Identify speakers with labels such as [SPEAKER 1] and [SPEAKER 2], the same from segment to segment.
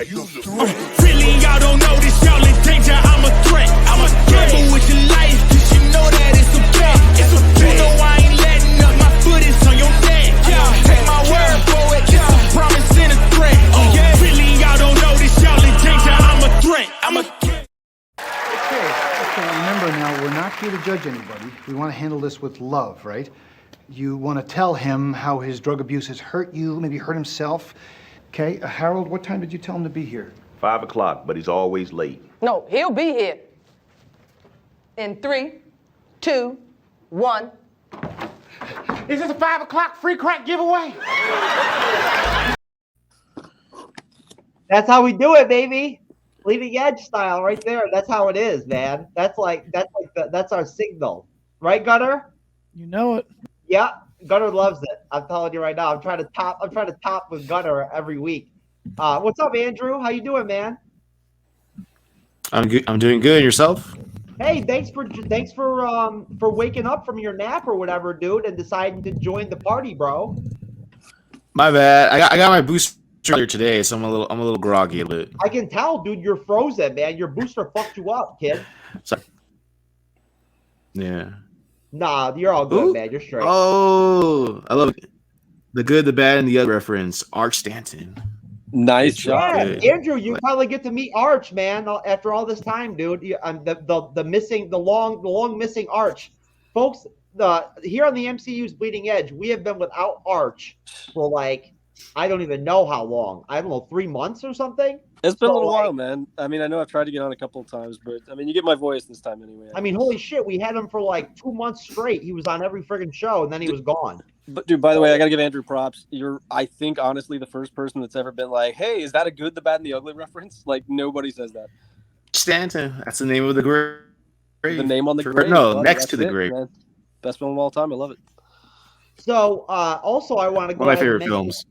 [SPEAKER 1] like a threat. Really, y'all don't know this, y'all in danger. I'm a threat. I'm a gamble with your life, cause you know that it's a bet. It's a bet. You know I ain't letting up, my foot is on your neck. Take my word for it, it's a promise and a threat. Really, y'all don't know this, y'all in danger. I'm a threat. I'm a
[SPEAKER 2] Okay, remember now, we're not here to judge anybody. We want to handle this with love, right? You want to tell him how his drug abuse has hurt you, maybe hurt himself. Okay, Harold, what time did you tell him to be here?
[SPEAKER 3] 5 o'clock, but he's always late.
[SPEAKER 4] No, he'll be here. In 3, 2, 1.
[SPEAKER 5] Is this a 5 o'clock free crack giveaway?
[SPEAKER 6] That's how we do it, baby. Leading edge style right there. That's how it is, man. That's our signal. Right, Gunner?
[SPEAKER 7] You know it.
[SPEAKER 6] Yeah, Gunner loves it. I'm telling you right now. I'm trying to top with Gunner every week. What's up, Andrew? How you doing, man?
[SPEAKER 8] I'm good. I'm doing good. Yourself?
[SPEAKER 6] Hey, thanks for waking up from your nap or whatever, dude, and deciding to join the party, bro.
[SPEAKER 8] My bad. I got my booster earlier today, so I'm a little groggy a bit.
[SPEAKER 6] I can tell, dude. You're frozen, man. Your booster fucked you up, kid.
[SPEAKER 8] Yeah.
[SPEAKER 6] Nah, you're all good, man. You're straight.
[SPEAKER 8] Oh, I love it. The good, the bad, and the other reference. Arch Stanton.
[SPEAKER 9] Nice job.
[SPEAKER 6] Yeah, Andrew, you probably get to meet Arch, man, after all this time, dude. The long missing Arch, folks. Here on the MCU's Bleeding Edge, we have been without Arch for like I don't even know how long. I don't know, 3 months or something.
[SPEAKER 9] It's been a little while, man. I mean, I know I've tried to get on a couple of times, but I mean, you get my voice this time anyway.
[SPEAKER 6] I mean, holy shit, we had him for like 2 months straight. He was on every friggin' show, and then he was gone.
[SPEAKER 9] But dude, by the way, I gotta give Andrew props. You're, I think, honestly, the first person that's ever been like, "Hey, is that a good, the bad, and the ugly reference?" Like nobody says that.
[SPEAKER 8] Stanton. That's the name of the grave.
[SPEAKER 9] The name on the grave.
[SPEAKER 8] No, next to the grave.
[SPEAKER 9] Man. Best film of all time. I love it.
[SPEAKER 6] So, also, I want to go.
[SPEAKER 8] One of my favorite films.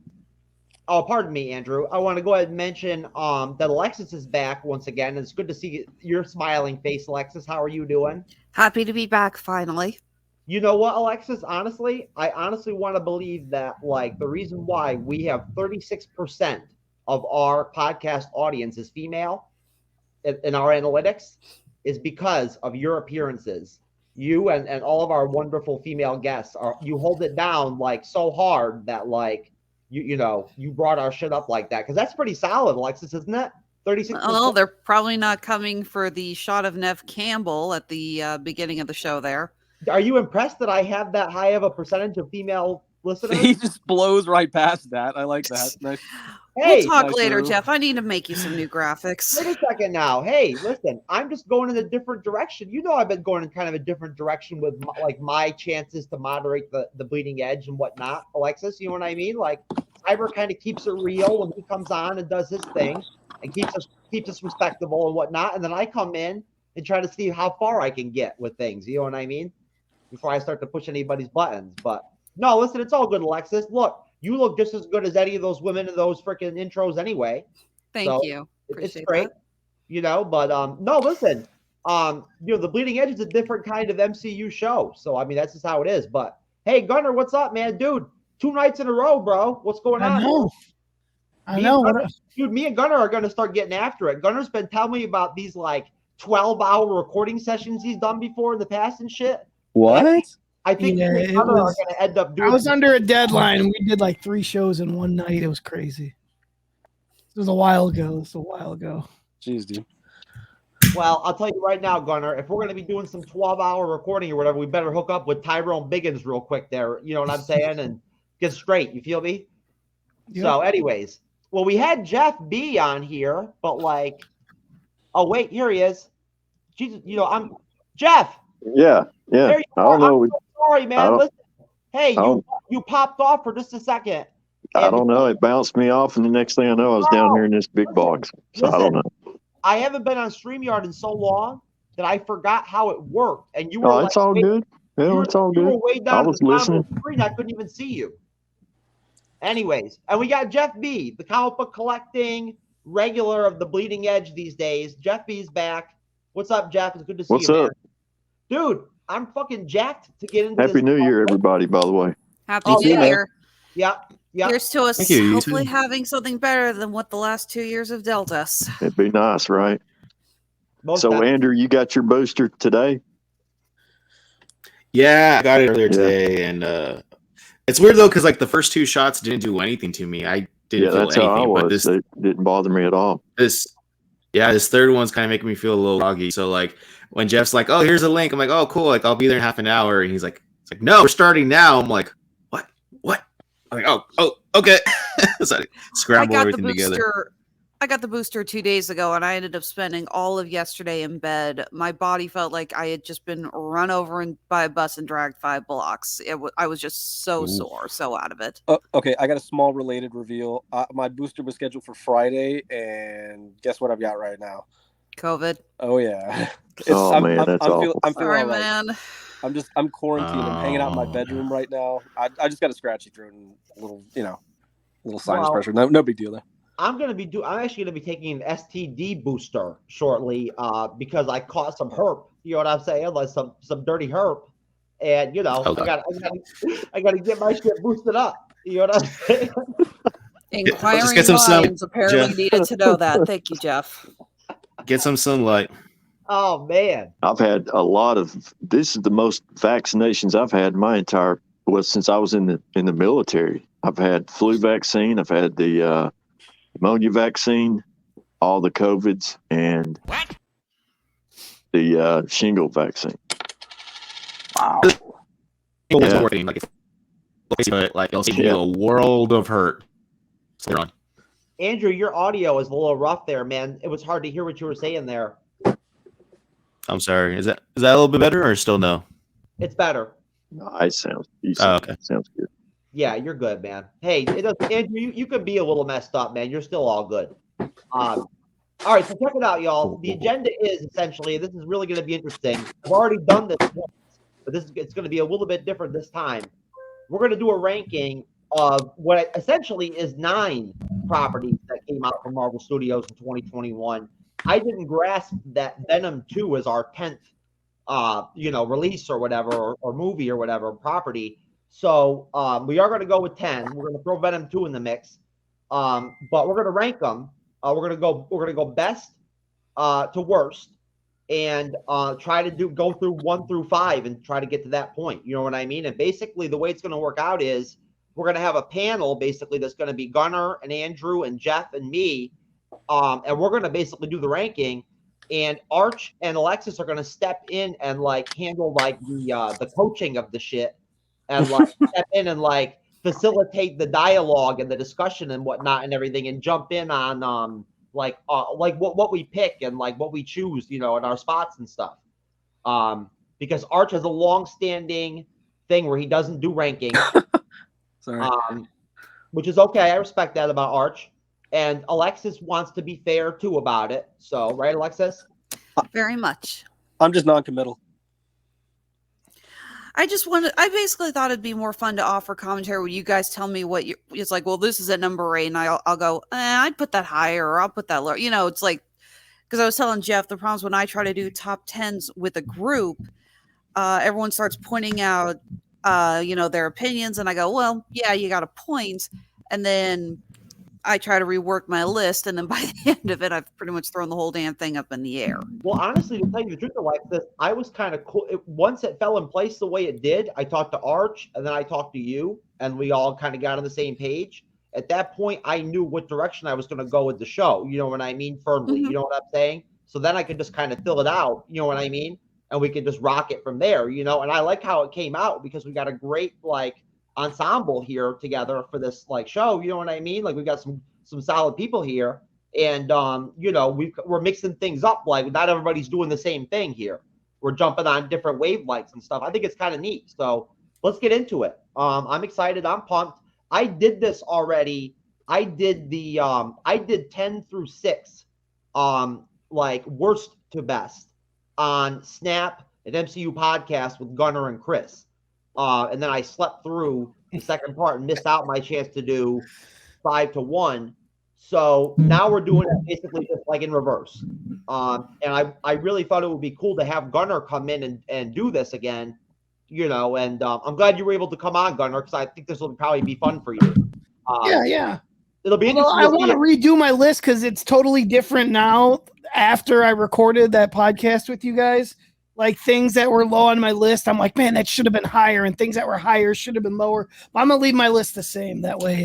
[SPEAKER 6] Oh, pardon me, Andrew. I want to go ahead and mention that Alexis is back once again. It's good to see your smiling face, Alexis. How are you doing?
[SPEAKER 10] Happy to be back finally.
[SPEAKER 6] You know what, Alexis? Honestly, I honestly want to believe that, like, the reason why we have 36% of our podcast audience is female in our analytics is because of your appearances. You and all of our wonderful female guests you hold it down like so hard that like you brought our shit up like that, because that's pretty solid, Alexis, isn't it? 36%.
[SPEAKER 10] Oh, they're probably not coming for the shot of Nev Campbell at the beginning of the show there.
[SPEAKER 6] Are you impressed that I have that high of a percentage of female listeners?
[SPEAKER 9] He just blows right past that. I like that. Nice.
[SPEAKER 6] Hey,
[SPEAKER 10] we'll talk later, Jeff. I need to make you some new graphics.
[SPEAKER 6] Wait a second now. Hey, listen, I'm just going in a different direction. You know, I've been going in kind of a different direction with my chances to moderate the Bleeding Edge and whatnot. Alexis, you know what I mean? Like, Cyber kind of keeps it real when he comes on and does his thing and keeps us respectable and whatnot. And then I come in and try to see how far I can get with things. You know what I mean? Before I start to push anybody's buttons. But no, listen, it's all good, Alexis. Look, you look just as good as any of those women in those freaking intros anyway.
[SPEAKER 10] Thank you.
[SPEAKER 6] It's great, but no, listen, the Bleeding Edge is a different kind of MCU show. So, I mean, that's just how it is. But hey, Gunner, what's up, man? Dude, 2 nights in a row, bro. What's going on?
[SPEAKER 7] I know.
[SPEAKER 6] Dude, me and Gunner are going to start getting after it. Gunner's been telling me about these like 12-hour recording sessions he's done before in the past and shit.
[SPEAKER 9] What?
[SPEAKER 6] I think me and Gunner are going to end up doing.
[SPEAKER 7] I was under a deadline, and we did like 3 shows in one night. It was crazy. It was a while ago.
[SPEAKER 9] Jeez, dude.
[SPEAKER 6] Well, I'll tell you right now, Gunner, if we're going to be doing some 12-hour recording or whatever, we better hook up with Tyrone Biggins real quick there. You know what I'm saying? And get straight. You feel me? Yep. So anyways, well, we had Jeff B on here, but like, oh, wait, here he is. Jesus, I'm Jeff.
[SPEAKER 11] Yeah. I don't know.
[SPEAKER 6] I'm so sorry, man. Listen, hey, you popped off for just a second.
[SPEAKER 11] I don't know. It bounced me off, and the next thing I know, I was down here in this big box. So listen, I don't know.
[SPEAKER 6] I haven't been on StreamYard in so long that I forgot how it worked. And you were
[SPEAKER 11] it's all good. Yeah, it's all good.
[SPEAKER 6] Way down
[SPEAKER 11] I was listening.
[SPEAKER 6] The screen. I couldn't even see you. Anyways, and we got Jeff B, the comic book collecting regular of the Bleeding Edge these days. Jeff B's back. What's up, Jeff? It's good to see you.
[SPEAKER 11] What's up?
[SPEAKER 6] Man. Dude, I'm fucking jacked to get into
[SPEAKER 11] Happy New Year, everybody, by the way.
[SPEAKER 10] Happy New Year.
[SPEAKER 6] Yeah. Yeah.
[SPEAKER 10] Here's to us
[SPEAKER 8] Thank you, you
[SPEAKER 10] hopefully
[SPEAKER 8] too.
[SPEAKER 10] having something better than what the last 2 years have dealt us.
[SPEAKER 11] It'd be nice, right?
[SPEAKER 6] Most
[SPEAKER 11] So,
[SPEAKER 6] definitely.
[SPEAKER 11] Andrew, you got your booster today?
[SPEAKER 8] Yeah, I got it earlier
[SPEAKER 11] Yeah.
[SPEAKER 8] today, and it's weird though because like the first 2 shots didn't do anything to me. I didn't
[SPEAKER 11] Yeah,
[SPEAKER 8] feel
[SPEAKER 11] that's how I
[SPEAKER 8] anything, but
[SPEAKER 11] was. It didn't bother me at all.
[SPEAKER 8] this third one's kind of making me feel a little groggy. So like when Jeff's like, "Oh, here's a link," I'm like, "Oh, cool! Like I'll be there in half an hour," and he's like, "It's like no, we're starting now." I'm like, "What? What?" I'm like, "Oh, okay." So I scramble everything together.
[SPEAKER 10] I got the booster 2 days ago, and I ended up spending all of yesterday in bed. My body felt like I had just been run over by a bus and dragged 5 blocks. I was just so sore, so out of it.
[SPEAKER 9] Okay, I got a small related reveal. My booster was scheduled for Friday, and guess what I've got right now?
[SPEAKER 10] COVID.
[SPEAKER 9] Oh yeah.
[SPEAKER 11] Man, that's awful.
[SPEAKER 9] I'm feeling
[SPEAKER 10] Sorry,
[SPEAKER 9] all right.
[SPEAKER 10] man.
[SPEAKER 9] I'm quarantined. I'm hanging out in my
[SPEAKER 8] Oh,
[SPEAKER 9] bedroom right now. I just got a scratchy throat and a little, little sinus
[SPEAKER 6] Well,
[SPEAKER 9] pressure. No big deal though.
[SPEAKER 6] I'm actually gonna be taking an STD booster shortly, because I caught some herp. You know what I'm saying? Like some dirty herp, and
[SPEAKER 8] Okay.
[SPEAKER 6] I gotta get my shit boosted up. You know what I'm saying?
[SPEAKER 10] Inquiring
[SPEAKER 8] get some sun,
[SPEAKER 10] minds apparently
[SPEAKER 8] Jeff.
[SPEAKER 10] needed to know that. Thank you, Jeff.
[SPEAKER 8] Get some sunlight.
[SPEAKER 6] Oh man.
[SPEAKER 11] I've had a lot of. This is the most vaccinations I've had since I was in the military. I've had flu vaccine. I've had the pneumonia vaccine, all the COVIDs, and the shingle vaccine.
[SPEAKER 8] Wow.
[SPEAKER 11] Yeah.
[SPEAKER 8] Like it'll save you a world of hurt. So on.
[SPEAKER 6] Andrew, your audio is a little rough there, man. It was hard to hear what you were saying there.
[SPEAKER 8] I'm sorry. Is that a little bit better or still no?
[SPEAKER 6] It's better.
[SPEAKER 11] No, it sounds decent.
[SPEAKER 8] Oh, okay.
[SPEAKER 11] Sounds good.
[SPEAKER 6] Yeah, you're good, man. Hey, Andrew, you could be a little messed up, man. You're still all good. All right, so check it out, y'all. The agenda is essentially, this is really going to be interesting. I've already done this once, but it's going to be a little bit different this time. We're going to do a ranking of what essentially is 9 properties that came out from Marvel Studios in 2021. I didn't grasp that Venom 2 was our 10th, release or whatever, or movie or whatever property. So we are going to go with 10. We're going to throw Venom 2 in the mix, but we're going to rank them. We're going to go best to worst, and try to go through 1 through 5 and try to get to that point. You know what I mean? And basically, the way it's going to work out is we're going to have a panel basically that's going to be Gunnar and Andrew and Jeff and me, and we're going to basically do the ranking. And Arch and Alexis are going to step in and like handle like the coaching of the shit, and like step in and like facilitate the dialogue and the discussion and whatnot and everything, and jump in on like what we pick and like what we choose, in our spots and stuff. Because Arch has a long-standing thing where he doesn't do ranking,
[SPEAKER 9] Sorry.
[SPEAKER 6] which is okay. I respect that about Arch. And Alexis wants to be fair too about it. So, right, Alexis?
[SPEAKER 10] Very much.
[SPEAKER 9] I'm just non-committal.
[SPEAKER 10] I basically thought it'd be more fun to offer commentary when you guys tell me what it's like, well, this is at number 8, and I'll go, I'd put that higher, or I'll put that lower. It's like, because I was telling Jeff, the problems when I try to do top 10s with a group, everyone starts pointing out, their opinions, and I go, well, yeah, you got a point. And then I try to rework my list, and then by the end of it, I've pretty much thrown the whole damn thing up in the air.
[SPEAKER 6] Well, honestly, to tell you the truth, Alexis, I was kind of cool. Once it fell in place the way it did, I talked to Arch, and then I talked to you, and we all kind of got on the same page. At that point, I knew what direction I was going to go with the show. You know what I mean? Firmly.
[SPEAKER 10] Mm-hmm.
[SPEAKER 6] You know what I'm saying? So then I could just kind of fill it out. You know what I mean? And we could just rock it from there, And I like how it came out because we got a great, ensemble here together for this, show. You know what I mean? We've got some solid people here. And, we're mixing things up. Not everybody's doing the same thing here. We're jumping on different wavelengths and stuff. I think it's kind of neat. So let's get into it. I'm excited. I'm pumped. I did this already. I did 10 through 6, worst to best on Snap, an MCU podcast with Gunnar and Chris. And then I slept through the second part and missed out my chance to do 5 to 1. So now we're doing it basically just in reverse. And I really thought it would be cool to have Gunnar come in and do this again, and I'm glad you were able to come on, Gunnar, because I think this will probably be fun for you.
[SPEAKER 7] Yeah.
[SPEAKER 6] It'll be
[SPEAKER 7] Well,
[SPEAKER 6] interesting.
[SPEAKER 7] I want to redo my list because it's totally different now after I recorded that podcast with you guys. Like things that were low on my list, I'm like, man, that should have been higher, and things that were higher should have been lower. But I'm gonna leave my list the same. That way,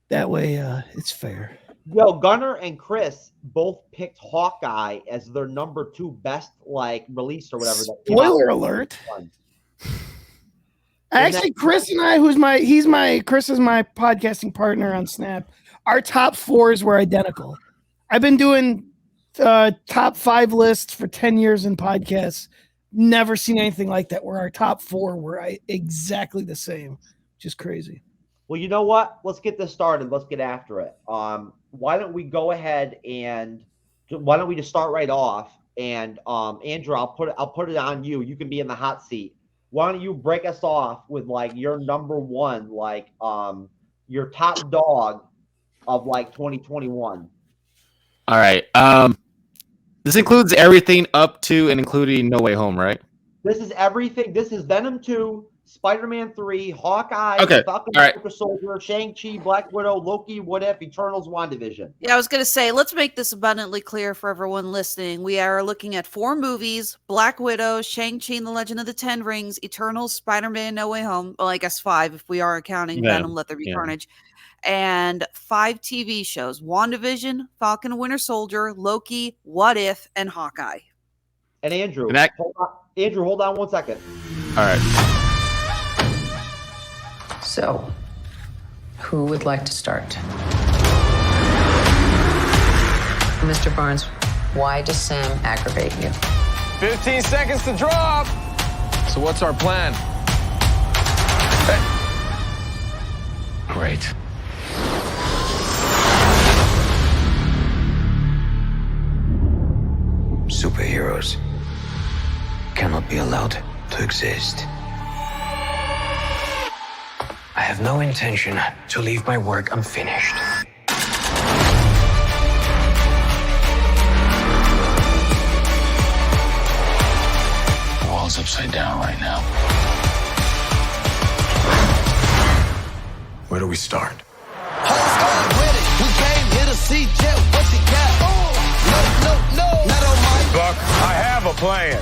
[SPEAKER 7] it's fair.
[SPEAKER 6] Yo, Gunnar and Chris both picked Hawkeye as their number 2 best release or whatever.
[SPEAKER 7] Spoiler alert. Actually, Chris and I, Chris is my podcasting partner on Snap. Our top 4s were identical. I've been doing top 5 lists for 10 years in podcasts. Never seen anything like that where our top 4 were exactly the same, which is crazy.
[SPEAKER 6] Well, you know what? Let's get this started. Let's get after it. Why don't we go ahead and why don't we just start right off? And Andrew, I'll put it on you. You can be in the hot seat. Why don't you break us off with your number 1, your top dog of 2021?
[SPEAKER 8] All right. This includes everything up to and including No Way Home, right?
[SPEAKER 6] This is everything. This is Venom 2, Spider-Man 3, Hawkeye,
[SPEAKER 8] Okay.
[SPEAKER 6] Falcon,
[SPEAKER 8] All right.
[SPEAKER 6] Winter Soldier, Shang-Chi, Black Widow, Loki, What If, Eternals, WandaVision.
[SPEAKER 10] Yeah, I was going to say, let's make this abundantly clear for everyone listening. We are looking at 4 movies: Black Widow, Shang-Chi and the Legend of the Ten Rings, Eternals, Spider-Man, No Way Home. Well, I guess 5 if we are counting Venom, Let There Be Carnage. And 5 TV shows: WandaVision, Falcon and Winter Soldier, Loki, What If, and Hawkeye.
[SPEAKER 6] And Andrew, hold on 1 second.
[SPEAKER 8] All right.
[SPEAKER 12] So, who would like to start? Mr. Barnes, why does Sam aggravate you?
[SPEAKER 13] 15 seconds to drop. So what's our plan?
[SPEAKER 12] Great.
[SPEAKER 14] Superheroes cannot be allowed to exist. I have no intention to leave my work unfinished. The world's upside down right now. Where do we start?
[SPEAKER 13] Buck, I have a plan.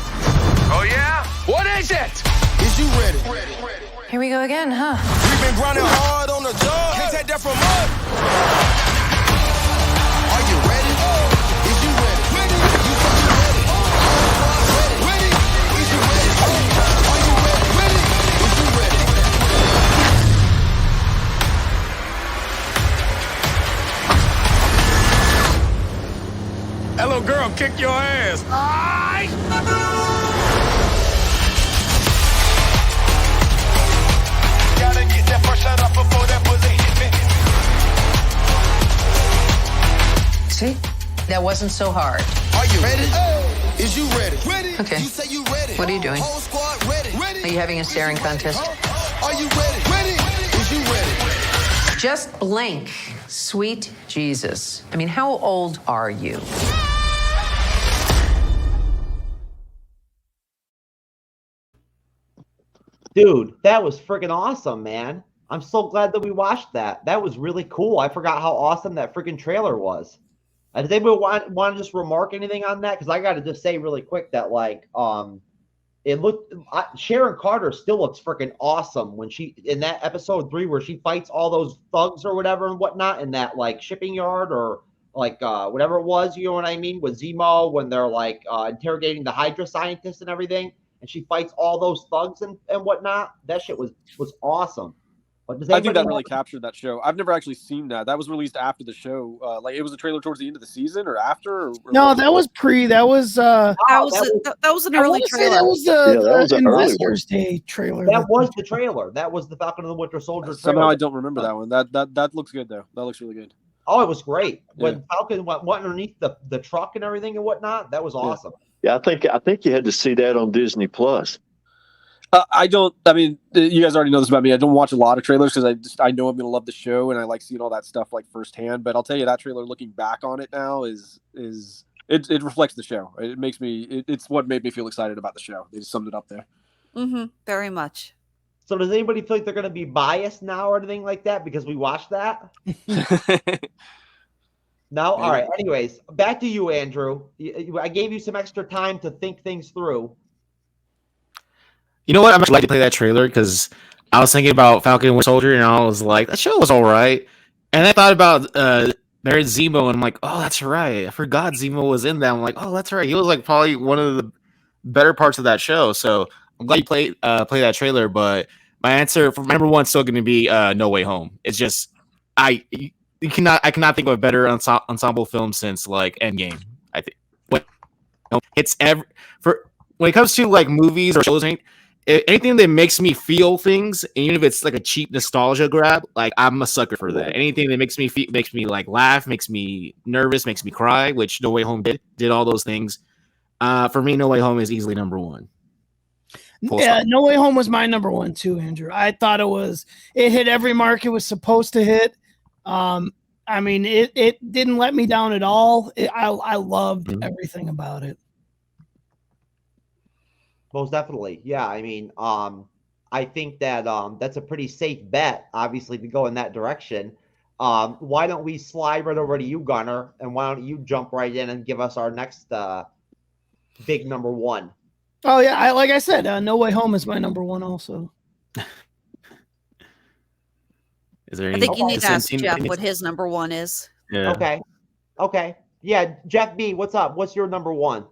[SPEAKER 13] Oh yeah? What is it? Is you ready?
[SPEAKER 12] Here we go again, huh?
[SPEAKER 13] We've been grinding hard on the job. Can't take that from us. Are you ready? Is you ready? Ready? You fucking ready? Ready? Is you ready? Are you ready? Ready? Is you ready? Hello, girl, kick your ass. Gotta get that first shot up before that pussy hit me.
[SPEAKER 12] See? That wasn't so hard.
[SPEAKER 13] Are you ready? Is you ready? Ready?
[SPEAKER 12] Okay.
[SPEAKER 13] You say you ready.
[SPEAKER 12] What are you doing?
[SPEAKER 13] Whole squad ready.
[SPEAKER 12] Are you having a staring contest?
[SPEAKER 13] Are you ready? Ready? Is you ready?
[SPEAKER 12] Just blink. Sweet Jesus. I mean, how old are you?
[SPEAKER 6] Dude, that was freaking awesome, man. I'm so glad that we watched that. That was really cool. I forgot how awesome that freaking trailer was. Does anybody want to just remark anything on that? Because I got to just say really quick that it looked Sharon Carter still looks freaking awesome when she in that episode 3 where she fights all those thugs or whatever and whatnot in that shipping yard or whatever it was. You know what I mean? With Zemo when they're interrogating the Hydra scientists and everything. And she fights all those thugs and whatnot. That shit was awesome. But
[SPEAKER 9] I think that really captured that show. I've never actually seen that. That was released after the show. It was a trailer towards the end of the season or after? Or
[SPEAKER 7] no, that was pre. That was
[SPEAKER 10] that was an early trailer.
[SPEAKER 7] That was the Investors Day trailer.
[SPEAKER 6] That was the trailer. That was the Falcon and the Winter Soldier trailer.
[SPEAKER 9] Somehow I don't remember that one. That looks good though. That looks really good.
[SPEAKER 6] Oh, it was great. When Falcon went underneath the truck and everything and whatnot, that was awesome.
[SPEAKER 11] Yeah, I think you had to see that on Disney Plus.
[SPEAKER 9] I mean, you guys already know this about me. I don't watch a lot of trailers because I know I'm going to love the show and I like seeing all that stuff firsthand. But I'll tell you, that trailer, looking back on it now, it reflects the show. It makes me. It's what made me feel excited about the show. They just summed it up there.
[SPEAKER 10] Very much.
[SPEAKER 6] So does anybody feel like they're going to be biased now or anything like that because we watched that? No? All right. Anyways, back to you, Andrew. I gave you some extra time to think things through.
[SPEAKER 8] You know what? I'm actually glad to play that trailer because I was thinking about Falcon and Winter Soldier, and I was like, that show was all right. And I thought about Baron Zemo, and I'm like, oh, that's right. I forgot Zemo was in that. I'm like, oh, that's right. He was like probably one of the better parts of that show. So I'm glad you play that trailer. But my answer for my number one is still going to be No Way Home. It's just I cannot think of a better ensemble film since like Endgame. I think it's when it comes to like movies or shows, anything that makes me feel things, even if it's like a cheap nostalgia grab, like I'm a sucker for that. Anything that makes me like laugh, makes me nervous, makes me cry, which No Way Home did all those things. For me, No Way Home is easily number one.
[SPEAKER 7] Yeah, No Way Home was my number one too, Andrew. I thought it hit every mark it was supposed to hit. I mean, it didn't let me down at all. I loved everything about it.
[SPEAKER 6] Most definitely. Yeah. I mean, I think that that's a pretty safe bet, obviously, to go in that direction. Why don't we slide right over to you, Gunner, and why don't you jump right in and give us our next big number one?
[SPEAKER 7] Oh yeah, like I said, No Way Home is my number one also.
[SPEAKER 8] Is there
[SPEAKER 10] I think you need to ask Jeff what his number one is.
[SPEAKER 8] Yeah.
[SPEAKER 6] Okay. Yeah, Jeff B, what's up? What's your number one?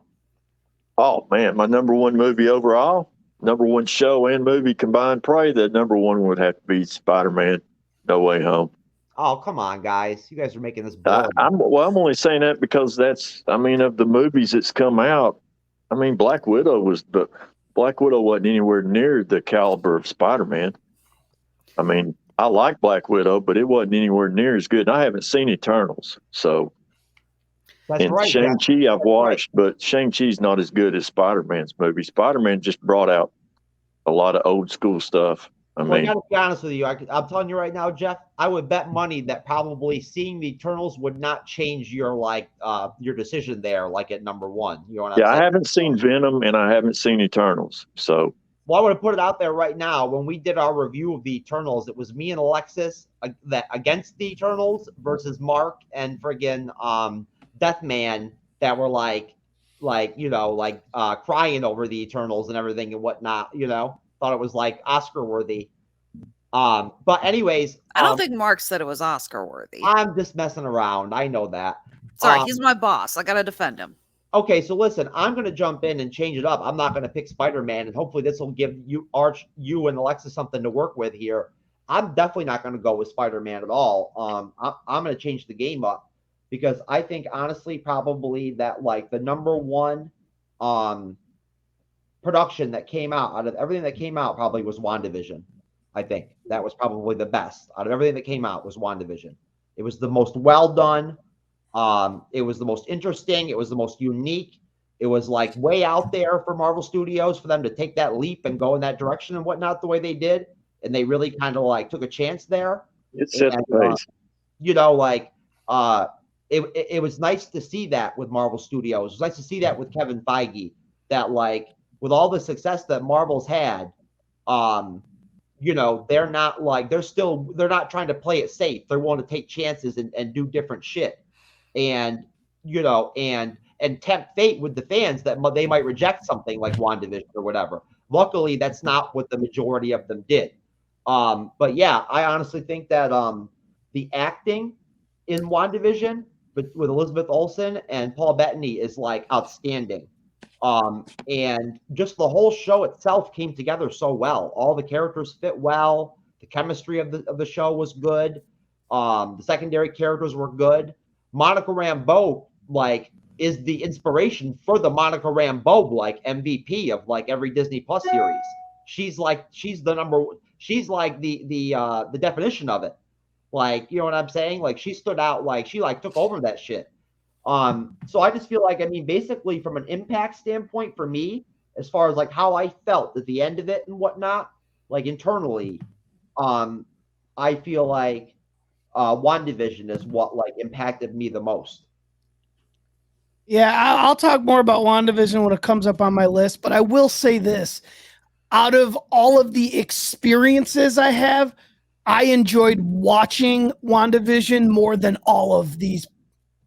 [SPEAKER 11] Oh man, my number one movie overall, number one show and movie combined, probably the number one would have to be Spider-Man: No Way Home.
[SPEAKER 6] Oh, come on, guys. You guys are making this boring.
[SPEAKER 11] I'm only saying that because of the movies that's come out, Black Widow wasn't anywhere near the caliber of Spider-Man. I like Black Widow, but it wasn't anywhere near as good. And I haven't seen Eternals, so.
[SPEAKER 6] That's
[SPEAKER 11] and
[SPEAKER 6] right.
[SPEAKER 11] Shang-Chi I've watched, but Shang-Chi's not as good as Spider-Man's movie. Spider-Man just brought out a lot of old school stuff.
[SPEAKER 6] I gotta be honest with you. I'm telling you right now, Jeff, I would bet money that probably seeing the Eternals would not change your decision there, like at number one. You know what I'm saying?
[SPEAKER 11] I haven't seen Venom and I haven't seen Eternals. So
[SPEAKER 6] I want to put it out there right now. When we did our review of the Eternals, it was me and Alexis that against the Eternals versus Mark and friggin' Deathman that were crying over the Eternals and everything and whatnot, thought it was like Oscar worthy. But anyways,
[SPEAKER 10] I don't think Mark said it was Oscar worthy.
[SPEAKER 6] I'm just messing around. I know that.
[SPEAKER 10] Sorry, he's my boss. I gotta defend him.
[SPEAKER 6] Okay, so listen, I'm gonna jump in and change it up. I'm not gonna pick Spider-Man, and hopefully this will give you and Alexa something to work with here. I'm definitely not gonna go with Spider-Man at all. I'm gonna change the game up. Because I think, honestly, probably that, the number one production that came out of everything that came out probably was WandaVision. I think that was probably the best. Out of everything that came out was WandaVision. It was the most well done. It was the most interesting. It was the most unique. It was, way out there for Marvel Studios for them to take that leap and go in that direction and whatnot the way they did. And they really kind of, took a chance there.
[SPEAKER 11] It set the pace.
[SPEAKER 6] It was nice to see that with Marvel Studios. It was nice to see that with Kevin Feige, that with all the success that Marvel's had, they're not trying to play it safe. They're willing to take chances and do different shit. And, and tempt fate with the fans that they might reject something like WandaVision or whatever. Luckily, that's not what the majority of them did. But yeah, I honestly think that the acting in WandaVision with Elizabeth Olsen and Paul Bettany is outstanding. And just the whole show itself came together so well. All the characters fit well. The chemistry of the show was good. The secondary characters were good. Monica Rambeau is the inspiration for the Monica Rambeau MVP of every Disney Plus series. She's the number. She's the definition of it. You know what I'm saying? She stood out. She took over that shit. So I just feel basically from an impact standpoint for me, as far as how I felt at the end of it and whatnot, internally, I feel WandaVision is what impacted me the most.
[SPEAKER 7] Yeah, I'll talk more about WandaVision when it comes up on my list, but I will say this. out of all of the experiences I have, I enjoyed watching WandaVision more than all of these.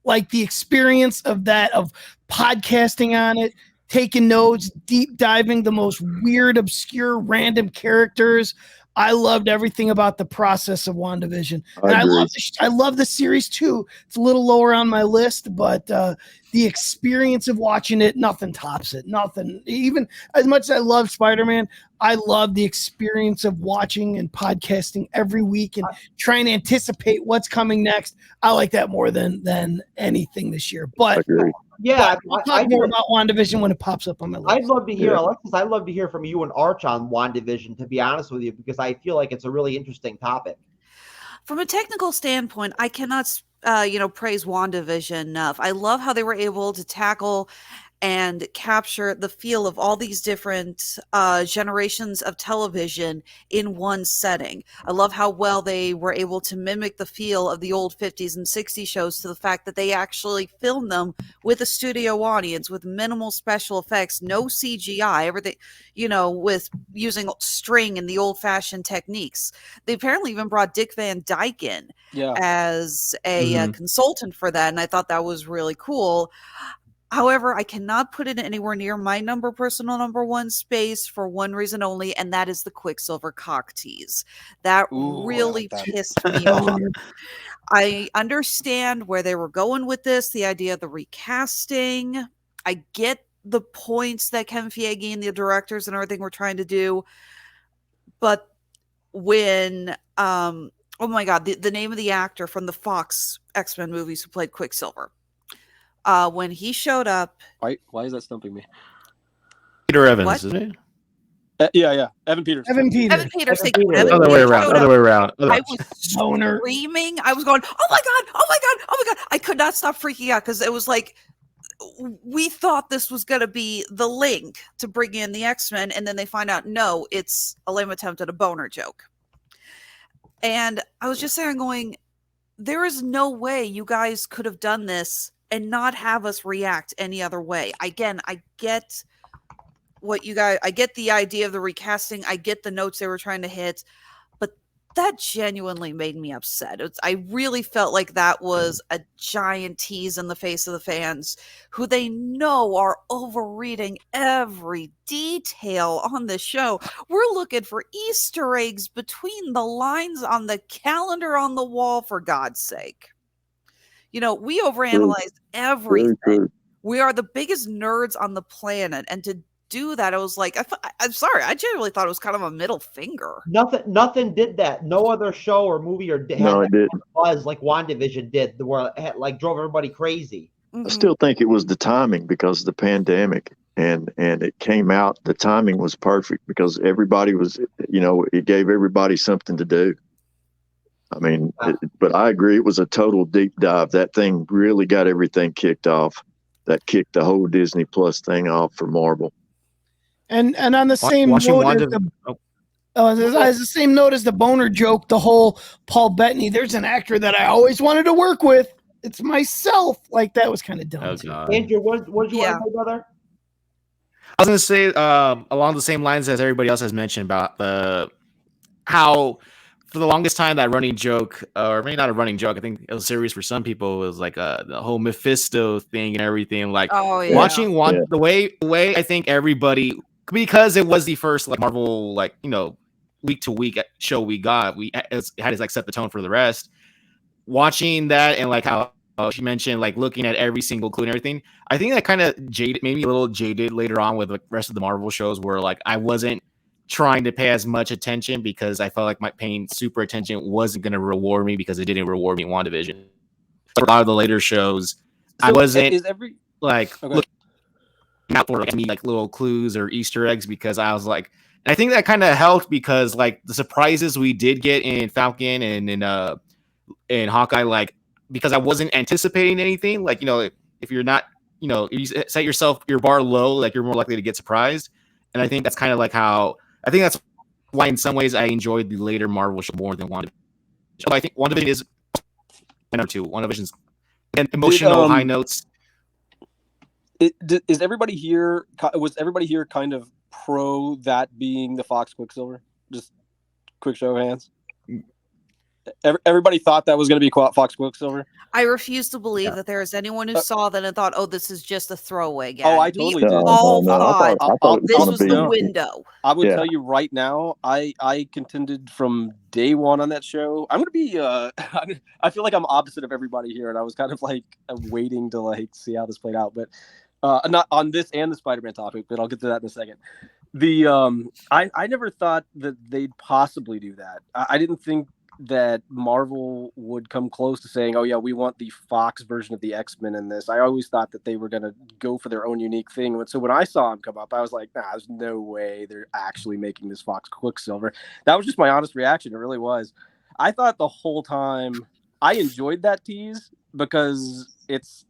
[SPEAKER 7] Like the experience of that, of podcasting on it, taking notes, deep diving the most weird, obscure, random characters. I loved everything about the process of WandaVision. And I love the series too. It's a little lower on my list, but the experience of watching it, nothing tops it. Nothing. Even as much as I love Spider-Man, I love the experience of watching and podcasting every week and trying to anticipate what's coming next. I like that more than anything this year. But
[SPEAKER 6] yeah,
[SPEAKER 7] we'll talk more about WandaVision when it pops up on my list.
[SPEAKER 6] I'd love to hear, Alexis, I'd love to hear from you and Arch on WandaVision, to be honest with you, because I feel like it's a really interesting topic.
[SPEAKER 10] From a technical standpoint, I cannot, praise WandaVision enough. I love how they were able to tackle and capture the feel of all these different generations of television in one setting. I love how well they were able to mimic the feel of the old 50s and 60s shows, to the fact that they actually filmed them with a studio audience, with minimal special effects, no CGI, everything, with using string and the old-fashioned techniques. They apparently even brought Dick Van Dyke in as a consultant for that, and I thought that was really cool. However, I cannot put it anywhere near my personal number one space for one reason only, and that is the Quicksilver cock tease. That really pissed me off. I understand where they were going with this, the idea of the recasting. I get the points that Kevin Feige and the directors and everything were trying to do, but when oh my god, the name of the actor from the Fox X-Men movies who played Quicksilver, when he showed up.
[SPEAKER 9] Why is that stumping me?
[SPEAKER 8] Peter Evans, isn't it?
[SPEAKER 9] Yeah. Evan Peters.
[SPEAKER 10] Evan Peters.
[SPEAKER 8] Other way around.
[SPEAKER 10] I was screaming. I was going, oh my God. I could not stop freaking out, because it was like, we thought this was going to be the link to bring in the X-Men, and then they find out, no, it's a lame attempt at a boner joke. And I was just there going, there is no way you guys could have done this and not have us react any other way. Again, I get what you guys, I get the idea of the recasting. I get the notes they were trying to hit, but that genuinely made me upset. I really felt like that was a giant tease in the face of the fans, who they know are overreading every detail on the show. We're looking for Easter eggs between the lines on the calendar on the wall, for God's sake. We overanalyze everything. We are the biggest nerds on the planet. And to do that, I was like, I'm sorry. I genuinely thought it was kind of a middle finger.
[SPEAKER 6] Nothing did that. No other show or movie had that buzz like WandaVision did, where it drove everybody crazy.
[SPEAKER 11] I still think it was the timing, because of the pandemic, and it came out. The timing was perfect, because everybody was, it gave everybody something to do. I mean, but I agree. It was a total deep dive. That thing really got everything kicked off. That kicked the whole Disney Plus thing off for Marvel.
[SPEAKER 7] And on the same note as the same note as the boner joke, the whole Paul Bettany, there's an actor that I always wanted to work with. It's myself. Like, that was kind of dumb.
[SPEAKER 6] Andrew, what did you want to say, brother?
[SPEAKER 8] I was going to say, along the same lines as everybody else has mentioned, about how for the longest time that running joke, or maybe not a running joke, I think it was serious for some people, was like the whole Mephisto thing and everything. Like, watching the way I think everybody, because it was the first like Marvel week to week show we got, it had to set the tone for the rest. Watching that, and like how she mentioned, like looking at every single clue and everything, I think that kind of made me a little jaded later on with the rest of the Marvel shows, where like I wasn't trying to pay as much attention, because I felt like my paying super attention wasn't going to reward me, because it didn't reward me in WandaVision. For a lot of the later shows, I wasn't looking out for any like little clues or Easter eggs, because I was like, and I think that kind of helped, because like the surprises we did get in Falcon and in Hawkeye, like, because I wasn't anticipating anything, like, if you're not, if you set your bar low, like, you're more likely to get surprised. And I think that's kind of like how, I think that's why in some ways I enjoyed the later Marvel show more than WandaVision. I think WandaVision is number two. WandaVision's emotional high notes.
[SPEAKER 9] Is everybody here? Was everybody here kind of pro that being the Fox Quicksilver? Just quick show of hands. Everybody thought that was going to be Fox Quicksilver.
[SPEAKER 10] I refuse to believe that there is anyone who saw that and thought, "Oh, this is just a throwaway gag."
[SPEAKER 9] Oh, I
[SPEAKER 10] We
[SPEAKER 9] totally did.
[SPEAKER 10] all
[SPEAKER 11] I
[SPEAKER 10] thought
[SPEAKER 11] thought it was
[SPEAKER 10] this
[SPEAKER 11] gonna
[SPEAKER 10] was
[SPEAKER 11] be.
[SPEAKER 10] the window.
[SPEAKER 9] I would
[SPEAKER 11] Yeah.
[SPEAKER 9] tell you right now, I contended from day one on that show. I'm gonna be I feel like I'm opposite of everybody here, and I was kind of like waiting to like see how this played out, but not on this and the Spider-Man topic, but I'll get to that in a second. The I never thought that they'd possibly do that. I didn't think that Marvel would come close to saying, "Oh yeah, we want the Fox version of the X-Men in this." I always thought that they were going to go for their own unique thing. So when I saw him come up, I was like, "Nah, there's no way they're actually making this Fox Quicksilver." That was just my honest reaction. It really was. I thought the whole time I enjoyed that tease because I just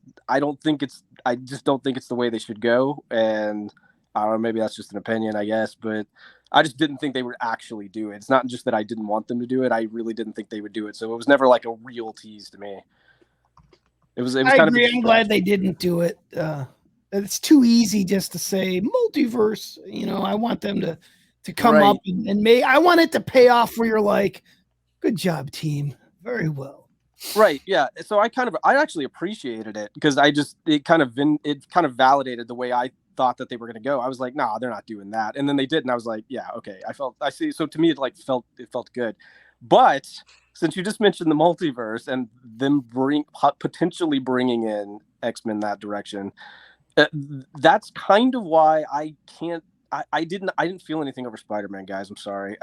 [SPEAKER 9] don't think it's the way they should go. And I don't know, maybe that's just an opinion, I guess, but I just didn't think they would actually do it. It's not just that I didn't want them to do it. I really didn't think they would do it. So it was never like a real tease to me. It was
[SPEAKER 7] I
[SPEAKER 9] kind
[SPEAKER 7] agree.
[SPEAKER 9] of.
[SPEAKER 7] I'm glad they didn't do it. It's too easy just to say multiverse. I want them to come
[SPEAKER 9] Right.
[SPEAKER 7] up and I want it to pay off where you're like, good job, team. Very well.
[SPEAKER 9] Right. Yeah. So I actually appreciated it because it kind of validated the way I thought that they were going to go. I was like, nah, they're not doing that. And then they did. And I was like, yeah, okay. I see. So to me, it felt good. But since you just mentioned the multiverse and them potentially bringing in X-Men that direction, that's kind of why I didn't feel anything over Spider-Man, guys. I'm sorry.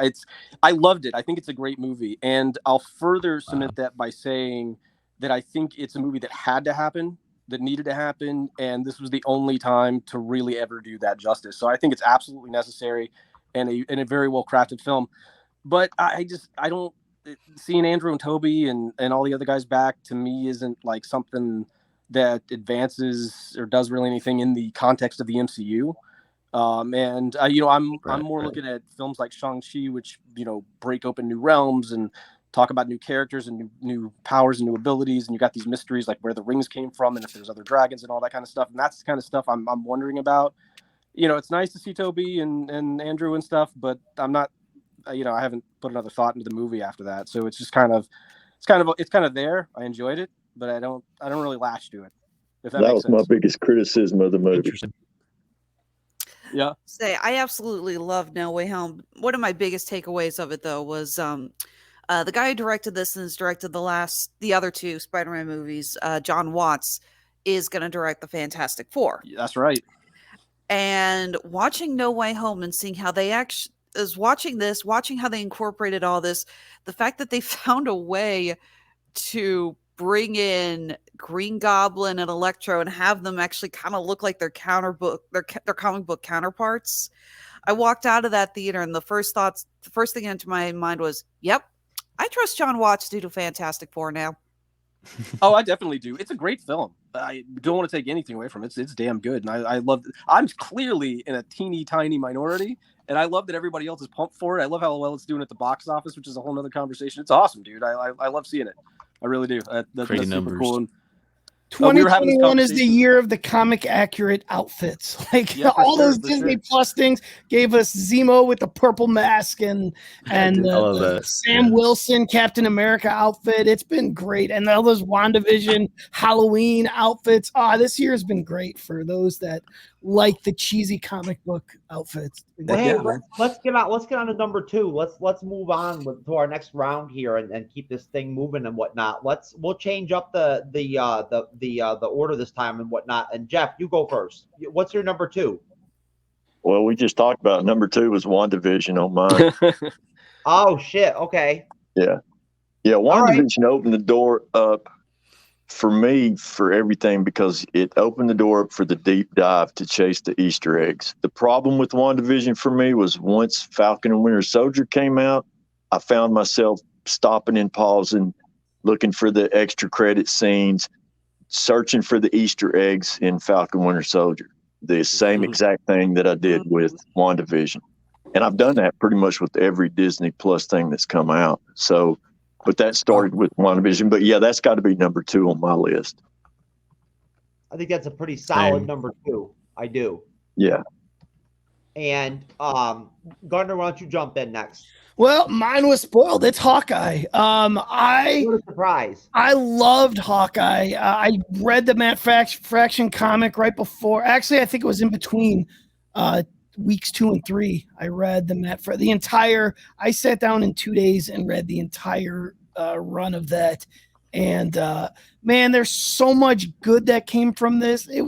[SPEAKER 9] I loved it. I think it's a great movie. And I'll further cement that by saying that I think it's a movie that had to happen, that needed to happen, and this was the only time to really ever do that justice. So I think it's absolutely necessary and a very well crafted film. But I don't seeing Andrew and Toby and all the other guys back to me isn't like something that advances or does really anything in the context of the MCU. I'm more looking at films like Shang-Chi, which break open new realms and talk about new characters and new powers and new abilities, and you got these mysteries like where the rings came from and if there's other dragons and all that kind of stuff. And that's the kind of stuff I'm wondering about. It's nice to see Toby and Andrew and stuff, but I'm not, I haven't put another thought into the movie after that. So it's just kind of there. I enjoyed it, but I don't really latch to it. If that
[SPEAKER 11] was
[SPEAKER 9] makes sense.
[SPEAKER 11] my biggest criticism of the movie.
[SPEAKER 9] Yeah.
[SPEAKER 10] I absolutely love No Way Home. One of my biggest takeaways of it though was the guy who directed this and has directed the other two Spider-Man movies, John Watts, is going to direct the Fantastic Four.
[SPEAKER 9] That's right.
[SPEAKER 10] And watching No Way Home and seeing how they watching how they incorporated all this, the fact that they found a way to bring in Green Goblin and Electro and have them actually kind of look like their comic book counterparts. I walked out of that theater and the first thing into my mind was, yep, I trust John Watts to do Fantastic Four now.
[SPEAKER 9] Oh, I definitely do. It's a great film. I don't want to take anything away from it. It's damn good. And I love it. I'm clearly in a teeny tiny minority, and I love that everybody else is pumped for it. I love how well it's doing at the box office, which is a whole nother conversation. It's awesome, dude. I love seeing it. I really do. That's super cool. And,
[SPEAKER 7] 2021 is the year of the comic accurate outfits. Like all those Disney Plus things gave us Zemo with the purple mask and the Sam Wilson Captain America outfit. It's been great. And all those WandaVision Halloween outfits. This year has been great for those that like the cheesy comic book outfits.
[SPEAKER 6] Hey, let's get on to number 2. Let's move on to our next round here and keep this thing moving and whatnot. We'll change up the order this time and whatnot. And Jeff, you go first. What's your number 2?
[SPEAKER 11] Well, we just talked about number 2 was WandaVision on mine.
[SPEAKER 6] Oh shit. Okay.
[SPEAKER 11] Yeah. WandaVision opened the door up for me for everything because it opened the door up for the deep dive to chase the Easter eggs. The problem with WandaVision for me was once Falcon and Winter Soldier came out, I found myself stopping and pausing, looking for the extra credit scenes, searching for the Easter eggs in Falcon Winter Soldier. The same exact thing that I did with WandaVision. And I've done that pretty much with every Disney Plus thing that's come out. So, but that started with WandaVision. But yeah, that's got to be number 2 on my list.
[SPEAKER 6] I think that's a pretty solid number 2. I do.
[SPEAKER 11] Yeah.
[SPEAKER 6] And Gardner, why don't you jump in next?
[SPEAKER 7] Well, mine was spoiled. It's Hawkeye.
[SPEAKER 6] What a surprise!
[SPEAKER 7] I loved Hawkeye. I read the Matt Fraction comic right before. Actually, I think it was in between weeks 2 and 3. I read the entire. I sat down in 2 days and read the entire run of that. And man, there's so much good that came from this. It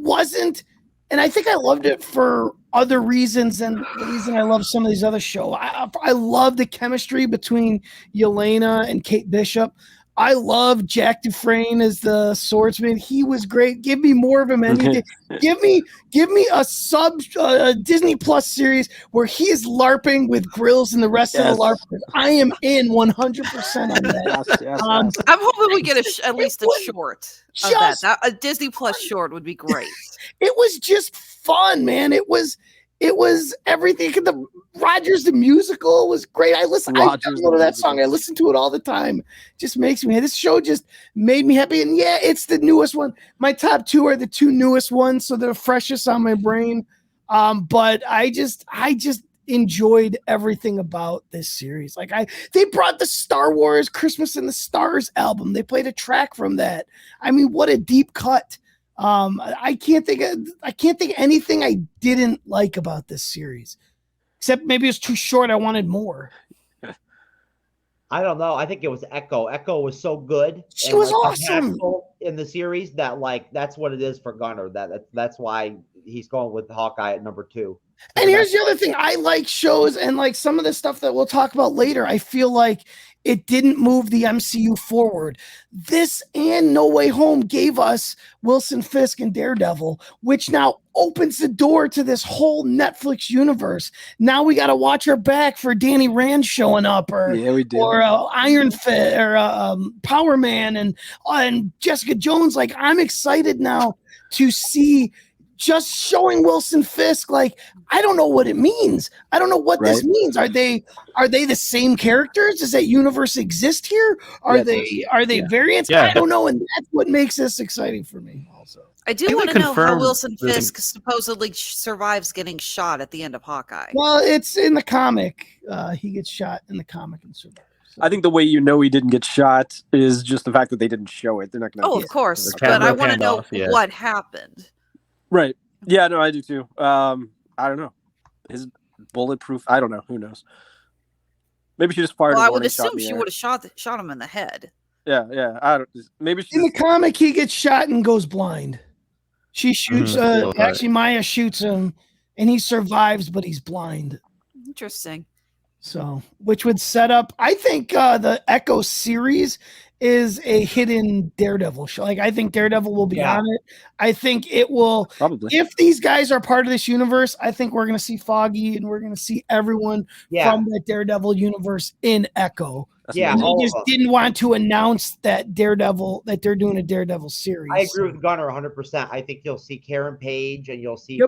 [SPEAKER 7] wasn't. And I think I loved it for other reasons than the reason I love some of these other shows. I love the chemistry between Yelena and Kate Bishop. I love Jack Dufresne as the swordsman. He was great. Give me more of him. Give me a Disney Plus series where he is LARPing with Grills and the rest of the LARPers. I am in 100% on that.
[SPEAKER 10] I'm hoping we get at least a short of that. A Disney Plus short would be great.
[SPEAKER 7] It was just fun, man. It was everything. The Rogers the musical was great. I downloaded that song. I listen to it all the time. Just makes me. This show just made me happy. And yeah, it's the newest one. My top 2 are the 2 newest ones, so they're freshest on my brain. But I just enjoyed everything about this series. They brought the Star Wars Christmas in the Stars album. They played a track from that. I mean, what a deep cut. I can't think anything I didn't like about this series, except maybe it's too short. I wanted more.
[SPEAKER 6] I don't know. I think it was Echo. Echo was so good.
[SPEAKER 7] She was awesome
[SPEAKER 6] in the series that that's what it is for Gunner. That's why he's going with Hawkeye at number 2.
[SPEAKER 7] And here's the other thing. I like shows and some of the stuff that we'll talk about later. I feel like it didn't move the MCU forward. This and No Way Home gave us Wilson Fisk and Daredevil, which now opens the door to this whole Netflix universe. Now we got to watch our back for Danny Rand showing up, or Iron Fist, or Power Man, and Jessica Jones. I'm excited now to see. Just showing Wilson Fisk, I don't know what it means. I don't know what this means. Are they the same characters? Does that universe exist here? Are they variants?
[SPEAKER 8] Yeah.
[SPEAKER 7] I don't know, and that's what makes this exciting for me. Also,
[SPEAKER 10] I do want to know how Wilson Fisk supposedly survives getting shot at the end of Hawkeye.
[SPEAKER 7] Well, it's in the comic. He gets shot in the comic and survives.
[SPEAKER 9] I think the way he didn't get shot is just the fact that they didn't show it. They're not going to.
[SPEAKER 10] Oh, of course, but I want to know what happened.
[SPEAKER 9] Right. Yeah, no, I do too. I don't know. His bulletproof. I don't know. Who knows? Maybe she just fired.
[SPEAKER 10] Well, I would assume she would have shot him in the head.
[SPEAKER 9] Yeah. I don't. Maybe
[SPEAKER 7] in the comic he gets shot and goes blind. She shoots. Actually, Maya shoots him, and he survives, but he's blind.
[SPEAKER 10] Interesting.
[SPEAKER 7] So, which would set up. I think the Echo series is a hidden Daredevil show. I think Daredevil will be on it. I think it will.
[SPEAKER 9] Probably.
[SPEAKER 7] If these guys are part of this universe, I think we're going to see Foggy and we're going to see everyone from that Daredevil universe in Echo.
[SPEAKER 6] Yeah,
[SPEAKER 7] they just didn't want to announce that Daredevil, that they're doing a Daredevil series.
[SPEAKER 6] I agree with Gunner 100%. I think you'll see Karen Page and you'll see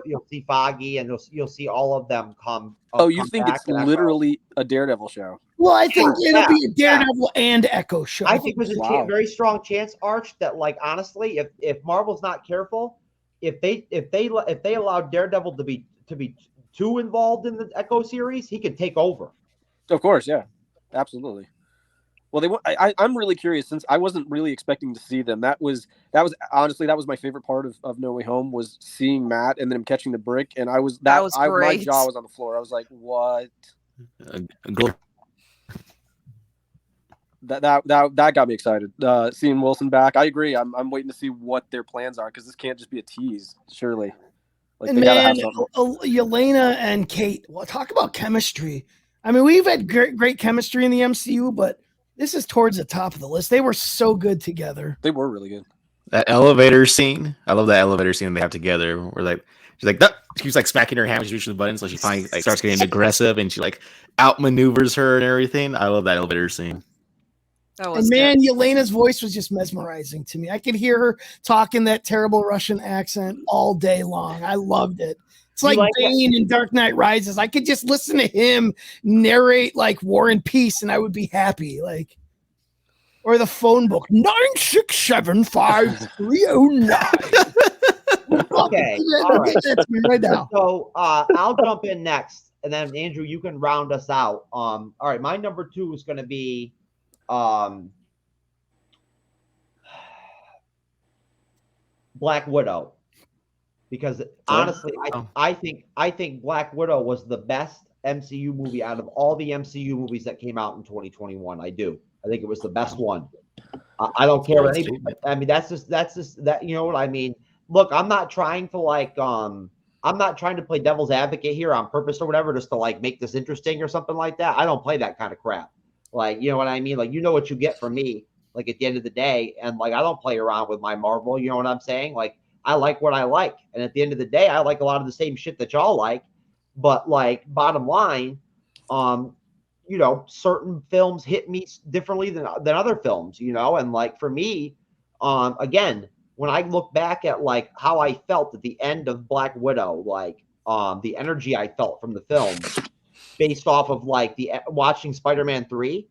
[SPEAKER 6] Foggy and you'll see all of them come.
[SPEAKER 9] You think it's literally a Daredevil show?
[SPEAKER 7] Well, I think it'll be a Daredevil and Echo show.
[SPEAKER 6] I think there's a very strong chance, Arch, that honestly, if Marvel's not careful, if they allow Daredevil to be too involved in the Echo series, he could take over.
[SPEAKER 9] Of course, yeah, absolutely. Well, I'm really curious, since I wasn't really expecting to see them. That was honestly my favorite part of No Way Home, was seeing Matt and then him catching the brick, and my jaw was on the floor. I was like, what? That got me excited. Seeing Wilson back, I agree. I'm waiting to see what their plans are, because this can't just be a tease. Surely, they gotta have something.
[SPEAKER 7] Yelena and Kate. Well, talk about chemistry. I mean, we've had great chemistry in the MCU, but this is towards the top of the list. They were so good together.
[SPEAKER 9] They were really good.
[SPEAKER 8] That elevator scene. I love that elevator scene they have together. Where she's smacking her hand when she's reaching the button, so she finally starts getting aggressive, and she outmaneuvers her and everything. I love that elevator scene.
[SPEAKER 7] And man, Yelena's voice was just mesmerizing to me. I could hear her talking that terrible Russian accent all day long. I loved it. It's like Bane in Dark Knight Rises. I could just listen to him narrate War and Peace, and I would be happy. Or the phone book 9675309.
[SPEAKER 6] Okay, all right.
[SPEAKER 7] That's me right now.
[SPEAKER 6] So I'll jump in next, and then Andrew, you can round us out. All right, my number 2 is going to be Black Widow, because honestly, I think Black Widow was the best MCU movie out of all the MCU movies that came out in 2021. I do. I think it was the best one. I don't care what anybody. I mean, that's just that. You know what I mean? Look, I'm not trying to I'm not trying to play devil's advocate here on purpose or whatever, just to like make this interesting or something like that. I don't play that kind of crap. Like, you know what I mean? Like, you know what you get from me. Like at the end of the day, and like I don't play around with my Marvel. You know what I'm saying? Like I like what I like, and at the end of the day, I like a lot of the same shit that y'all like. But like, bottom line, you know, certain films hit me differently than other films. You know, and like for me, again, when I look back at like how I felt at the end of Black Widow, like the energy I felt from the film, based off of like the watching Spider-Man 3,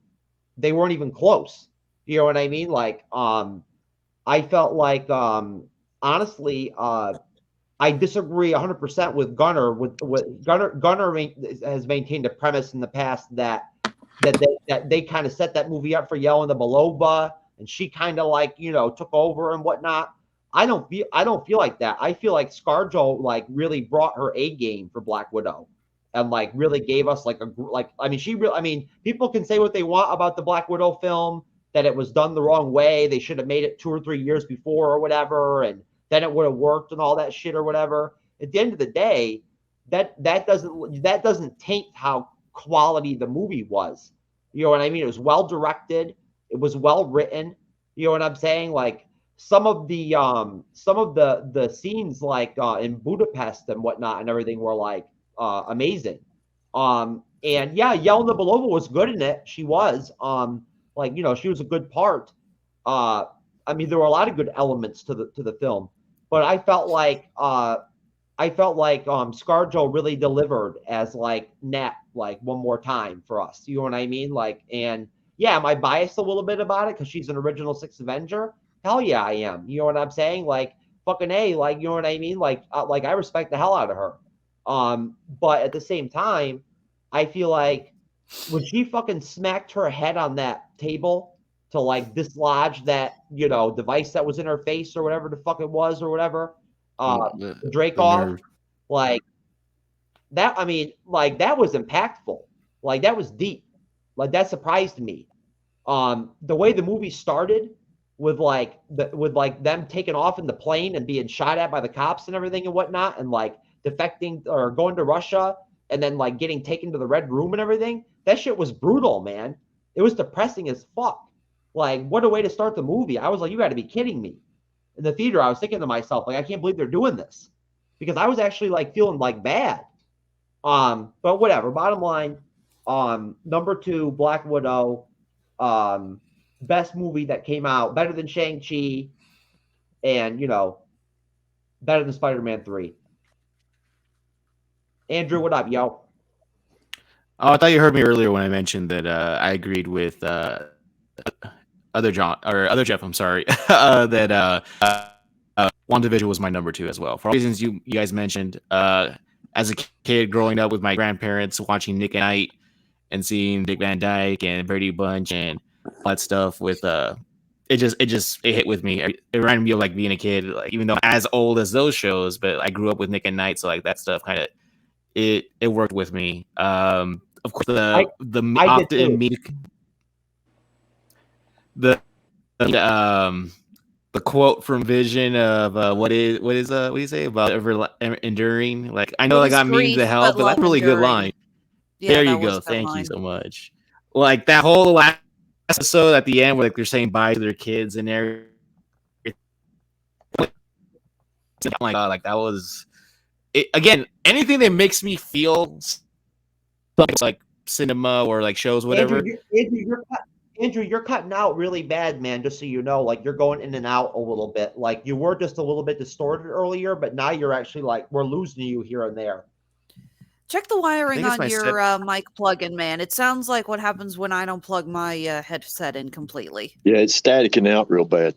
[SPEAKER 6] they weren't even close. You know what I mean? Like I felt like honestly I disagree 100% with Gunnar. With Gunnar has maintained a premise in the past that they kind of set that movie up for Yelena Belova, and she kind of like, you know, took over and whatnot. I don't feel like that. I feel like ScarJo like really brought her A game for Black Widow, and like really gave us like I mean, people can say what they want about the Black Widow film, that it was done the wrong way. They should have made it 2 or 3 years before or whatever, and then it would have worked and all that shit or whatever. At the end of the day, that doesn't taint how quality the movie was. You know what I mean? It was well directed. It was well written. You know what I'm saying? Like some of the scenes like in Budapest and whatnot and everything were like amazing. And yeah, Yelena Belova was good in it. She was. Like, you know, she was a good part. I mean, there were a lot of good elements to the film, but I felt like ScarJo really delivered as like Nat, like one more time for us. You know what I mean? Like, and yeah, am I biased a little bit about it because she's an original Sixth Avenger? Hell yeah, I am. You know what I'm saying? Like, fucking A, like, you know what I mean? Like I respect the hell out of her. But at the same time, I feel like when she fucking smacked her head on that table to like dislodge that, you know, device that was in her face or whatever the fuck it was or whatever, Dracov, like that, I mean, like that was impactful. Like that was deep. Like that surprised me. The way the movie started with like them taking off in the plane and being shot at by the cops and everything and whatnot, and like defecting or going to Russia and then like getting taken to the Red Room and everything. That shit was brutal, man. It was depressing as fuck. Like, what a way to start the movie. I was like, you got to be kidding me. In the theater, I was thinking to myself, like, I can't believe they're doing this, because I was actually like feeling like bad. But whatever. Bottom line, number 2, Black Widow, best movie that came out, better than Shang-Chi, and you know, better than Spider-Man 3. Andrew, what up, yo?
[SPEAKER 8] Oh, I thought you heard me earlier when I mentioned that I agreed with other Jeff. I'm sorry, that WandaVision was my number 2 as well, for all reasons you guys mentioned. As a kid growing up with my grandparents, watching Nick at Night and seeing Dick Van Dyke and Brady Bunch and all that stuff with it hit with me. It reminded me of like being a kid, like, even though I'm as old as those shows, but I grew up with Nick at Night, so like that stuff kind of it worked with me. Of course, the quote from Vision of what do you say about ever enduring? Like, I know I got memed to hell, but that's a really good line.
[SPEAKER 10] Yeah,
[SPEAKER 8] there you go. Thank you so much. Like that whole last episode at the end where like they're saying bye to their kids and everything. Oh my god, like that was it, again, anything that makes me feel like cinema or like shows, whatever.
[SPEAKER 6] Andrew, you're cutting out really bad, man, just so you know. Like, you're going in and out a little bit. Like, you were just a little bit distorted earlier, but now you're actually like, we're losing you here and there.
[SPEAKER 10] Check the wiring on your mic plug-in, man. It sounds like what happens when I don't plug my headset in completely.
[SPEAKER 11] Yeah, it's staticking out real bad.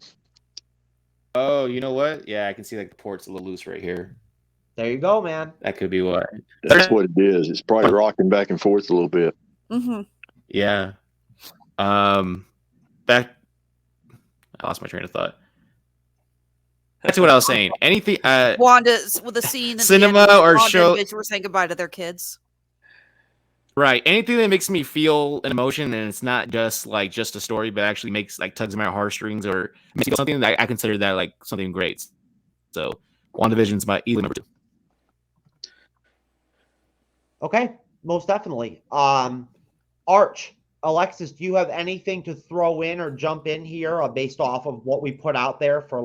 [SPEAKER 8] Oh, you know what? Yeah, I can see like the port's a little loose right here.
[SPEAKER 6] There you go, man.
[SPEAKER 8] That could be why.
[SPEAKER 11] That's what it is. It's probably rocking back and forth a little bit.
[SPEAKER 10] Mm-hmm.
[SPEAKER 8] Yeah. Back. I lost my train of thought. That's what I was saying. Anything.
[SPEAKER 10] Wanda's with a scene at
[SPEAKER 8] cinema
[SPEAKER 10] the end where
[SPEAKER 8] or
[SPEAKER 10] Wanda
[SPEAKER 8] show.
[SPEAKER 10] and Vision were saying goodbye to their kids.
[SPEAKER 8] Right. Anything that makes me feel an emotion, and it's not just a story, but actually makes tugs at my heartstrings or makes me feel something that I consider that like something great. So, WandaVision's my easily number 2.
[SPEAKER 6] Okay, most definitely. Arch, Alexis, do you have anything to throw in or jump in here based off of what we put out there for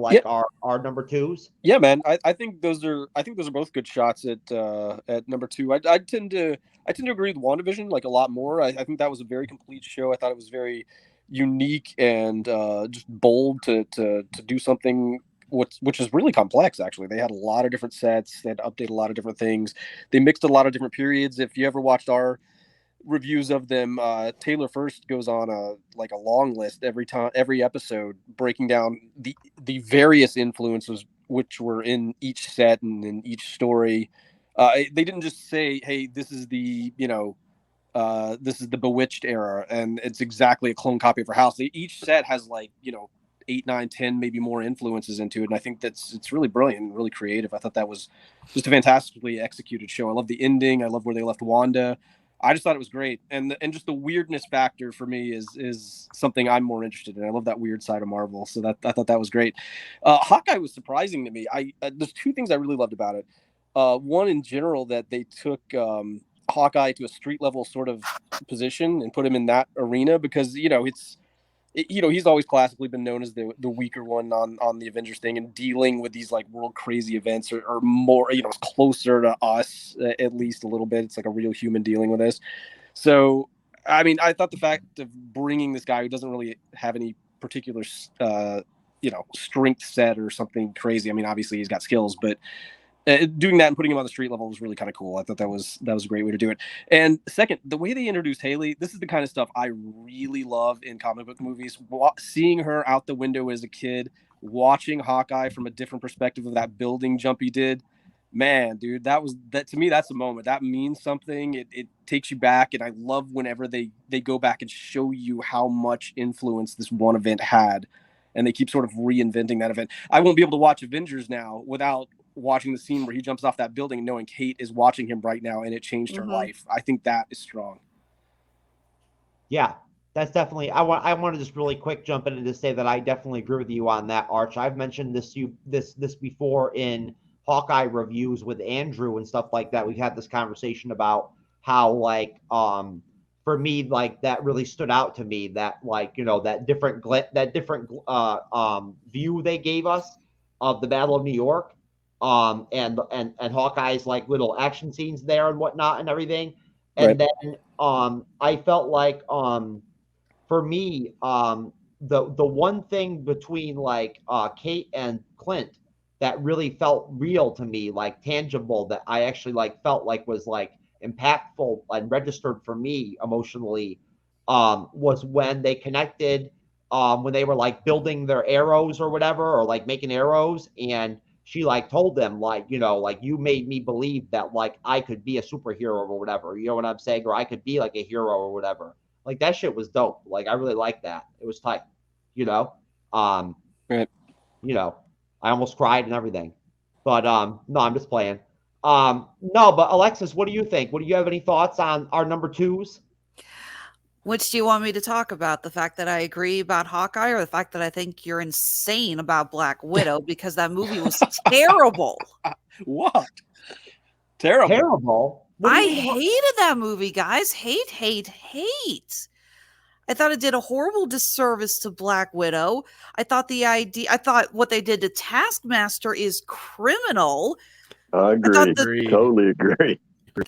[SPEAKER 6] our number 2s?
[SPEAKER 9] Yeah, man. I think those are both good shots at number 2. I tend to agree with WandaVision like a lot more. I think that was a very complete show. I thought it was very unique and just bold to do something which is really complex. Actually, they had a lot of different sets. They had to update a lot of different things. They mixed a lot of different periods. If you ever watched our reviews of them, Taylor first goes on a long list every episode, breaking down the various influences which were in each set and in each story. They didn't just say, hey, this is the this is the Bewitched era and it's exactly a clone copy of her house. Each set has 8, 9, 10 maybe more influences into it, and I think it's really brilliant and really creative. I thought that was just a fantastically executed show. I love the ending. I love where they left Wanda. I just thought it was great, and just the weirdness factor for me is something I'm more interested in. I love that weird side of Marvel, so that I thought that was great. Hawkeye was surprising to me. There's 2 things I really loved about it. One, in general, that they took Hawkeye to a street level sort of position and put him in that arena because he's always classically been known as the weaker one on the Avengers thing, and dealing with these world crazy events or more, closer to us at least a little bit. It's like a real human dealing with this. So, I mean, I thought the fact of bringing this guy who doesn't really have any particular, strength set or something crazy. I mean, obviously he's got skills, but doing that and putting him on the street level was really kind of cool. I thought that was a great way to do it. And second, the way they introduced Haley, this is the kind of stuff I really love in comic book movies. Seeing her out the window as a kid, watching Hawkeye from a different perspective of that building jump he did, man, dude, that to me, that's a moment that means something. It takes you back, and I love whenever they go back and show you how much influence this one event had, and they keep sort of reinventing that event. I won't be able to watch Avengers now without watching the scene where he jumps off that building and knowing Kate is watching him right now and it changed her life. I think that is strong.
[SPEAKER 6] Yeah, that's definitely. I want to just really quick jump in and just say that I definitely agree with you on that, Arch. I've mentioned this before in Hawkeye reviews with Andrew and stuff like that. We had this conversation about how for me that really stood out to me, that that different view they gave us of the Battle of New York. And Hawkeye's little action scenes there and whatnot and everything. And then I felt for me, the one thing between Kate and Clint that really felt real to me, tangible, that I actually felt was impactful and registered for me emotionally, was when they connected, when they were building their arrows or whatever, or making arrows, and she told them you made me believe that I could be a superhero or whatever, you know what I'm saying, or I could be a hero or whatever. That shit was dope. I really liked that. It was tight,
[SPEAKER 9] Right.
[SPEAKER 6] I almost cried and everything, but no, I'm just playing. No, but Alexis, what do you think? Do you have any thoughts on our number 2s?
[SPEAKER 10] Which do you want me to talk about? The fact that I agree about Hawkeye, or the fact that I think you're insane about Black Widow because that movie was terrible?
[SPEAKER 9] What? Terrible.
[SPEAKER 10] I hated that movie, guys. Hate. I thought it did a horrible disservice to Black Widow. I thought what they did to Taskmaster is criminal.
[SPEAKER 11] I agree. Totally agree.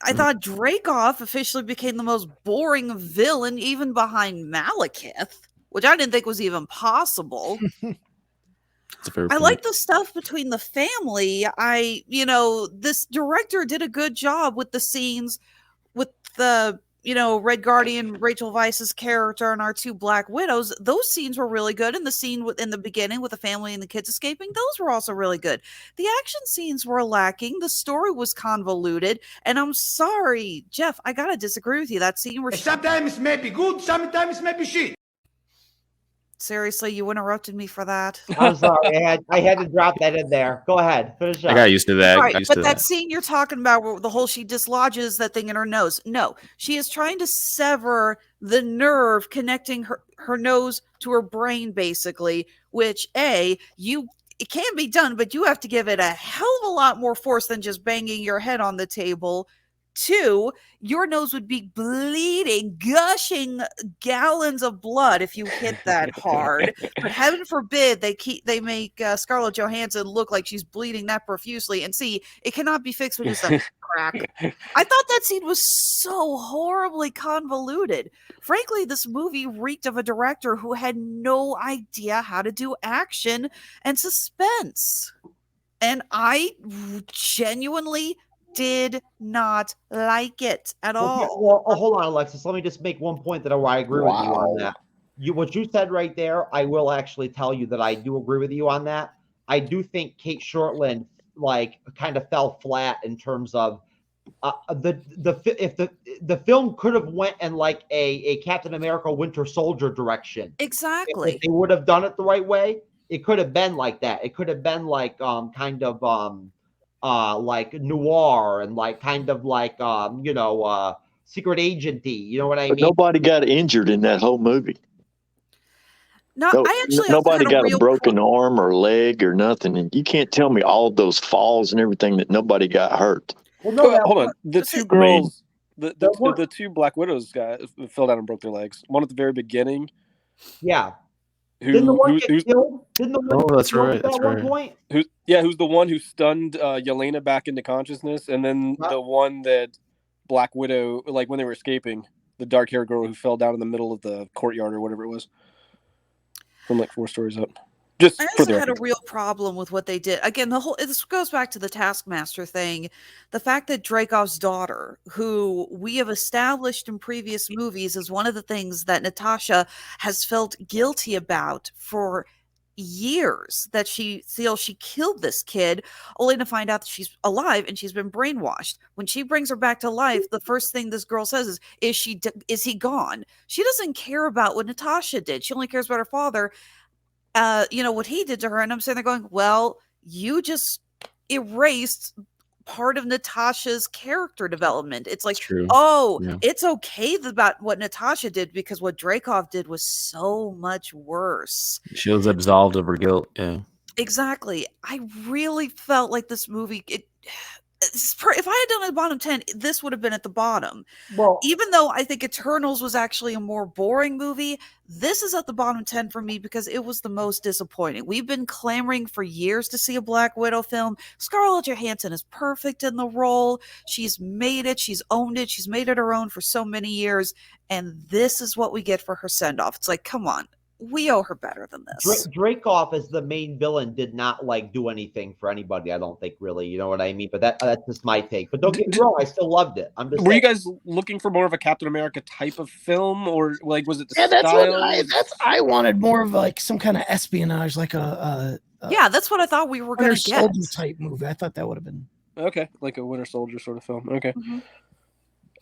[SPEAKER 10] I thought Dreykov officially became the most boring villain, even behind Malekith, which I didn't think was even possible. I like the stuff between the family. This director did a good job with the scenes with the Red Guardian, Rachel Weisz's character, and our 2 Black Widows, those scenes were really good. And the scene in the beginning with the family and the kids escaping, those were also really good. The action scenes were lacking. The story was convoluted. And I'm sorry, Jeff, I gotta disagree with you. That scene where
[SPEAKER 1] Sometimes it may be good, sometimes it may be shit.
[SPEAKER 10] seriously, you interrupted me for that.
[SPEAKER 6] I'm sorry. I had to drop that in there. Go ahead. Finish up.
[SPEAKER 8] I got used to that.
[SPEAKER 10] Right, but that scene you're talking about where the whole she dislodges that thing in her nose. No, she is trying to sever the nerve connecting her nose to her brain, basically, which it can be done, but you have to give it a hell of a lot more force than just banging your head on the table. 2, your nose would be bleeding, gushing gallons of blood if you hit that hard. But heaven forbid they make Scarlett Johansson look like she's bleeding that profusely. And see, it cannot be fixed with just a crack. I thought that scene was so horribly convoluted. Frankly, this movie reeked of a director who had no idea how to do action and suspense. And I genuinely did not like it at all.
[SPEAKER 6] Well, hold on, Alexis. Let me just make one point that I agree with you on that. What you said right there, I will actually tell you that I do agree with you on that. I do think Kate Shortland kind of fell flat in terms of if the film could have went in a Captain America Winter Soldier direction.
[SPEAKER 10] Exactly.
[SPEAKER 6] If they would have done it the right way, it could have been like that. It could have been like noir and secret agenty. You know what I
[SPEAKER 11] But
[SPEAKER 6] mean?
[SPEAKER 11] nobody got injured in that whole movie. Nobody got a broken arm or leg or nothing. And you can't tell me all those falls and everything that nobody got hurt.
[SPEAKER 6] Well, no,
[SPEAKER 9] hold on. The 2 girls, the 2 Black Widows fell down and broke their legs. One at the very beginning.
[SPEAKER 6] Yeah. Didn't the one get killed? Didn't the one
[SPEAKER 8] that's
[SPEAKER 6] get killed
[SPEAKER 8] right.
[SPEAKER 6] at
[SPEAKER 8] That's
[SPEAKER 6] one
[SPEAKER 8] right.
[SPEAKER 6] point?
[SPEAKER 9] Who's the one who stunned Yelena back into consciousness, and then the one that Black Widow, when they were escaping, the dark-haired girl who fell down in the middle of the courtyard or whatever it was, from 4 stories up. Just
[SPEAKER 10] I also had a real problem with what they did. Again, this goes back to the Taskmaster thing. The fact that Dreykov's daughter, who we have established in previous movies is one of the things that Natasha has felt guilty about for years, that she feels she killed this kid, only to find out that she's alive and she's been brainwashed. When she brings her back to life, the first thing this girl says is he gone? She doesn't care about what Natasha did. She only cares about her father. What he did to her. And I'm sitting there going, well, you just erased part of Natasha's character development. It's like, it's okay about what Natasha did because what Dreykov did was so much worse.
[SPEAKER 8] She was absolved of her guilt. Yeah.
[SPEAKER 10] Exactly. I really felt like this movie, if I had done a bottom 10, this would have been at the bottom.
[SPEAKER 6] Well,
[SPEAKER 10] even though I think Eternals was actually a more boring movie, this is at the bottom 10 for me because it was the most disappointing. We've been clamoring for years to see a Black Widow film. Scarlett Johansson is perfect in the role. She's made it. She's owned it. She's made it her own for so many years. And this is what we get for her send-off. It's like, come on. We owe her better than this.
[SPEAKER 6] Dreykov as the main villain did not do anything for anybody. I don't think really, you know what I mean. But that's just my take. But don't get me wrong, I still loved it.
[SPEAKER 9] Were you guys looking for more of a Captain America type of film, or was it the style?
[SPEAKER 7] That's I wanted more of some kind of espionage,
[SPEAKER 10] yeah, that's what I thought we were going to get.
[SPEAKER 7] Soldier type movie. I thought that would have been
[SPEAKER 9] okay, like a Winter Soldier sort of film. Okay.
[SPEAKER 10] Mm-hmm.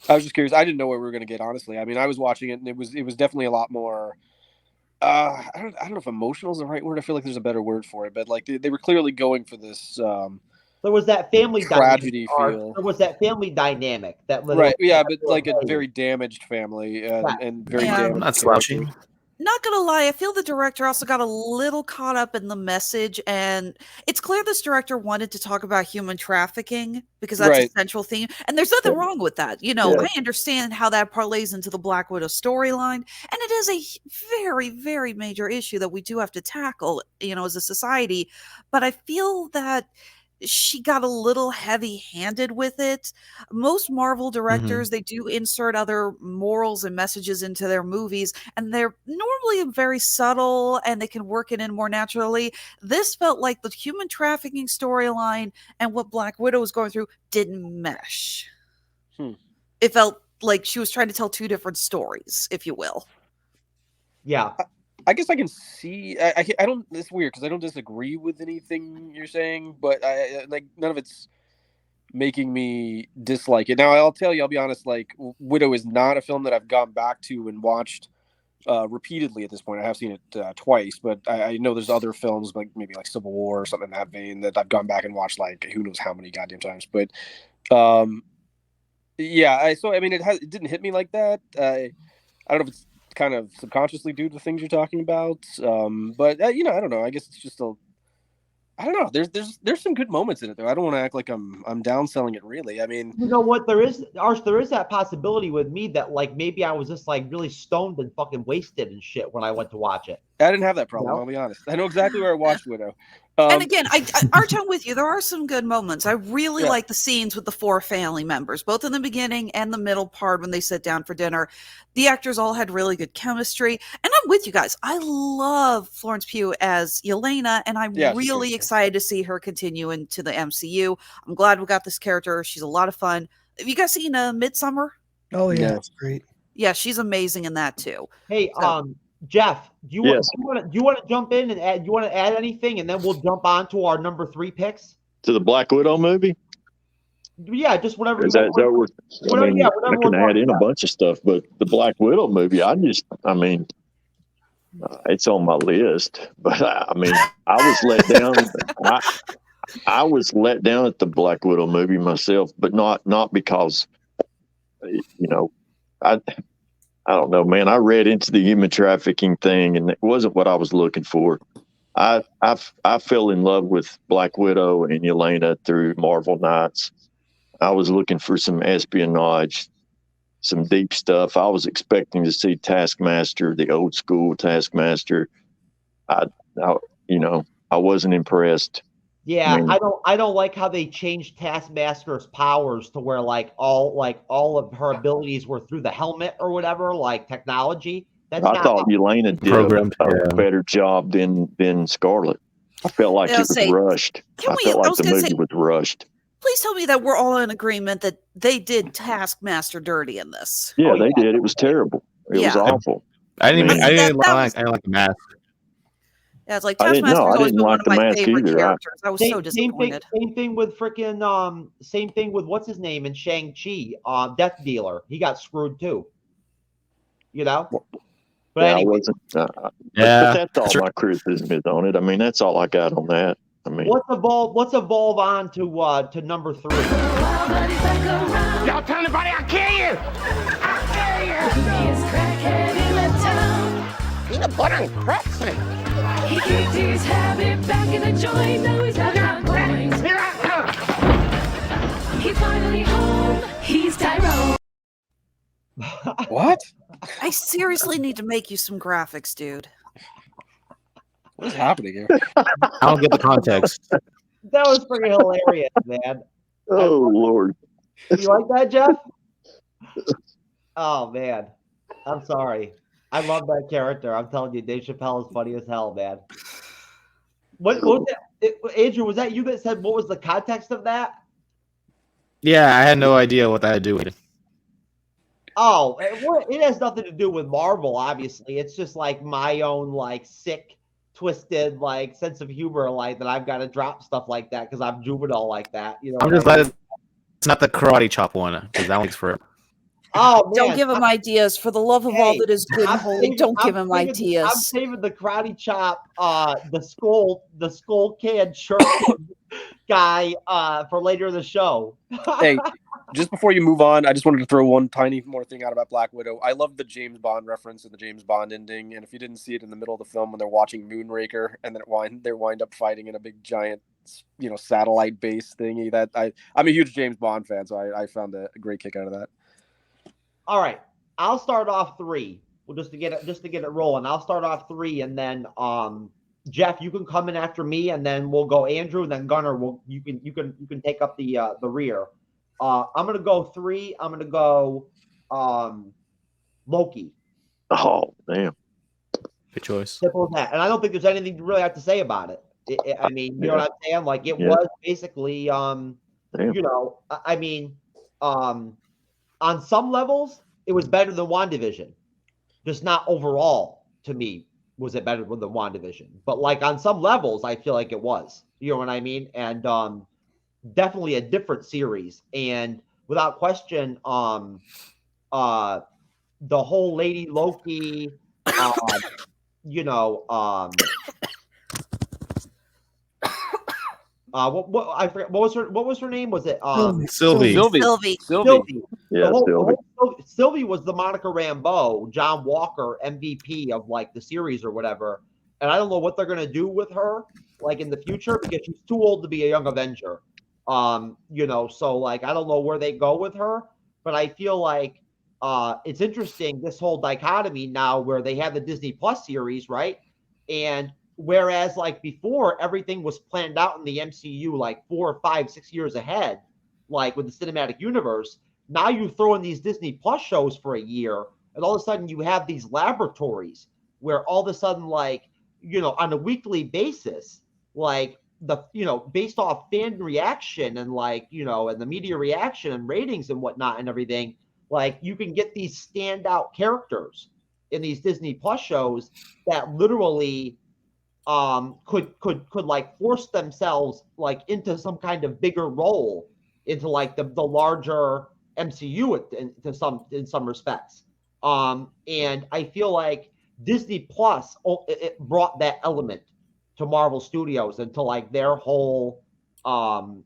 [SPEAKER 9] I was just curious. I didn't know what we were going to get. Honestly, I mean, I was watching it, and it was definitely a lot more. I don't know if emotional is the right word. I feel like there's a better word for it, but they were clearly going for this.
[SPEAKER 6] There was that family
[SPEAKER 9] tragedy
[SPEAKER 6] dynamic.
[SPEAKER 9] feel.
[SPEAKER 6] There was that family dynamic that
[SPEAKER 9] right, yeah, but like a very damaged family and very damaged.
[SPEAKER 8] Not slouching.
[SPEAKER 10] Not gonna lie, I feel the director also got a little caught up in the message, and it's clear this director wanted to talk about human trafficking because that's a central theme, and there's nothing wrong with that. I understand how that parlays into the Black Widow storyline, and it is a very, very major issue that we do have to tackle, as a society. But I feel that she got a little heavy-handed with it. Most Marvel directors, they do insert other morals and messages into their movies, and they're normally very subtle and they can work it in more naturally. This felt like the human trafficking storyline and what Black Widow was going through didn't mesh. It felt like she was trying to tell two different stories, if you will.
[SPEAKER 6] Yeah.
[SPEAKER 9] I guess I can see. I don't. It's weird because I don't disagree with anything you're saying, but I like none of it's making me dislike it. Now I'll tell you, I'll be honest. Like Widow is not a film that I've gone back to and watched repeatedly at this point. I have seen it twice, but I know there's other films like maybe like Civil War or something in that vein that I've gone back and watched like who knows how many goddamn times. But yeah, so I mean it didn't hit me like that. I don't know if it's kind of subconsciously due to the things you're talking about, but you know, I don't know. I guess it's just I don't know. There's some good moments in it though. I don't want to act like I'm downselling it really. I mean,
[SPEAKER 6] you know what? There is that possibility with me that like maybe I was just like really stoned and fucking wasted and shit when I went to watch it.
[SPEAKER 9] I didn't have that problem.
[SPEAKER 6] No?
[SPEAKER 9] I'll be honest. I know exactly where I watched Widow.
[SPEAKER 10] And again, Arch, I'm with you. There are some good moments. I really like the scenes with the four family members, both in the beginning and the middle part when they sit down for dinner. The actors all had really good chemistry. And I'm with you guys. I love Florence Pugh as Yelena, and I'm really excited to see her continue into the MCU. I'm glad we got this character. She's a lot of fun. Have you guys seen Midsommar?
[SPEAKER 7] Oh, yeah. That's great.
[SPEAKER 10] Yeah, she's amazing in that, too.
[SPEAKER 6] Hey, Jeff, do you want to jump in and add? You want to add anything, and then we'll jump on to our number 3 picks.
[SPEAKER 11] To the Black Widow movie?
[SPEAKER 6] Yeah, just whatever.
[SPEAKER 11] I can add in a bunch of stuff, but the Black Widow movie, it's on my list. But I mean, I was let down. I was let down at the Black Widow movie myself, but not because, you know, I don't know, man. I read into the human trafficking thing, and it wasn't what I was looking for. I fell in love with Black Widow and Yelena through Marvel Knights. I was looking for some espionage, some deep stuff. I was expecting to see Taskmaster, the old school Taskmaster. I wasn't impressed.
[SPEAKER 6] Yeah, I don't like how they changed Taskmaster's powers to where all of her abilities were through the helmet or whatever, like technology.
[SPEAKER 11] I thought Yelena did a better job than Scarlet. I felt like it was rushed. I felt like the movie was rushed.
[SPEAKER 10] Please tell me that we're all in agreement that they did Taskmaster dirty in this.
[SPEAKER 11] Yeah, they did. It was terrible. It was awful.
[SPEAKER 8] I didn't like the mask.
[SPEAKER 10] Yeah, it's like Taskmaster's always been one of my favorite characters. I was so disappointed.
[SPEAKER 6] Same thing with freaking same thing with what's his name in Shang-Chi, Death Dealer. He got screwed too. You know? But
[SPEAKER 11] anyway. I wasn't but that's all my criticism is on it. I mean, that's all I got on that. I mean,
[SPEAKER 6] let's evolve on to number 3.
[SPEAKER 5] Y'all tell anybody I'll kill you! Peanut butter and crackling.
[SPEAKER 15] He kicked his habit back in the joint. Now he's got that point. He's finally home. He's Tyrone.
[SPEAKER 9] What?
[SPEAKER 10] I seriously need to make you some graphics, dude.
[SPEAKER 9] What is happening here?
[SPEAKER 8] I don't get the context.
[SPEAKER 6] That was pretty hilarious, man.
[SPEAKER 11] Oh, Lord.
[SPEAKER 6] You like that, Jeff? Oh, man. I'm sorry. I love that character. I'm telling you, Dave Chappelle is funny as hell, man. What was that? Andrew, was that you that said what was the context of that?
[SPEAKER 8] Yeah, I had no idea what that had to do with it.
[SPEAKER 6] Oh, it has nothing to do with Marvel, obviously. It's just like my own like sick, twisted like sense of humor, like that I've got to drop stuff like that because I'm juvenile like that. You know,
[SPEAKER 8] I'm just glad it's not the karate chop one because that one's for.
[SPEAKER 6] Oh, man.
[SPEAKER 10] Don't give him ideas. For the love of all that is good and holy, don't give him ideas.
[SPEAKER 6] I'm saving the karate chop, the skull can shirt guy for later in the show.
[SPEAKER 9] Hey, just before you move on, I just wanted to throw one tiny more thing out about Black Widow. I love the James Bond reference and the James Bond ending. And if you didn't see it in the middle of the film when they're watching Moonraker and then they wind up fighting in a big giant, satellite base thingy, I'm a huge James Bond fan, so I found a great kick out of that.
[SPEAKER 6] All right, I'll start off 3. Well, just to get it rolling, I'll start off 3, and then Jeff, you can come in after me, and then we'll go Andrew, and then Gunnar. You can take up the rear. I'm gonna go 3. I'm gonna go Loki.
[SPEAKER 11] Oh, damn.
[SPEAKER 8] Good choice.
[SPEAKER 6] Simple as that. And I don't think there's anything to really have to say about it. I mean, you know what I'm saying? Like it was basically, on some levels, it was better than WandaVision. Just not overall, to me, was it better than WandaVision. But like on some levels, I feel like it was. You know what I mean? And definitely a different series. And without question, the whole Lady Loki, you know, what I forget, what was her name? Was it
[SPEAKER 8] Sylvie.
[SPEAKER 11] Yeah,
[SPEAKER 6] Sylvie was the Monica Rambeau, John Walker MVP of like the series or whatever. And I don't know what they're gonna do with her like in the future because she's too old to be a young Avenger. You know, so like I don't know where they go with her, but I feel like it's interesting this whole dichotomy now where they have the Disney Plus series, right? And whereas like before everything was planned out in the MCU like 4, 5, 6 years ahead, like with the cinematic universe, now you throw in these Disney Plus shows for a year, and all of a sudden you have these laboratories where all of a sudden, like, you know, on a weekly basis, like the, you know, based off fan reaction and like, you know, and the media reaction and ratings and whatnot and everything, like you can get these standout characters in these Disney Plus shows that literally could like force themselves like into some kind of bigger role into like the larger MCU in some respects. And I feel like Disney Plus it brought that element to Marvel Studios and to like their whole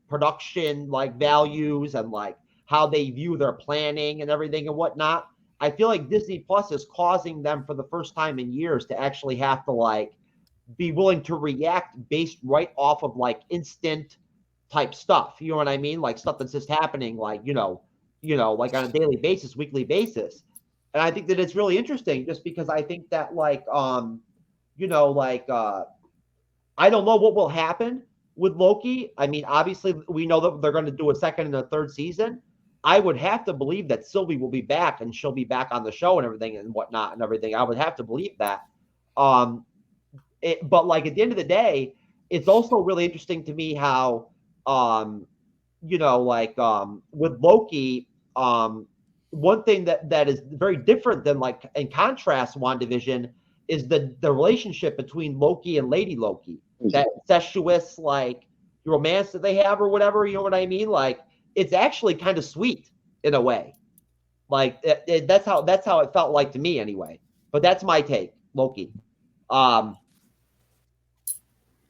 [SPEAKER 6] production like values and like how they view their planning and everything and whatnot. I feel like Disney Plus is causing them for the first time in years to actually have to like be willing to react based right off of like instant type stuff. You know what I mean? Like stuff that's just happening, like, you know, like on a daily basis, weekly basis. And I think that it's really interesting just because I think that like, you know, like, I don't know what will happen with Loki. I mean, obviously we know that they're going to do a second and a third season. I would have to believe that Sylvie will be back and she'll be back on the show and everything and whatnot and everything. I would have to believe that. But like at the end of the day, it's also really interesting to me how, you know, like with Loki, one thing that is very different than like in contrast WandaVision is the relationship between Loki and Lady Loki, that incestuous like romance that they have or whatever. You know what I mean? Like it's actually kind of sweet in a way. Like that's how it felt like to me anyway. But that's my take, Loki.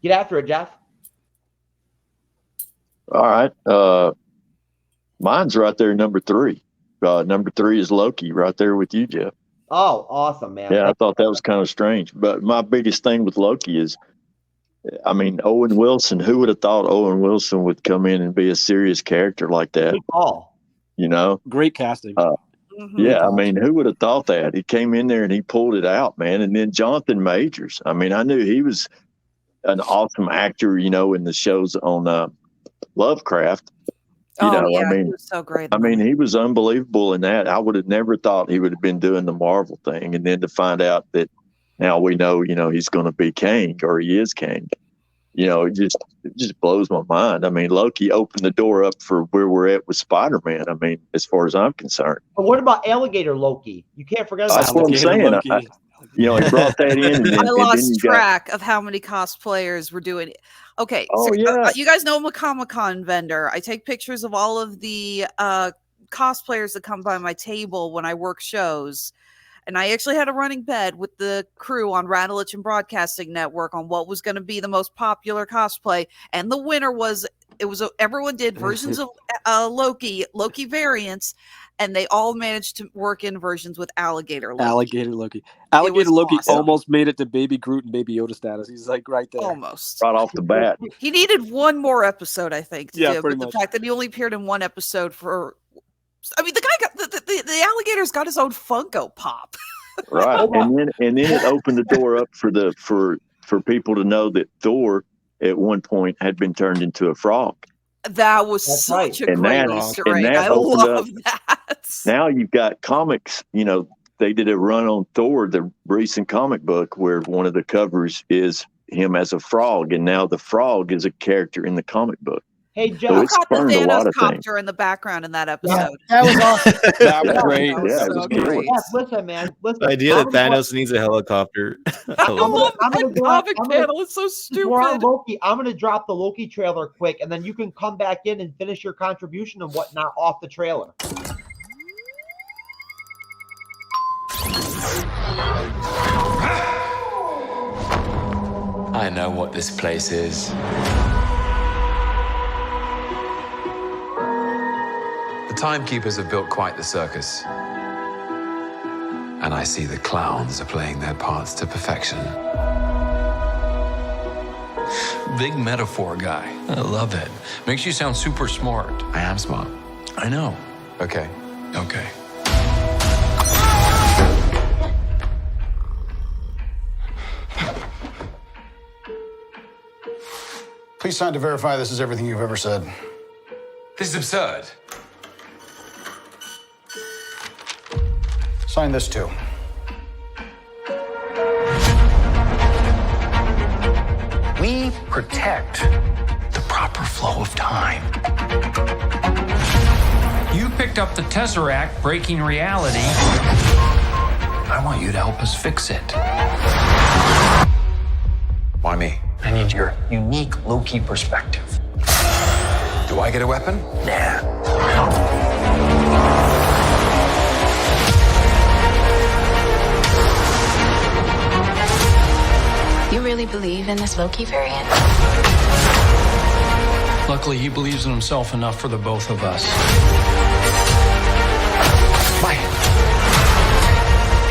[SPEAKER 6] Get after it, Jeff.
[SPEAKER 11] All right. Mine's right there, number 3. Number 3 is Loki, right there with you, Jeff.
[SPEAKER 6] Oh, awesome, man.
[SPEAKER 11] Yeah, I thought that was kind of strange. But my biggest thing with Loki is, I mean, Owen Wilson. Who would have thought Owen Wilson would come in and be a serious character like that? You know,
[SPEAKER 9] great casting.
[SPEAKER 11] Yeah, I mean, who would have thought that? He came in there and he pulled it out, man. And then Jonathan Majors. I mean, I knew he was an awesome actor, you know, in the shows on Lovecraft. You know,
[SPEAKER 10] yeah,
[SPEAKER 11] I mean,
[SPEAKER 10] he was so great.
[SPEAKER 11] I mean, he was unbelievable in that. I would have never thought he would have been doing the Marvel thing. And then to find out that now we know, you know, he's going to be Kang, or he is Kang. You know, it just blows my mind. I mean, Loki opened the door up for where we're at with Spider-Man. I mean, as far as I'm concerned.
[SPEAKER 6] But what about Alligator Loki? You can't forget about
[SPEAKER 11] That's what I'm saying. You know, he brought that in. And then,
[SPEAKER 10] I lost
[SPEAKER 11] and then
[SPEAKER 10] track of how many cosplayers were doing it. Okay,
[SPEAKER 11] Oh,
[SPEAKER 10] so
[SPEAKER 11] yeah.
[SPEAKER 10] you guys know I'm a Comic-Con vendor. I take pictures of all of the cosplayers that come by my table when I work shows. And I actually had a running bet with the crew on Radulich and Broadcasting Network on what was going to be the most popular cosplay. And the winner was, everyone did versions of Loki variants, and they all managed to work in versions with Alligator Loki.
[SPEAKER 9] Alligator Loki almost made it to Baby Groot and Baby Yoda status. He's like right there.
[SPEAKER 10] Almost.
[SPEAKER 11] Right off the bat.
[SPEAKER 10] He needed one more episode, I think.
[SPEAKER 9] Yeah,
[SPEAKER 10] but
[SPEAKER 9] pretty
[SPEAKER 10] the
[SPEAKER 9] much.
[SPEAKER 10] fact that he only appeared in one episode for... I mean, the guy got the alligator's got his own Funko Pop.
[SPEAKER 11] Right. And then it opened the door up for people to know that Thor at one point had been turned into a frog.
[SPEAKER 10] That was such a great Easter egg. I
[SPEAKER 11] opened
[SPEAKER 10] love
[SPEAKER 11] up.
[SPEAKER 10] that.
[SPEAKER 11] Now you've got comics, you know, they did a run on Thor, the recent comic book, where one of the covers is him as a frog, and now the frog is a character in the comic book.
[SPEAKER 6] Hey,
[SPEAKER 11] So
[SPEAKER 6] Jeff.
[SPEAKER 10] Who
[SPEAKER 11] it
[SPEAKER 10] caught the
[SPEAKER 11] spurned a lot
[SPEAKER 10] Thanos
[SPEAKER 11] of things.
[SPEAKER 10] copter in the background in that episode?
[SPEAKER 7] That was awesome.
[SPEAKER 9] That was great.
[SPEAKER 10] That was
[SPEAKER 11] Yeah, it was
[SPEAKER 10] so
[SPEAKER 11] good.
[SPEAKER 10] great.
[SPEAKER 6] Jeff, listen, man. Listen.
[SPEAKER 8] The idea that
[SPEAKER 6] I'm gonna go-
[SPEAKER 8] Thanos needs a helicopter.
[SPEAKER 10] I love
[SPEAKER 6] I'm
[SPEAKER 10] that
[SPEAKER 6] gonna go-
[SPEAKER 10] comic
[SPEAKER 6] I'm gonna-
[SPEAKER 10] panel. It's so
[SPEAKER 6] Since we're on
[SPEAKER 10] stupid.
[SPEAKER 6] Loki, I'm going to drop the Loki trailer quick, and then you can come back in and finish your contribution and whatnot off the trailer.
[SPEAKER 14] I know what this place is. The timekeepers have built quite the circus. And I see the clowns are playing their parts to perfection. Big metaphor guy. I love it. Makes you sound super smart. I am smart. I know. Okay. Okay.
[SPEAKER 16] Please sign to verify this is everything you've ever said.
[SPEAKER 14] This is absurd.
[SPEAKER 16] Sign this too.
[SPEAKER 14] We protect the proper flow of time.
[SPEAKER 17] You picked up the Tesseract breaking reality.
[SPEAKER 14] I want you to help us fix it. Why me?
[SPEAKER 17] I need your unique Loki perspective.
[SPEAKER 14] Do I get a weapon?
[SPEAKER 17] Nah.
[SPEAKER 18] You really believe in this Loki variant?
[SPEAKER 17] Luckily, he believes in himself enough for the both of us.
[SPEAKER 14] Why?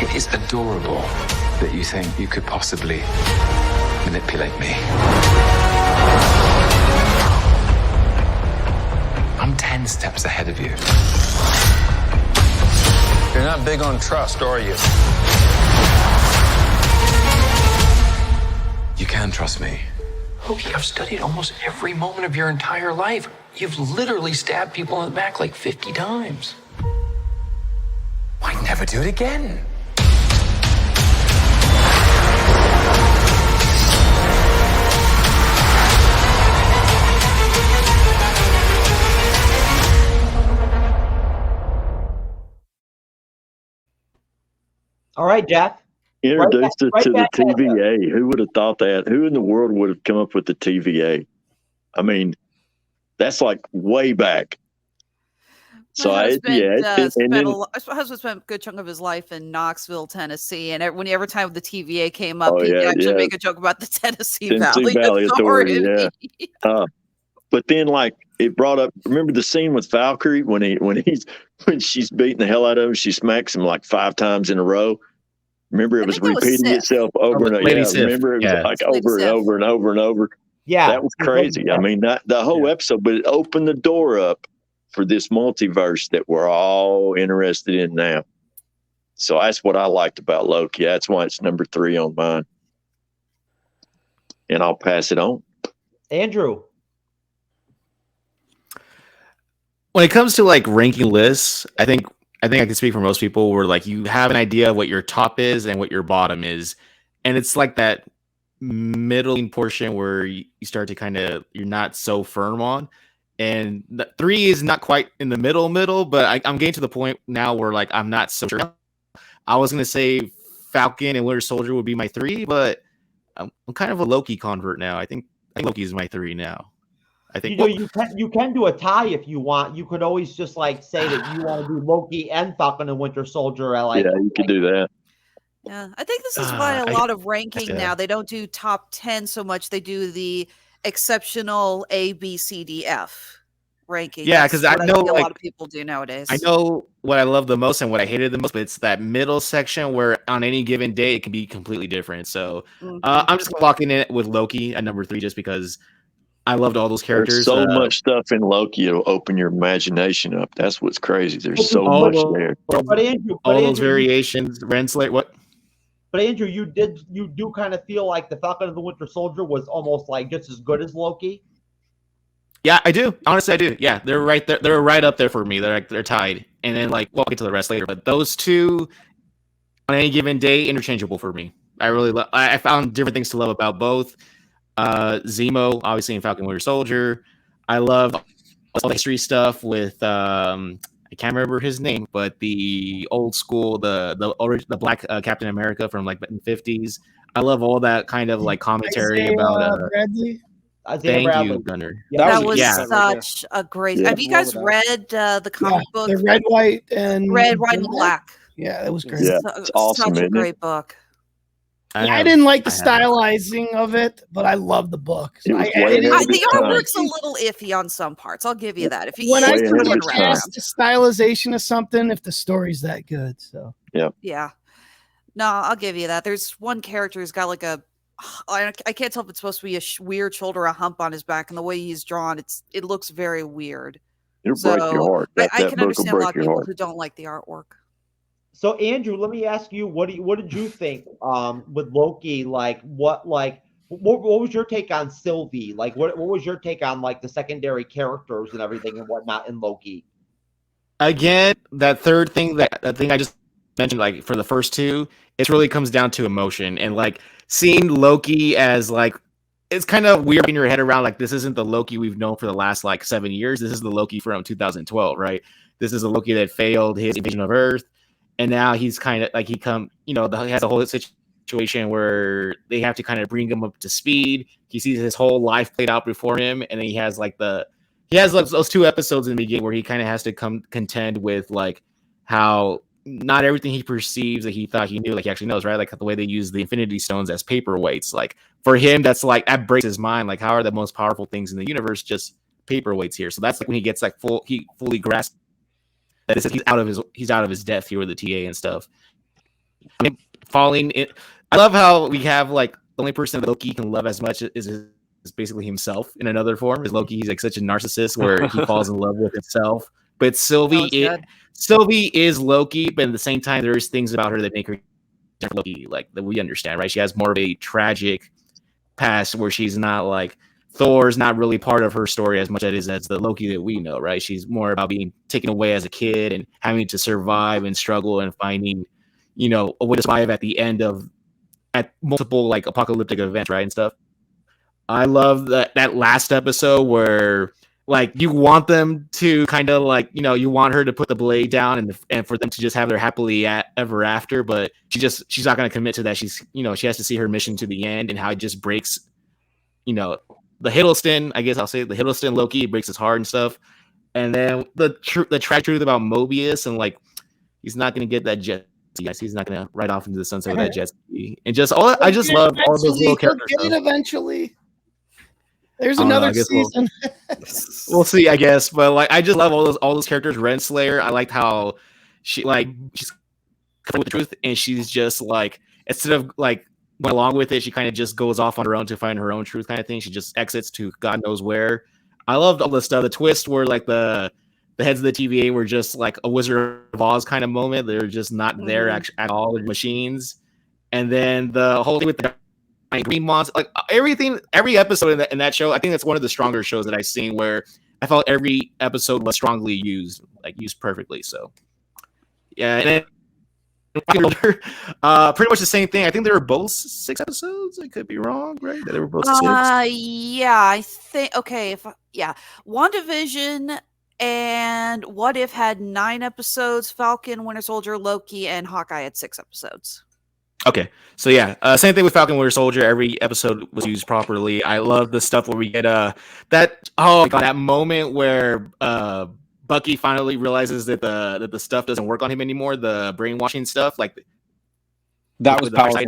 [SPEAKER 14] It is adorable that you think you could possibly manipulate me. I'm 10 steps ahead of you.
[SPEAKER 17] You're not big on trust, are you?
[SPEAKER 14] You can trust me.
[SPEAKER 17] Loki, I've studied almost every moment of your entire life. You've literally stabbed people in the back like 50 times.
[SPEAKER 14] Why never do it again?
[SPEAKER 6] All right, Jeff.
[SPEAKER 11] Introduced
[SPEAKER 6] Right
[SPEAKER 11] us to the
[SPEAKER 6] back at you.
[SPEAKER 11] TVA. Who would have thought that? Who in the world would have come up with the TVA? I mean, that's like way back. So
[SPEAKER 10] My husband,
[SPEAKER 11] my
[SPEAKER 10] husband spent a good chunk of his life in Knoxville, Tennessee, and every time the TVA came up,
[SPEAKER 11] Oh,
[SPEAKER 10] he'd
[SPEAKER 11] yeah,
[SPEAKER 10] actually
[SPEAKER 11] yeah.
[SPEAKER 10] make a joke about the Tennessee
[SPEAKER 11] Tennessee
[SPEAKER 10] Valley
[SPEAKER 11] Authority,
[SPEAKER 10] Authority.
[SPEAKER 11] yeah. But then, like, it brought up. Remember the scene with Valkyrie when she's beating the hell out of him, she smacks him like 5 times in a row. Remember, it was
[SPEAKER 10] think that was
[SPEAKER 11] repeating
[SPEAKER 10] Sif.
[SPEAKER 11] itself over and over.
[SPEAKER 8] Lady
[SPEAKER 11] Yeah,
[SPEAKER 8] Sif.
[SPEAKER 11] remember, it was
[SPEAKER 8] Yeah.
[SPEAKER 11] like
[SPEAKER 10] Lady
[SPEAKER 11] over and
[SPEAKER 10] Sif.
[SPEAKER 11] over and over and over.
[SPEAKER 6] Yeah.
[SPEAKER 11] That was crazy. I mean, the whole episode, but it opened the door up for this multiverse that we're all interested in now. So that's what I liked about Loki. That's why it's number 3 on mine. And I'll pass it on.
[SPEAKER 6] Andrew.
[SPEAKER 8] When it comes to like ranking lists, I think I can speak for most people where like you have an idea of what your top is and what your bottom is. And it's like that middling portion where you start to kind of, you're not so firm on. And the 3 is not quite in the middle, but I'm getting to the point now where like I'm not so sure. I was going to say Falcon and Winter Soldier would be my 3, but I'm kind of a Loki convert now. I think Loki is my 3 now. I think
[SPEAKER 6] You can do a tie if you want. You could always just like say that you want to do Loki and Falcon and Winter Soldier.
[SPEAKER 11] You could do that.
[SPEAKER 10] Yeah, I think this is why a lot of ranking
[SPEAKER 8] yeah.
[SPEAKER 10] now, they don't do top 10 so much. They do the exceptional A, B, C, D, F ranking.
[SPEAKER 8] Yeah,
[SPEAKER 10] That's
[SPEAKER 8] because I
[SPEAKER 10] what
[SPEAKER 8] know
[SPEAKER 10] see a
[SPEAKER 8] like,
[SPEAKER 10] lot of people do nowadays.
[SPEAKER 8] I know what I love the most and what I hated the most, but it's that middle section where on any given day it can be completely different. So I'm just locking it with Loki at number 3 just because I loved all those characters.
[SPEAKER 11] There's so much stuff in Loki, it'll open your imagination up. That's what's crazy. There's so much there.
[SPEAKER 6] But Andrew,
[SPEAKER 8] all those variations. Renslayer, what?
[SPEAKER 6] But Andrew, you do kind of feel like the Falcon and the Winter Soldier was almost like just as good as Loki.
[SPEAKER 8] Yeah, I do. Honestly, I do. Yeah, they're right there. They're right up there for me. They're tied. And then like we'll get to the rest later. But those 2 on any given day, interchangeable for me. I found different things to love about both. Zemo, obviously in Falcon Winter Soldier. I love all the history stuff with I can't remember his name, but the old school, the black Captain America from like the 50s. I love all that kind of like commentary about
[SPEAKER 7] Bradley.
[SPEAKER 6] Isaiah
[SPEAKER 8] thank
[SPEAKER 6] Bradley.
[SPEAKER 8] you, Gunner.
[SPEAKER 10] That was
[SPEAKER 8] yeah.
[SPEAKER 10] such a great.
[SPEAKER 11] Yeah.
[SPEAKER 10] Have you guys read the comic book?
[SPEAKER 7] The red, white, and
[SPEAKER 10] Red, white, and black.
[SPEAKER 7] Yeah, that was great.
[SPEAKER 11] Yeah, it's awesome,
[SPEAKER 10] Such a
[SPEAKER 11] isn't it?
[SPEAKER 10] great book.
[SPEAKER 7] I didn't like the stylizing of it, but I love the book. So
[SPEAKER 11] It was way ahead of its
[SPEAKER 10] The
[SPEAKER 11] time.
[SPEAKER 10] artwork's a little iffy on some parts. I'll give you that. If you
[SPEAKER 7] when I
[SPEAKER 11] Way ahead
[SPEAKER 7] put
[SPEAKER 11] of
[SPEAKER 7] it
[SPEAKER 11] its time.
[SPEAKER 7] past the stylization of something, if the story's that good, so
[SPEAKER 11] Yeah.
[SPEAKER 10] Yeah. No, I'll give you that. There's one character who's got like a I can't tell if it's supposed to be a weird shoulder or a hump on his back, and the way he's drawn, it looks very weird.
[SPEAKER 11] It'll break your heart.
[SPEAKER 10] I
[SPEAKER 11] That
[SPEAKER 10] can
[SPEAKER 11] book will
[SPEAKER 10] understand a lot
[SPEAKER 11] break
[SPEAKER 10] of
[SPEAKER 11] your
[SPEAKER 10] people
[SPEAKER 11] heart.
[SPEAKER 10] who don't like the artwork.
[SPEAKER 6] So Andrew, let me ask you, what did you think with Loki? What was your take on Sylvie? Like what was your take on like the secondary characters and everything and whatnot in Loki?
[SPEAKER 8] Again, that third thing, that thing I just mentioned, like for the first two, it really comes down to emotion and like seeing Loki as like, it's kind of weird in your head around like this isn't the Loki we've known for the last like 7 years. This is the Loki from 2012, right? This is a Loki that failed his invasion of Earth, and now he's kind of like he has a whole situation where they have to kind of bring him up to speed. He sees his whole life played out before him, and then he has those 2 episodes in the beginning where he kind of has to contend with like how not everything he perceives that he thought he knew, like he actually knows, right? Like the way they use the Infinity Stones as paperweights. Like for him, that's like that breaks his mind. Like how are the most powerful things in the universe just paperweights here? So that's like when he gets like he fully grasps that he's out of his depth here with the TA and stuff. I mean, I love how we have like the only person that Loki can love as much is basically himself in another form. Is Loki? He's like such a narcissist where he falls in love with himself. But Sylvie is Loki, but at the same time, there's things about her that make her different Loki, like that we understand, right? She has more of a tragic past where she's not like Thor's not really part of her story as much as the Loki that we know, right? She's more about being taken away as a kid and having to survive and struggle and finding, a way to survive at multiple like apocalyptic events, right? And stuff. I love that last episode where like you want them to kind of like, you want her to put the blade down and for them to just have their happily ever after, but she's not going to commit to that. She's, she has to see her mission to the end and how it just breaks, the Hiddleston, I guess I'll say the Hiddleston Loki, it breaks his heart and stuff. And then the tragic truth about Mobius and like, he's not going to get that jet. He's not going to ride off into the sunset with that jet ski. And I just love all those little characters.
[SPEAKER 7] He'll get it eventually. There's another season.
[SPEAKER 8] We'll see, I guess. But like, I just love all those characters. Renslayer, I liked how she's with the truth, and she's just like, instead of like going along with it, she kind of just goes off on her own to find her own truth, kind of thing. She just exits to God knows where. I loved all the stuff. The twist where like the heads of the TVA were just like a Wizard of Oz kind of moment. They're just not there at all. They're machines, and then the whole thing with the green monster, like every episode in that show, I think that's one of the stronger shows that I've seen where I felt every episode was strongly used perfectly. So yeah, and then pretty much the same thing. I think they were both 6 episodes. I could be wrong, right? They were both 6.
[SPEAKER 10] Yeah, I think WandaVision and What If had 9 episodes. Falcon, Winter Soldier, Loki, and Hawkeye had 6 episodes.
[SPEAKER 8] Okay, so yeah, same thing with Falcon Winter Soldier. Every episode was used properly. I love the stuff where we get that moment where Bucky finally realizes that the stuff doesn't work on him anymore. The brainwashing stuff, like
[SPEAKER 9] that was powerful.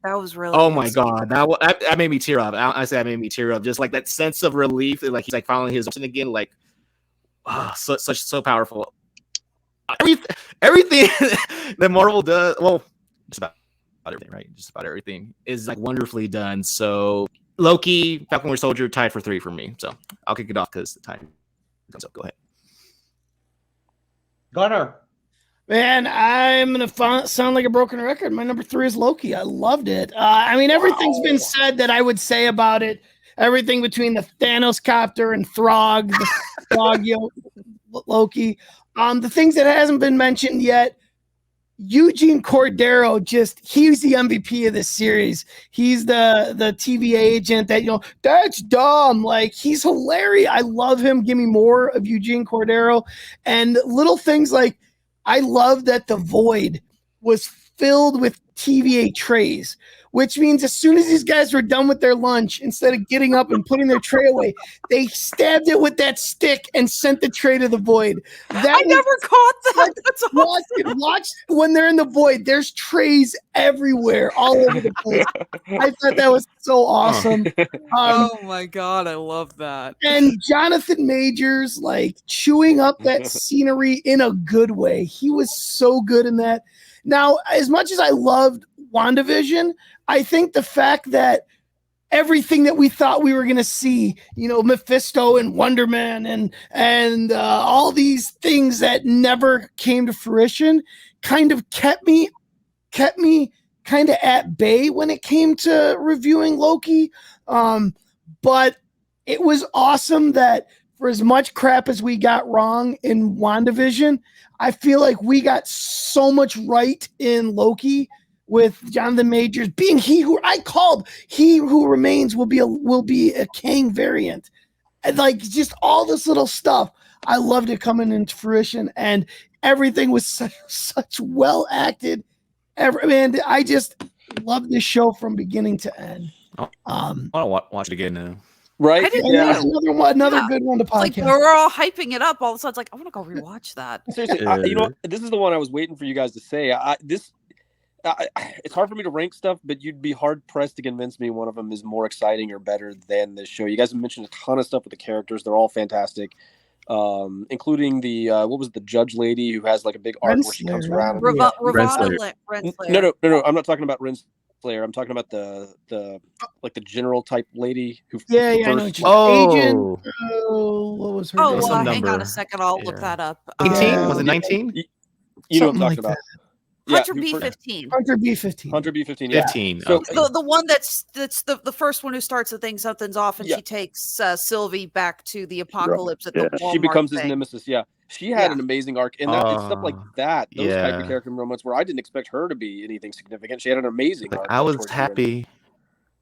[SPEAKER 10] That was really.
[SPEAKER 8] Oh my god, that made me tear up. I say that made me tear up. Just like that sense of relief, that, like he's like finally his again. Like, so powerful. Everything that Marvel does, well, just about everything, right? Just about everything is like wonderfully done. So Loki, Falcon Winter Soldier tied for 3 for me. So I'll kick it off because the time comes up. Go ahead.
[SPEAKER 6] Gunner.
[SPEAKER 7] Man, I'm gonna sound like a broken record. My number 3 is Loki. I loved it. I mean, everything's been said that I would say about it. Everything between the Thanos copter and Throg, the Throg Loki. The things that hasn't been mentioned yet. Eugene Cordero, he's the MVP of this series. He's the TV agent that, that's dumb. Like, he's hilarious. I love him. Give me more of Eugene Cordero. And little things like, I love that the void was filled with TVA trays, which means as soon as these guys were done with their lunch, instead of getting up and putting their tray away, they stabbed it with that stick and sent the tray to the void.
[SPEAKER 10] I never caught that. That's awesome.
[SPEAKER 7] Watch when they're in the void. There's trays everywhere, all over the place. I thought that was so awesome.
[SPEAKER 10] Oh my God, I love that.
[SPEAKER 7] And Jonathan Majors, like, chewing up that scenery in a good way. He was so good in that. Now, as much as I loved WandaVision, I think the fact that everything that we thought we were going to see, Mephisto and Wonder Man and all these things that never came to fruition kind of kept me kind of at bay when it came to reviewing Loki. But it was awesome that for as much crap as we got wrong in WandaVision, I feel like we got so much right in Loki, with Jonathan Majors being he who remains will be a Kang variant. And like, just all this little stuff. I loved it coming into fruition, and everything was such well acted. I just love this show from beginning to end.
[SPEAKER 8] I want to watch it again now.
[SPEAKER 9] Right?
[SPEAKER 10] I didn't
[SPEAKER 7] Yeah.
[SPEAKER 10] know.
[SPEAKER 7] Another good one to podcast.
[SPEAKER 10] Like, we're all hyping it up. All of a sudden, it's like, I want to go rewatch that.
[SPEAKER 9] Seriously, this is the one I was waiting for you guys to say. It's hard for me to rank stuff, but you'd be hard pressed to convince me one of them is more exciting or better than this show. You guys have mentioned a ton of stuff with the characters; they're all fantastic, including the what was it, the judge lady who has like a big arc where she comes around.
[SPEAKER 10] Renslayer.
[SPEAKER 9] No, I'm not talking about Renslayer. I'm talking about the general type lady who.
[SPEAKER 7] I know. Agent. What was her name?
[SPEAKER 10] Well, hang on a second. I'll look that up.
[SPEAKER 8] 18? Was it 19?
[SPEAKER 9] You know what I'm talking about.
[SPEAKER 10] Hunter B-15.
[SPEAKER 7] Hunter B-15.
[SPEAKER 9] Hunter B-15. Yeah.
[SPEAKER 8] 15.
[SPEAKER 9] So
[SPEAKER 10] the one that's the first one who starts to think something's off, and she takes Sylvie back to the apocalypse at the Walmart
[SPEAKER 9] she becomes his
[SPEAKER 10] thing.
[SPEAKER 9] nemesis. Yeah, she had an amazing arc, and it's stuff like that. Those type of character moments where I didn't expect her to be anything significant. She had an amazing arc.
[SPEAKER 8] I was happy.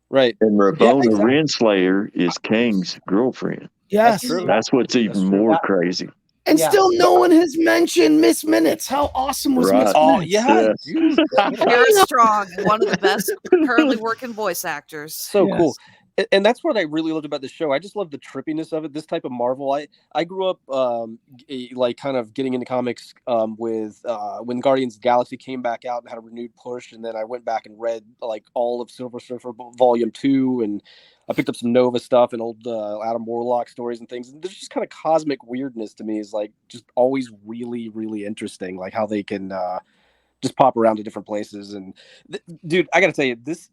[SPEAKER 9] Right.
[SPEAKER 11] And Ramona Renslayer is Kang's girlfriend.
[SPEAKER 7] Yes,
[SPEAKER 11] that's what's even more crazy.
[SPEAKER 7] And still, no one has mentioned Miss Minutes. How awesome was Miss Minutes?
[SPEAKER 9] Oh yeah,
[SPEAKER 10] Very strong. One of the best currently working voice actors.
[SPEAKER 9] So cool. And that's what I really loved about the show. I just love the trippiness of it. This type of Marvel. I grew up like kind of getting into comics with when Guardians of the Galaxy came back out and had a renewed push, and then I went back and read like all of Silver Surfer Volume 2, and I picked up some Nova stuff and old Adam Warlock stories and things. And there's just kind of cosmic weirdness to me is like just always really, really interesting, like how they can just pop around to different places. And dude, I got to tell you, this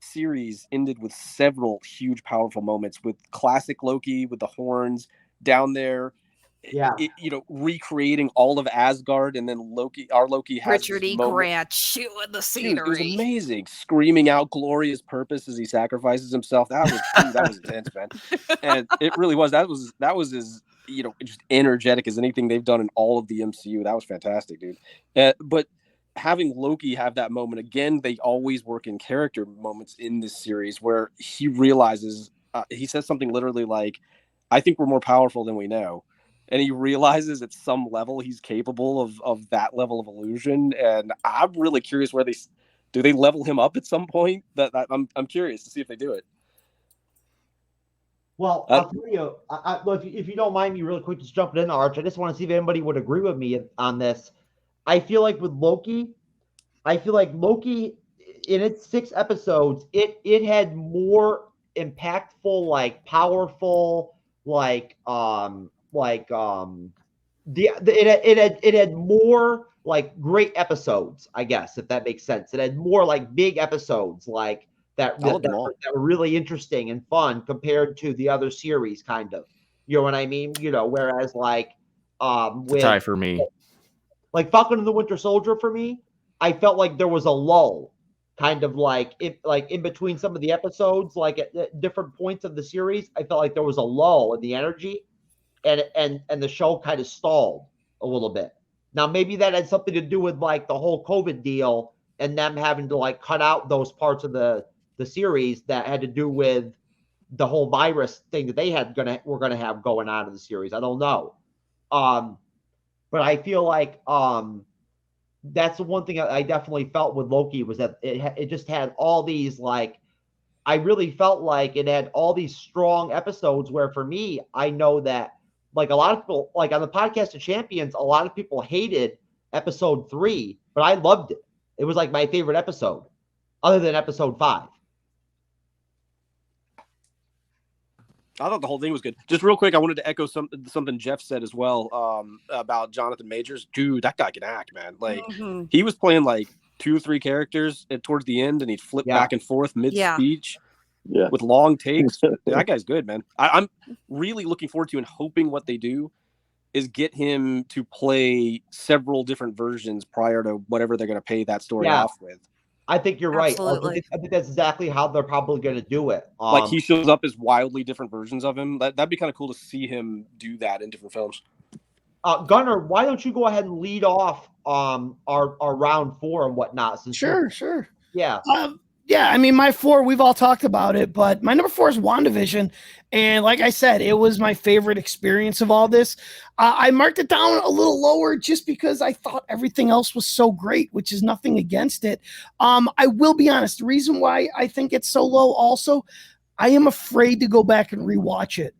[SPEAKER 9] series ended with several huge, powerful moments with classic Loki with the horns down there. Recreating all of Asgard, and then our Loki has
[SPEAKER 10] Richard E. Grant chewing the scenery.
[SPEAKER 9] Dude, it was amazing, screaming out glorious purpose as he sacrifices himself. That was intense, man. And it really was. That was as just energetic as anything they've done in all of the MCU. That was fantastic, dude. But having Loki have that moment again, they always work in character moments in this series where he realizes he says something literally like, "I think we're more powerful than we know." And he realizes at some level he's capable of that level of illusion. And I'm really curious where they level him up at some point. That I'm curious to see if they do it.
[SPEAKER 6] Well, I'll tell you, if you don't mind me really quick just jumping in, Arch, I just want to see if anybody would agree with me on this. I feel like with Loki, in its 6 episodes, it had more impactful, like powerful, it had more like great episodes, I guess, if that makes sense. It had more like big episodes like that were really interesting and fun compared to the other series, kind of. You know what I mean? Whereas like with
[SPEAKER 8] tie for me.
[SPEAKER 6] Like Falcon and the Winter Soldier for me, I felt like there was a lull, kind of like in between some of the episodes, like at different points of the series, I felt like there was a lull in the energy. And the show kind of stalled a little bit. Now, maybe that had something to do with like the whole COVID deal and them having to like cut out those parts of the series that had to do with the whole virus thing that they were gonna have going on in the series. I don't know. But I feel like that's the one thing I definitely felt with Loki was that it just had all these like, I really felt like it had all these strong episodes where for me, I know that like a lot of people, like on the podcast of Champions, a lot of people hated episode 3, but I loved it. It was like my favorite episode other than episode 5.
[SPEAKER 9] I thought the whole thing was good. Just real quick, I wanted to echo something Jeff said as well about Jonathan Majors. Dude, that guy can act, man. Like he was playing like 2 or 3 characters towards the end, and he'd flip back and forth mid speech with long takes. That guy's good, man. I'm really looking forward to and hoping what they do is get him to play several different versions prior to whatever they're going to pay that story off with.
[SPEAKER 6] I think you're right.
[SPEAKER 10] Absolutely.
[SPEAKER 6] I think that's exactly how they're probably going to do it.
[SPEAKER 9] Like he shows up as wildly different versions of him. That'd be kind of cool to see him do that in different films.
[SPEAKER 6] Gunnar, why don't you go ahead and lead off our round 4 and whatnot?
[SPEAKER 7] Sure.
[SPEAKER 6] Yeah.
[SPEAKER 7] Yeah, I mean, my 4, we've all talked about it, but my number 4 is WandaVision. And like I said, it was my favorite experience of all this. I marked it down a little lower just because I thought everything else was so great, which is nothing against it. I will be honest, the reason why I think it's so low also, I am afraid to go back and rewatch it.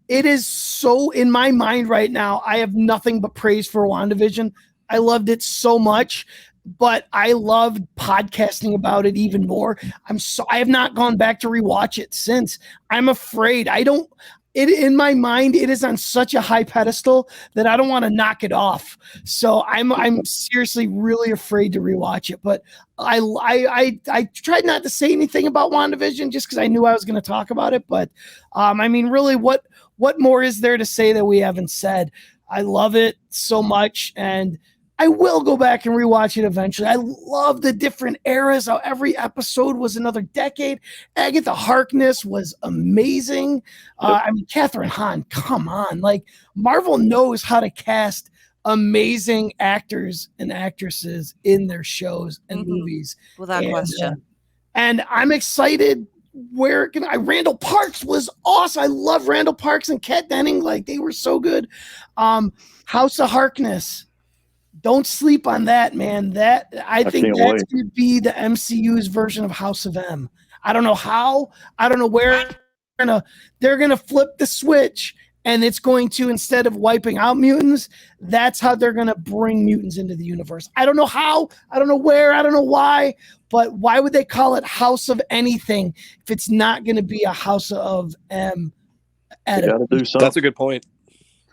[SPEAKER 7] It is so in my mind right now, I have nothing but praise for WandaVision. I loved it so much. But I loved podcasting about it even more. I have not gone back to rewatch it since. I'm afraid in my mind, it is on such a high pedestal that I don't want to knock it off. So I'm seriously really afraid to rewatch it. But I tried not to say anything about WandaVision just because I knew I was going to talk about it. But I mean, really, what more is there to say that we haven't said? I love it so much, and I will go back and rewatch it eventually. I love the different eras, how every episode was another decade. Agatha Harkness was amazing. I mean, Catherine Hahn, come on. Like, Marvel knows how to cast amazing actors and actresses in their shows and movies.
[SPEAKER 10] Without question.
[SPEAKER 7] And I'm excited Randall Parks was awesome. I love Randall Parks and Kat Denning. Like, they were so good. House of Harkness. Don't sleep on that, man. I think that's going to be the MCU's version of House of M. I don't know how. I don't know where. They're gonna flip the switch, and it's going to, instead of wiping out mutants, that's how they're gonna bring mutants into the universe. I don't know how. I don't know where. I don't know why. But why would they call it House of anything if it's not going to be a House of M?
[SPEAKER 9] That's a good point.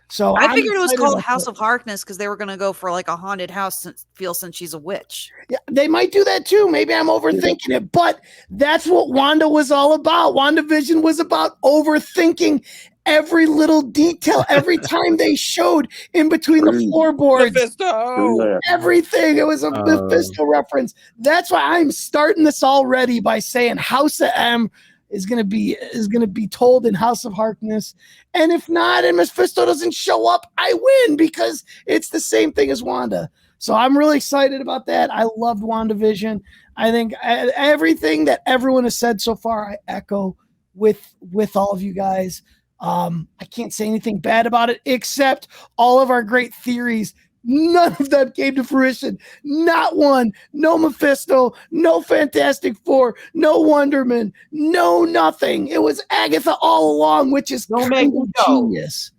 [SPEAKER 7] So
[SPEAKER 10] I figured it was called House of Harkness because they were going to go for like a haunted house since she's a witch.
[SPEAKER 7] Yeah, they might do that too. Maybe I'm overthinking it, but that's what Wanda was all about. WandaVision was about overthinking every little detail. Every time they showed in between the floorboards,
[SPEAKER 9] Mephisto.
[SPEAKER 7] Everything. It was a Mephisto reference. That's why I'm starting this already by saying House of M is gonna be told in House of Harkness, and if not, and Mephisto doesn't show up, I win because it's the same thing as Wanda. So I'm really excited about that. I loved WandaVision. I think everything that everyone has said so far, I echo with all of you guys. I can't say anything bad about it except all of our great theories. None of them came to fruition. Not one. No Mephisto. No Fantastic Four. No Wonder Man. No nothing. It was Agatha all along, which is kind of genius.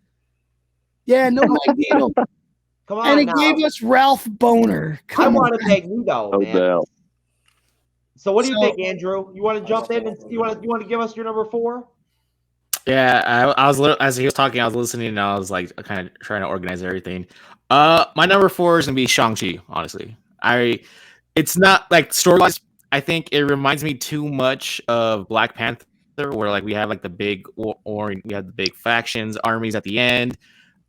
[SPEAKER 7] Yeah, no Magneto.
[SPEAKER 6] Come on,
[SPEAKER 7] and it
[SPEAKER 6] now.
[SPEAKER 7] gave us Ralph Boner.
[SPEAKER 6] I want a Magneto,
[SPEAKER 11] No
[SPEAKER 6] man.
[SPEAKER 11] doubt.
[SPEAKER 6] So what do you think, Andrew? You want to jump in and you want to give us your number 4?
[SPEAKER 8] Yeah, I was as he was talking, I was listening, and I was like kind of trying to organize everything. My number 4 is gonna be Shang-Chi. Honestly, it's not like story-wise. I think it reminds me too much of Black Panther, where like we have like the big we have the big factions, armies at the end.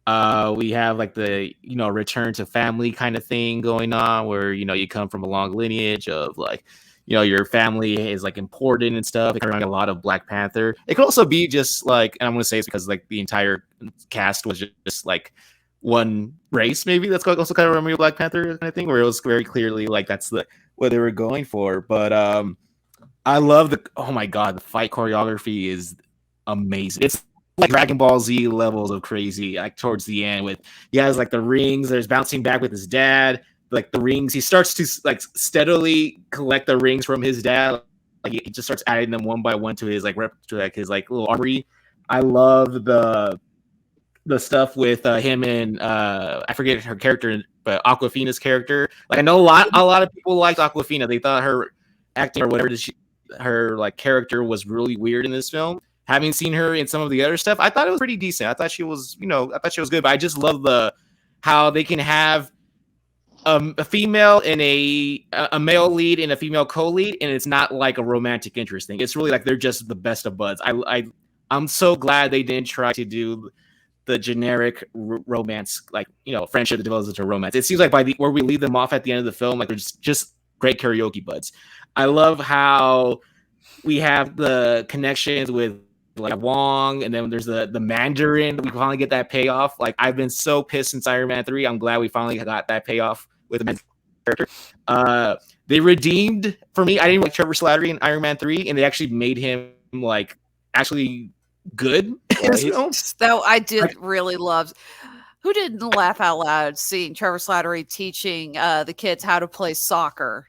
[SPEAKER 8] We have like the return to family kind of thing going on, where you come from a long lineage of like your family is like important and stuff. It reminds me a lot of Black Panther. It could also be just like, and I'm gonna say it's because like the entire cast was just like one race. Maybe that's also kind of remind me of Black Panther kind of thing, where it was very clearly like that's what they were going for. But I love oh my god, the fight choreography is amazing. It's like Dragon Ball Z levels of crazy. Like towards the end, with he has like the rings. There's bouncing back with his dad. Like the rings, he starts to like steadily collect the rings from his dad. Like he just starts adding them one by one to his his like little armory. I love the stuff with him and I forget her character, but Aquafina's character. Like I know a lot of people liked Aquafina. They thought her acting or whatever her like character was really weird in this film. Having seen her in some of the other stuff, I thought it was pretty decent. I thought she was good. But I just love how they can have a female and a male lead and a female co-lead, and it's not like a romantic interest thing. It's really like they're just the best of buds. I'm so glad they didn't try to do the generic romance, like friendship that develops into romance. It seems like where we leave them off at the end of the film, like they're just great karaoke buds. I love how we have the connections with like Wong, and then there's the Mandarin. We finally get that payoff. Like I've been so pissed since Iron Man 3. I'm glad we finally got that payoff with the Mandarin character. They redeemed for me. I didn't like Trevor Slattery in Iron Man 3, and they actually made him like actually good in this film.
[SPEAKER 10] Though I did really love. Who didn't laugh out loud seeing Trevor Slattery teaching the kids how to play soccer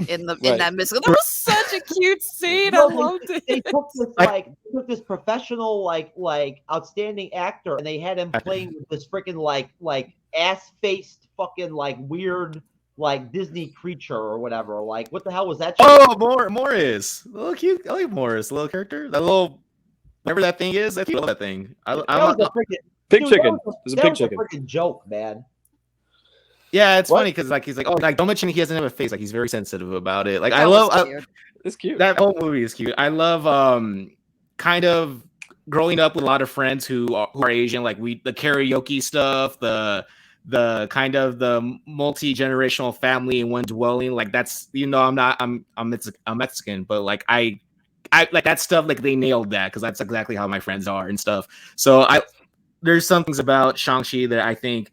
[SPEAKER 10] in that musical? That was such a cute scene. I loved it.
[SPEAKER 6] They took this professional like outstanding actor, and they had him playing with this freaking like ass faced fucking like weird like Disney creature or whatever. Like what the hell was that?
[SPEAKER 8] Oh, Morris, little cute. I like Morris, little character. That little whatever that thing is. I love that thing.
[SPEAKER 9] Pig chicken. There's a pig chicken.
[SPEAKER 6] Freaking joke, man.
[SPEAKER 8] Yeah, it's funny because like he's like, oh, like don't mention he doesn't have a face. Like he's very sensitive about it. Like I love
[SPEAKER 9] it's cute.
[SPEAKER 8] That whole movie is cute. I love kind of growing up with a lot of friends who are Asian. Like the karaoke stuff, the kind of the multi-generational family in one dwelling. Like that's I'm Mexican, but like I like that stuff. Like they nailed that because that's exactly how my friends are and stuff. So there's some things about Shang-Chi that I think.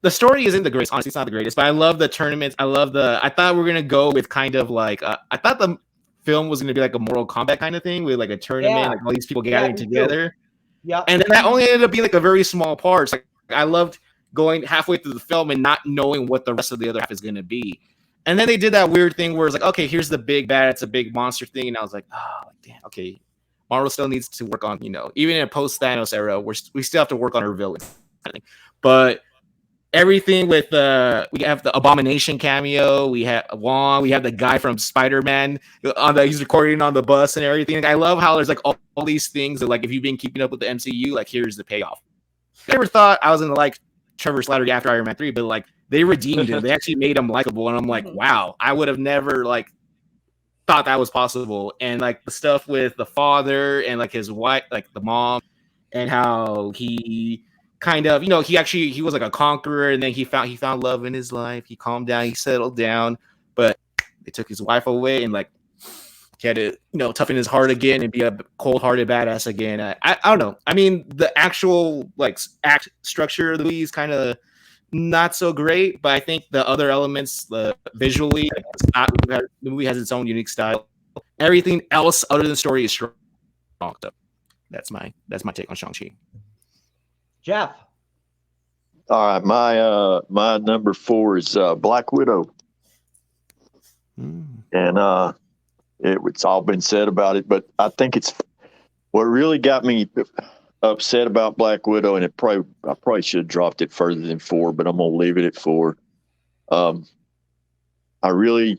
[SPEAKER 8] The story isn't the greatest. Honestly, it's not the greatest, but I love the tournaments. I thought we were going to go with kind of like, I thought the film was going to be like a Mortal Kombat kind of thing with like a tournament, like all these people gathering together.
[SPEAKER 6] Yeah.
[SPEAKER 8] And then that only ended up being like a very small part. Like I loved going halfway through the film and not knowing what the rest of the other half is going to be. And then they did that weird thing where it's like, okay, here's the big bad. It's a big monster thing. And I was like, oh, damn, okay. Marvel still needs to work on, even in a post-Thanos era, we still have to work on our villain. But everything with we have the Abomination cameo, we have Wong, we have the guy from Spider-Man he's recording on the bus and everything. I love how there's like all these things that like if you've been keeping up with the MCU, like here's the payoff. I never thought I was gonna like Trevor Slattery after Iron Man 3, but like they redeemed him. They actually made him likable, and I'm like, wow, I would have never like thought that was possible. And like the stuff with the father and like his wife, like the mom, and how he kind of, he was like a conqueror, and then he found love in his life. He calmed down, he settled down, but they took his wife away, and like he had to, toughen his heart again and be a cold-hearted badass again. I don't know. I mean, the actual like act structure of the movie is kind of not so great, but I think the other elements, visually, the movie has its own unique style. Everything else other than the story is strong. So that's my take on Shang-Chi.
[SPEAKER 6] Jeff.
[SPEAKER 11] All right, my number 4 is Black Widow, and it's all been said about it, but I think it's what really got me upset about Black Widow, and I probably should have dropped it further than 4, but I'm gonna leave it at 4. I really,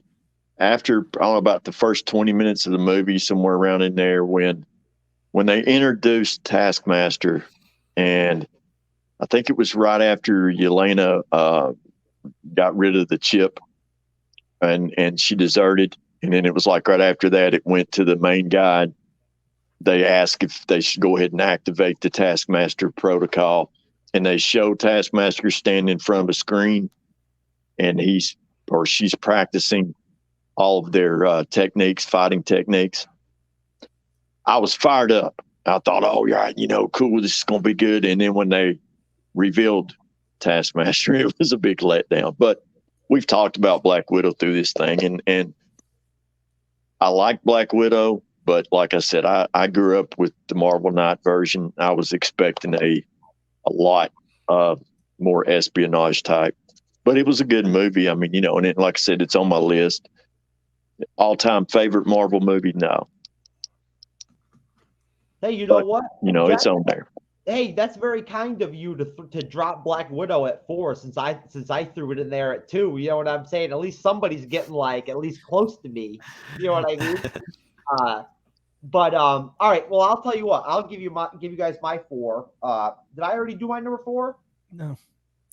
[SPEAKER 11] after I don't know about the first 20 minutes of the movie, somewhere around in there, when they introduced Taskmaster. And I think it was right after Yelena got rid of the chip and she deserted. And then it was like right after that, it went to the main guide. They asked if they should go ahead and activate the Taskmaster protocol. And they show Taskmaster standing in front of a screen, and she's practicing all of their techniques, fighting techniques. I was fired up. I thought, oh, yeah, cool, this is going to be good. And then when they revealed Taskmaster. It was a big letdown. But we've talked about Black Widow through this thing, and I like Black Widow, but like I said, I grew up with the Marvel Knight version. I was expecting a lot more espionage type, but it was a good movie. I mean, and it, like I said, it's on my list. All-time favorite Marvel movie? No.
[SPEAKER 6] Hey, you know what?
[SPEAKER 11] It's on there.
[SPEAKER 6] Hey, that's very kind of you to drop Black Widow at 4 since I threw it in there at 2. You know what I'm saying? At least somebody's getting at least close to me. You know what I mean? But all right. Well, I'll tell you what. I'll give you guys my 4. Did I already do my number 4?
[SPEAKER 7] No.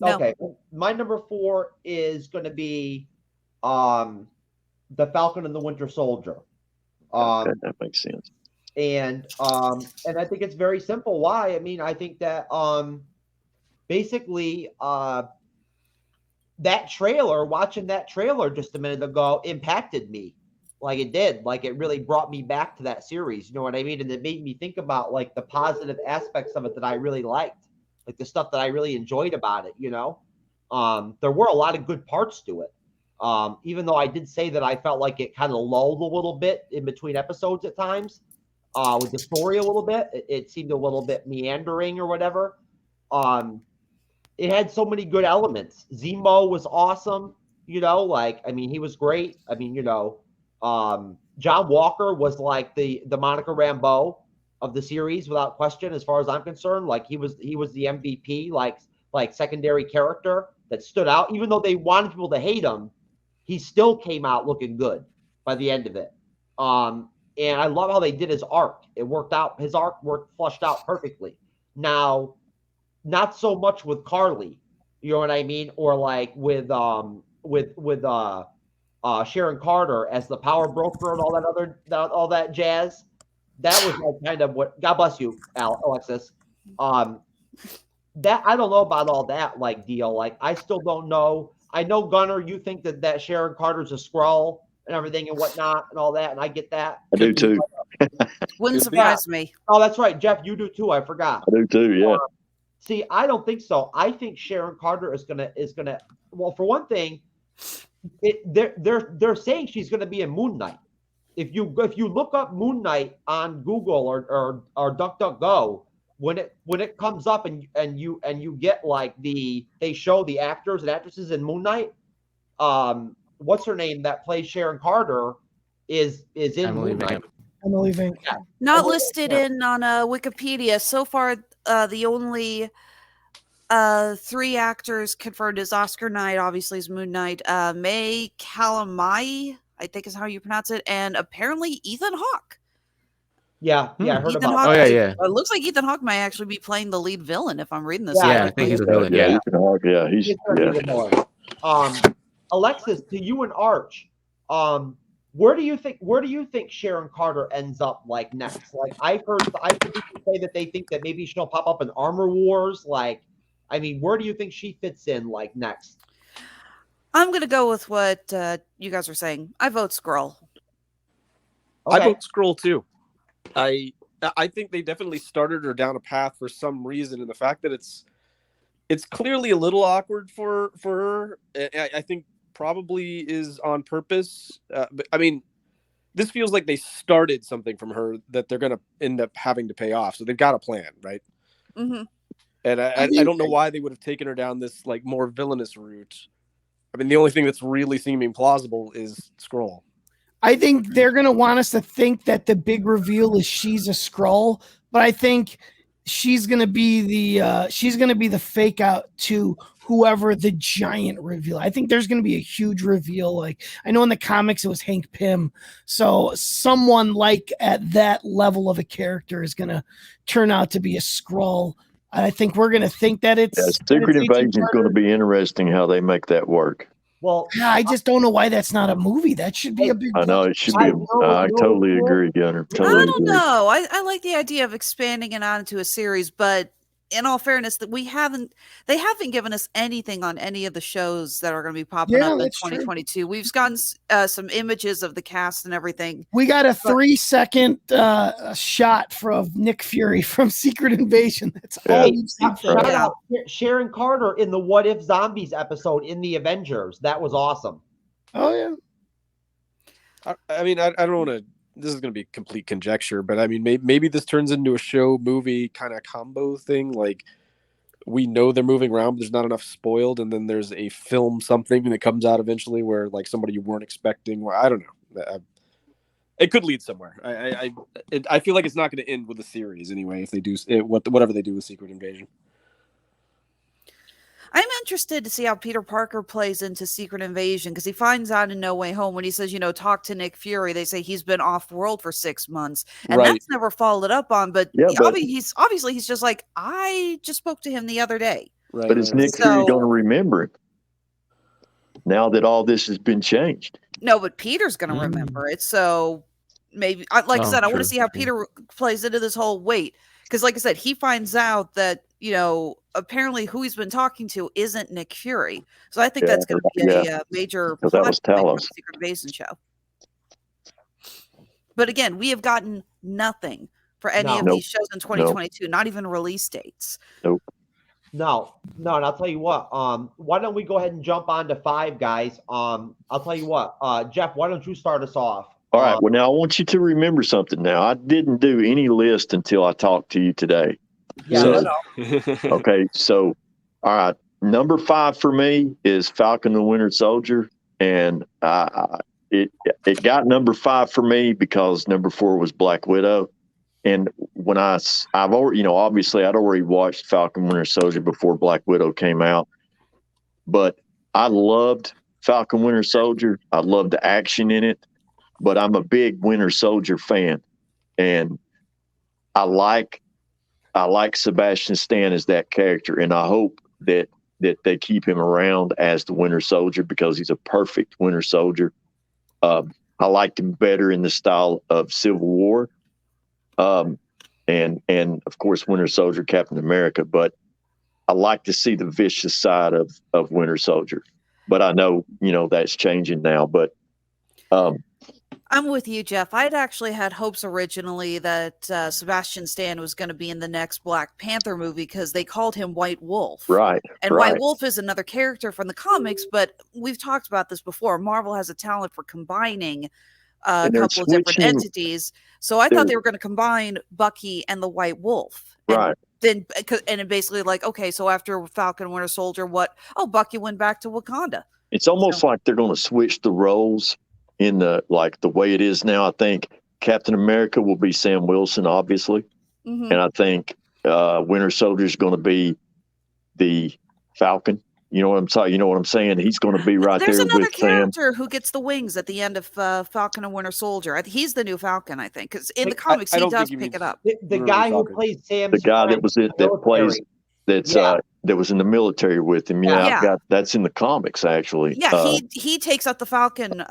[SPEAKER 6] Okay. My number 4 is going to be the Falcon and the Winter Soldier.
[SPEAKER 11] That makes sense.
[SPEAKER 6] And I think it's very simple. Why? I mean, I think that basically watching that trailer just a minute ago impacted me. Like it did. Like it really brought me back to that series. You know what I mean? And it made me think about the positive aspects of it that I really liked. Like the stuff that I really enjoyed about it, there were a lot of good parts to it. Even though I did say that I felt like it kind of lulled a little bit in between episodes at times. With the story a little bit, it seemed a little bit meandering or whatever. It had so many good elements. Zemo was awesome, he was great. I mean, John Walker was like the Monica Rambeau of the series without question, as far as I'm concerned. Like he was the MVP, like secondary character that stood out. Even though they wanted people to hate him, he still came out looking good by the end of it. And I love how they did his arc. It worked out. His arc flushed out perfectly. Now, not so much with Carly, you know what I mean, or with Sharon Carter as the power broker and all that jazz. That was kind of what. God bless you, Alexis. That I don't know about all that deal. I still don't know. I know, Gunnar, you think that Sharon Carter's a Skrull and everything and whatnot and all that, and I get that.
[SPEAKER 11] I do too.
[SPEAKER 10] Wouldn't surprise me.
[SPEAKER 6] Oh, that's right, Jeff. You do too. I forgot.
[SPEAKER 11] I do too. Yeah.
[SPEAKER 6] See, I don't think so. I think Sharon Carter is gonna. Well, for one thing, they're saying she's gonna be in Moon Knight. If you look up Moon Knight on Google or DuckDuckGo, when it comes up and you get they show the actors and actresses in Moon Knight. What's her name that plays Sharon Carter is in Moon Knight.
[SPEAKER 7] Emily Vink.
[SPEAKER 6] Yeah.
[SPEAKER 10] Not listed in on Wikipedia so far. The only 3 actors confirmed is Oscar Knight, obviously is Moon Knight. May Calamai, I think is how you pronounce it, and apparently Ethan Hawke.
[SPEAKER 6] Yeah, I heard
[SPEAKER 10] Ethan
[SPEAKER 6] about
[SPEAKER 10] Hawke.
[SPEAKER 6] that.
[SPEAKER 8] yeah.
[SPEAKER 10] It looks like Ethan Hawke might actually be playing the lead villain if I'm reading this.
[SPEAKER 8] Yeah, I think he's a villain. Yeah.
[SPEAKER 11] Ethan Hawke, yeah, he's
[SPEAKER 6] Alexis, to you and Arch, where do you think Sharon Carter ends up next? I've heard people say that they think that maybe she'll pop up in Armor Wars. Where do you think she fits in next?
[SPEAKER 10] I'm gonna go with what you guys are saying. I vote Skrull.
[SPEAKER 9] I vote Skrull too. I think they definitely started her down a path for some reason, and the fact that it's clearly a little awkward for her. I think probably is on purpose. But I mean, this feels like they started something from her that they're going to end up having to pay off. So they've got a plan, right?
[SPEAKER 10] Mm-hmm.
[SPEAKER 9] And I don't know why they would have taken her down this more villainous route. I mean, the only thing that's really seeming plausible is Skrull.
[SPEAKER 7] I think they're going to want us to think that the big reveal is she's a Skrull, but I think she's going to be the fake out to whoever the giant reveal. I think there's going to be a huge reveal. I know in the comics it was Hank Pym. So someone at that level of a character is going to turn out to be a Skrull. I think we're going to think that it's
[SPEAKER 11] Secret Invasion is going to be interesting how they make that work.
[SPEAKER 6] Well,
[SPEAKER 7] I just don't know why that's not a movie. That should be a big.
[SPEAKER 11] I know it should be. I totally agree, Gunnar. Totally
[SPEAKER 10] I don't know. I like the idea of expanding it onto a series, but in all fairness, that they haven't given us anything on any of the shows that are going to be popping up in
[SPEAKER 7] that's true.
[SPEAKER 10] 2022. We've gotten some images of the cast and everything.
[SPEAKER 7] We got a 3-second shot from Nick Fury from Secret Invasion. That's all
[SPEAKER 6] Hey,
[SPEAKER 7] we've seen.
[SPEAKER 6] shout out Sharon Carter in the What If Zombies episode in the Avengers. That was awesome.
[SPEAKER 7] Oh yeah.
[SPEAKER 9] I mean, I don't want to. This is going to be complete conjecture, but I mean, maybe this turns into a show movie kind of combo thing. Like, we know they're moving around, but there's not enough spoiled, and then there's a film something that comes out eventually where like somebody you weren't expecting. I don't know. It could lead somewhere. I feel like it's not going to end with a series anyway. If they do whatever they do with Secret Invasion.
[SPEAKER 10] I'm interested to see how Peter Parker plays into Secret Invasion, because he finds out in No Way Home when he says, talk to Nick Fury. They say he's been off world for 6 months, and that's never followed up on. But, he's just like, I just spoke to him the other day.
[SPEAKER 11] Right. But is Nick Fury going to remember it now that all this has been changed?
[SPEAKER 10] No, but Peter's going to remember it. So maybe, like I said, I want to see how Peter plays into this whole wait. Because like I said, he finds out that, apparently who he's been talking to isn't Nick Fury. So I think that's going to be a major plot
[SPEAKER 11] that was
[SPEAKER 10] for the Secret Invasion show. But again, we have gotten nothing for any of these shows in 2022, not even release dates.
[SPEAKER 11] Nope.
[SPEAKER 6] No, and I'll tell you what. Why don't we go ahead and jump on to 5, guys? I'll tell you what. Jeff, why don't you start us off?
[SPEAKER 11] All right. Well, now I want you to remember something. Now, I didn't do any list until I talked to you today.
[SPEAKER 6] Yeah.
[SPEAKER 11] Okay. So, all right. Number 5 for me is Falcon and the Winter Soldier, and it got number 5 for me because number 4 was Black Widow. And when I've already, obviously I'd already watched Falcon Winter Soldier before Black Widow came out, but I loved Falcon Winter Soldier. I loved the action in it, but I'm a big Winter Soldier fan, and I like Sebastian Stan as that character, and I hope that they keep him around as the Winter Soldier because he's a perfect Winter Soldier. I liked him better in the style of Civil War. And of course, Winter Soldier, Captain America, but I like to see the vicious side of Winter Soldier, but I know, that's changing now, but,
[SPEAKER 10] I'm with you, Jeff. I'd actually had hopes originally that Sebastian Stan was going to be in the next Black Panther movie because they called him White Wolf.
[SPEAKER 11] Right.
[SPEAKER 10] And White Wolf is another character from the comics, but we've talked about this before. Marvel has a talent for combining a couple of different entities. So I thought they were going to combine Bucky and the White Wolf.
[SPEAKER 11] Right.
[SPEAKER 10] Then, and it basically like, okay, so after Falcon and Winter Soldier, Bucky went back to Wakanda.
[SPEAKER 11] It's almost like they're going to switch the roles in the way it is now. I think Captain America will be Sam Wilson, obviously.
[SPEAKER 10] Mm-hmm.
[SPEAKER 11] And I think Winter Soldier is going to be the Falcon. You know what I'm talking? You know what I'm saying? He's going to be right
[SPEAKER 10] There's
[SPEAKER 11] there
[SPEAKER 10] another
[SPEAKER 11] with Sam.
[SPEAKER 10] character who gets the wings at the end of Falcon and Winter Soldier. He's the new Falcon, I think, because in the comics he does pick it up.
[SPEAKER 6] The guy who plays Sam.
[SPEAKER 11] The guy that was that was in the military with him. Yeah, that's in the comics actually.
[SPEAKER 10] Yeah, he takes up the Falcon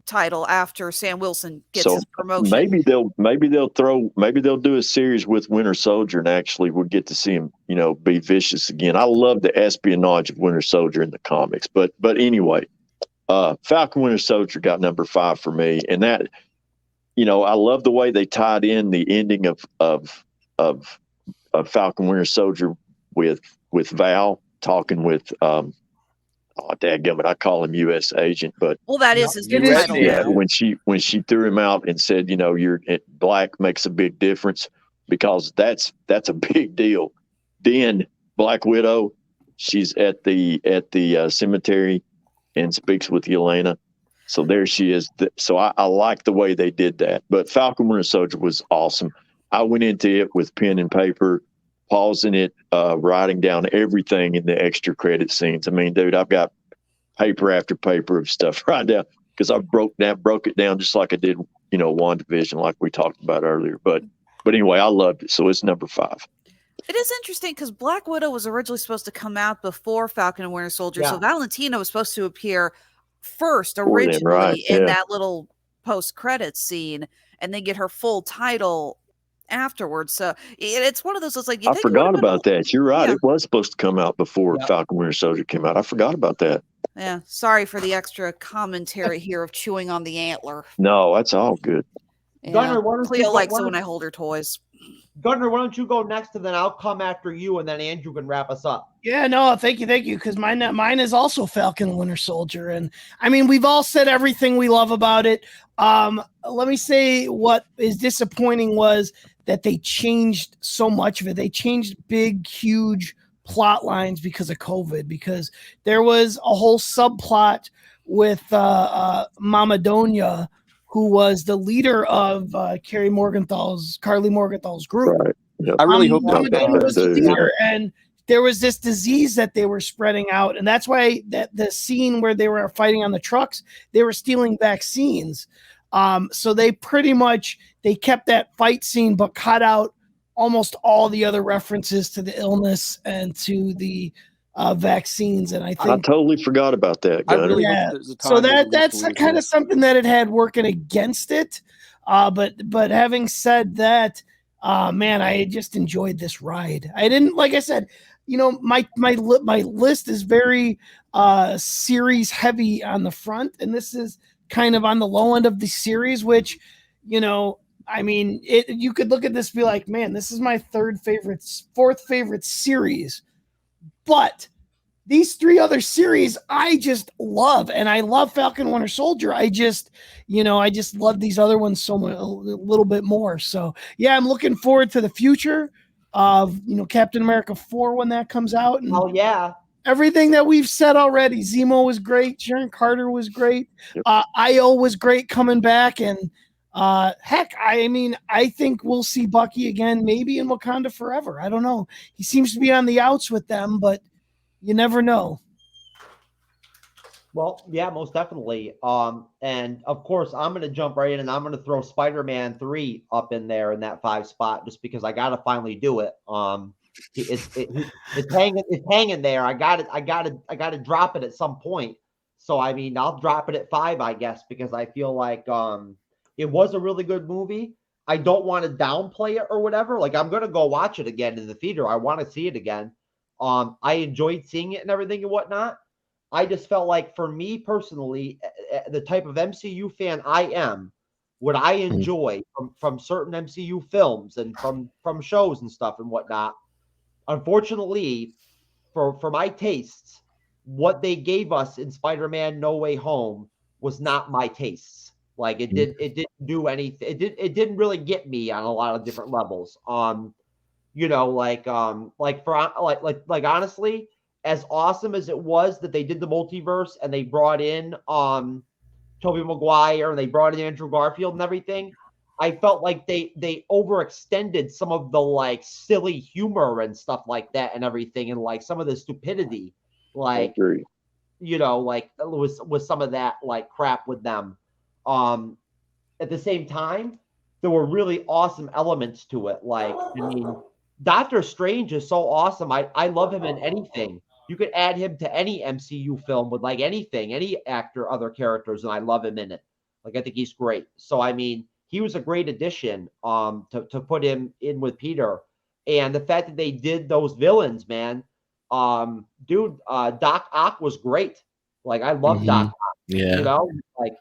[SPEAKER 10] title after Sam Wilson gets his promotion.
[SPEAKER 11] Maybe they'll do a series with Winter Soldier, and actually we'll get to see him, be vicious again. I love the espionage of Winter Soldier in the comics, but anyway, Falcon Winter Soldier got number 5 for me, and that, I love the way they tied in the ending of Falcon Winter Soldier with Val talking with dadgummit, I call him U.S. agent, but
[SPEAKER 10] that is his new title.
[SPEAKER 11] Yeah, when she threw him out and said, black makes a big difference, because that's a big deal. Then Black Widow, she's at the cemetery and speaks with Yelena. So there she is. So I like the way they did that. But Falcon Winter Soldier was awesome. I went into it with pen and paper, pausing it, writing down everything in the extra credit scenes. I mean, dude, I've got paper after paper of stuff right now because I broke it down just like I did, WandaVision, like we talked about earlier. But anyway, I loved it. So it's number 5.
[SPEAKER 10] It is interesting because Black Widow was originally supposed to come out before Falcon and Winter Soldier. So Valentina was supposed to appear first originally in that little post-credits scene and then get her full title afterwards. So it's one of those. It's like you
[SPEAKER 11] I
[SPEAKER 10] think it would have
[SPEAKER 11] forgot
[SPEAKER 10] been
[SPEAKER 11] about that. You're right.
[SPEAKER 10] Yeah.
[SPEAKER 11] It was supposed to come out before
[SPEAKER 6] Yep.
[SPEAKER 11] Falcon Winter Soldier came out. I forgot about that.
[SPEAKER 10] Yeah, sorry for the extra commentary here of chewing on the antler.
[SPEAKER 11] No, that's all good.
[SPEAKER 10] Yeah.
[SPEAKER 6] Gunner, why don't
[SPEAKER 10] Cleo
[SPEAKER 6] you go-
[SPEAKER 10] likes
[SPEAKER 6] why
[SPEAKER 10] it when
[SPEAKER 6] don't-
[SPEAKER 10] I hold her toys.
[SPEAKER 6] Gunner, why don't you go next, and then I'll come after you, and then Andrew can wrap us up.
[SPEAKER 7] Yeah, no, thank you, because mine is also Falcon and Winter Soldier, and I mean we've all said everything we love about it. Let me say what is disappointing was that they changed so much of it. They changed big, huge plot lines because of COVID. Because there was a whole subplot with Mama Donia, who was the leader of Carly Morgenthau's group.
[SPEAKER 11] Right. Yep.
[SPEAKER 9] I really hope
[SPEAKER 7] Mama
[SPEAKER 9] that
[SPEAKER 7] Donia was the
[SPEAKER 11] too,
[SPEAKER 7] leader, and there was this disease that they were spreading out, and that's why that the scene where they were fighting on the trucks, they were stealing vaccines. So they pretty much they kept that fight scene, but cut out almost all the other references to the illness and to the vaccines. And I
[SPEAKER 11] I
[SPEAKER 7] think
[SPEAKER 11] totally forgot about that,
[SPEAKER 9] I
[SPEAKER 11] Gunner.
[SPEAKER 9] really
[SPEAKER 7] yeah.
[SPEAKER 9] hope there's a time
[SPEAKER 7] So
[SPEAKER 9] they
[SPEAKER 7] that's
[SPEAKER 9] release
[SPEAKER 7] kind
[SPEAKER 9] it.
[SPEAKER 7] of something that it had working against it. But having said that, man, I just enjoyed this ride. I didn't, like I said, you know, my list is very series heavy on the front, and this is kind of on the low end of the series, which, you know, I mean, you could look at this and be like, man, this is my fourth favorite series. But these three other series I just love, and I love Falcon Winter Soldier. I just love these other ones so much, a little bit more. So yeah, I'm looking forward to the future of, you know, Captain America 4 when that comes out. And
[SPEAKER 6] Oh yeah,
[SPEAKER 7] everything that we've said already. Zemo was great. Sharon Carter was great. Io was great coming back. And heck, I mean, I think we'll see Bucky again, maybe in Wakanda Forever. I don't know. He seems to be on the outs with them, but you never know.
[SPEAKER 6] well, yeah, most definitely. And of course, I'm going to jump right in, and I'm going to throw Spider-Man 3 up in there in that 5 spot, just because I got to finally do it. It's hanging there. I got to drop it at some point. So I mean, I'll drop it at 5, I guess, because I feel like it was a really good movie. I don't want to downplay it or whatever. Like, I'm gonna go watch it again in the theater. I want to see it again. I enjoyed seeing it and everything and whatnot. I just felt like, for me personally, the type of MCU fan I am, what I enjoy from certain MCU films and from shows and stuff and whatnot, unfortunately, for my tastes, what they gave us in Spider-Man No Way Home was not my tastes. Like, it didn't do anything. It didn't really get me on a lot of different levels. You know, like honestly, as awesome as it was that they did the multiverse and they brought in Tobey Maguire and they brought in Andrew Garfield and everything, I felt like they overextended some of the like silly humor and stuff like that and everything, and like some of the stupidity, like, you know, like with some of that like crap with them. At the same time, there were really awesome elements to it. Like, I mean, Doctor Strange is so awesome. I love him in anything. You could add him to any MCU film with like anything, any actor, other characters, and I love him in it. Like, I think he's great. So I mean, he was a great addition to put him in with Peter. And the fact that they did those villains, man, Doc Ock was great. Like, I love Doc Ock.
[SPEAKER 8] Yeah.
[SPEAKER 6] You know, like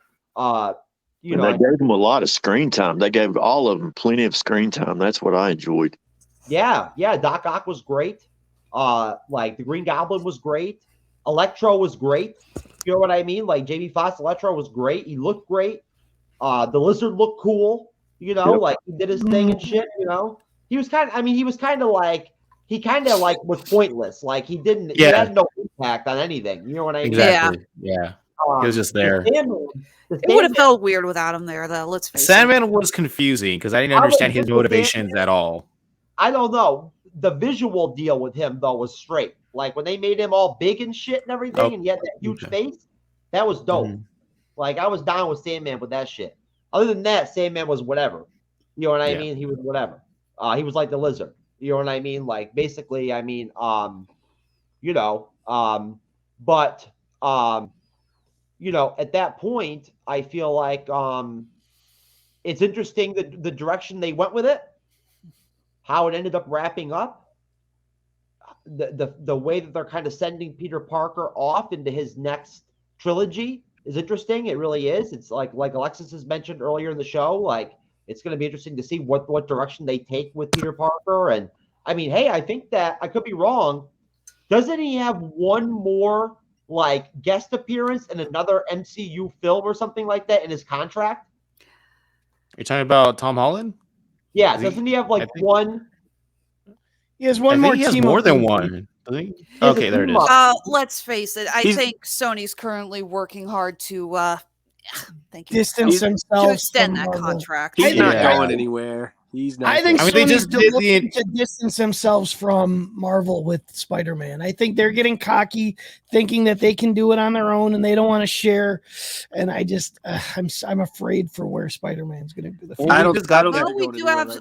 [SPEAKER 6] you
[SPEAKER 11] And
[SPEAKER 6] know,
[SPEAKER 11] they gave them a lot of screen time. They gave all of them plenty of screen time. That's what I enjoyed.
[SPEAKER 6] yeah, Doc Ock was great. Like, the Green Goblin was great. Electro was great. You know what I mean? Like, Jamie Foxx Electro was great. He looked great. The Lizard looked cool. You know, like, he did his thing and shit. You know, he was kind of like was pointless. Like, he had no impact on anything. You know what I mean?
[SPEAKER 8] Exactly. Yeah. He was just there.
[SPEAKER 10] It would have felt weird without him there, though. Let's face it.
[SPEAKER 8] Sandman was confusing because I didn't understand his motivations at all.
[SPEAKER 6] I don't know. The visual deal with him, though, was straight. Like, when they made him all big and shit and everything, and he had that huge face, that was dope. Like, I was down with Sandman with that shit. Other than that, Sandman was whatever. You know what I mean? He was whatever. He was like the Lizard. You know what I mean? Like, basically, I mean, you know, you know, at that point, I feel like it's interesting the direction they went with it, how it ended up wrapping up, the way that they're kind of sending Peter Parker off into his next trilogy is interesting. It really is. It's like Alexis has mentioned earlier in the show, like it's going to be interesting to see what direction they take with Peter Parker. And I mean, hey, I think that I could be wrong. Doesn't he have one more like guest appearance in another MCU film or something like that in his contract?
[SPEAKER 8] You're talking about Tom Holland?
[SPEAKER 6] Yeah, doesn't he have like one?
[SPEAKER 7] He has one more.
[SPEAKER 8] He has
[SPEAKER 7] team
[SPEAKER 8] more
[SPEAKER 7] up
[SPEAKER 8] than
[SPEAKER 7] movie.
[SPEAKER 8] one. doesn't he? Okay, there it is.
[SPEAKER 10] Let's face it. I think Sony's currently working hard to thank you.
[SPEAKER 7] Distance
[SPEAKER 10] to
[SPEAKER 7] themselves
[SPEAKER 10] extend
[SPEAKER 7] from
[SPEAKER 10] that
[SPEAKER 7] Marvel.
[SPEAKER 10] contract.
[SPEAKER 9] He's not going anywhere. He's not.
[SPEAKER 7] I think
[SPEAKER 8] I mean, they
[SPEAKER 7] Sony's
[SPEAKER 8] just did
[SPEAKER 7] looking to distance themselves from Marvel with Spider-Man. I think they're getting cocky, thinking that they can do it on their own, and they don't want to share. And I just, I'm afraid for where Spider-Man's going to be.
[SPEAKER 10] Well, we do have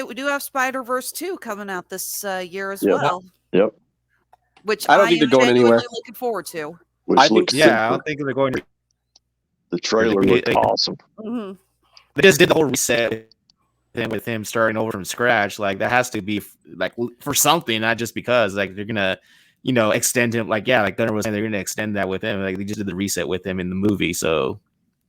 [SPEAKER 10] we do have Spider-Verse 2 coming out this year as well,
[SPEAKER 11] Yep.
[SPEAKER 10] which
[SPEAKER 9] I don't
[SPEAKER 10] I
[SPEAKER 9] think
[SPEAKER 10] am
[SPEAKER 9] they're going
[SPEAKER 10] genuinely
[SPEAKER 9] anywhere.
[SPEAKER 10] looking forward to.
[SPEAKER 11] Which
[SPEAKER 8] I think,
[SPEAKER 11] looks
[SPEAKER 8] yeah, I
[SPEAKER 11] super.
[SPEAKER 8] don't think they're going to.
[SPEAKER 11] The trailer looked awesome.
[SPEAKER 10] Mm-hmm.
[SPEAKER 8] They just did the whole reset thing with him starting over from scratch. Like that has to be like for something, not just because like they're gonna, extend him. Like like Gunnar was saying, they're gonna extend that with him. Like they just did the reset with him in the movie, so.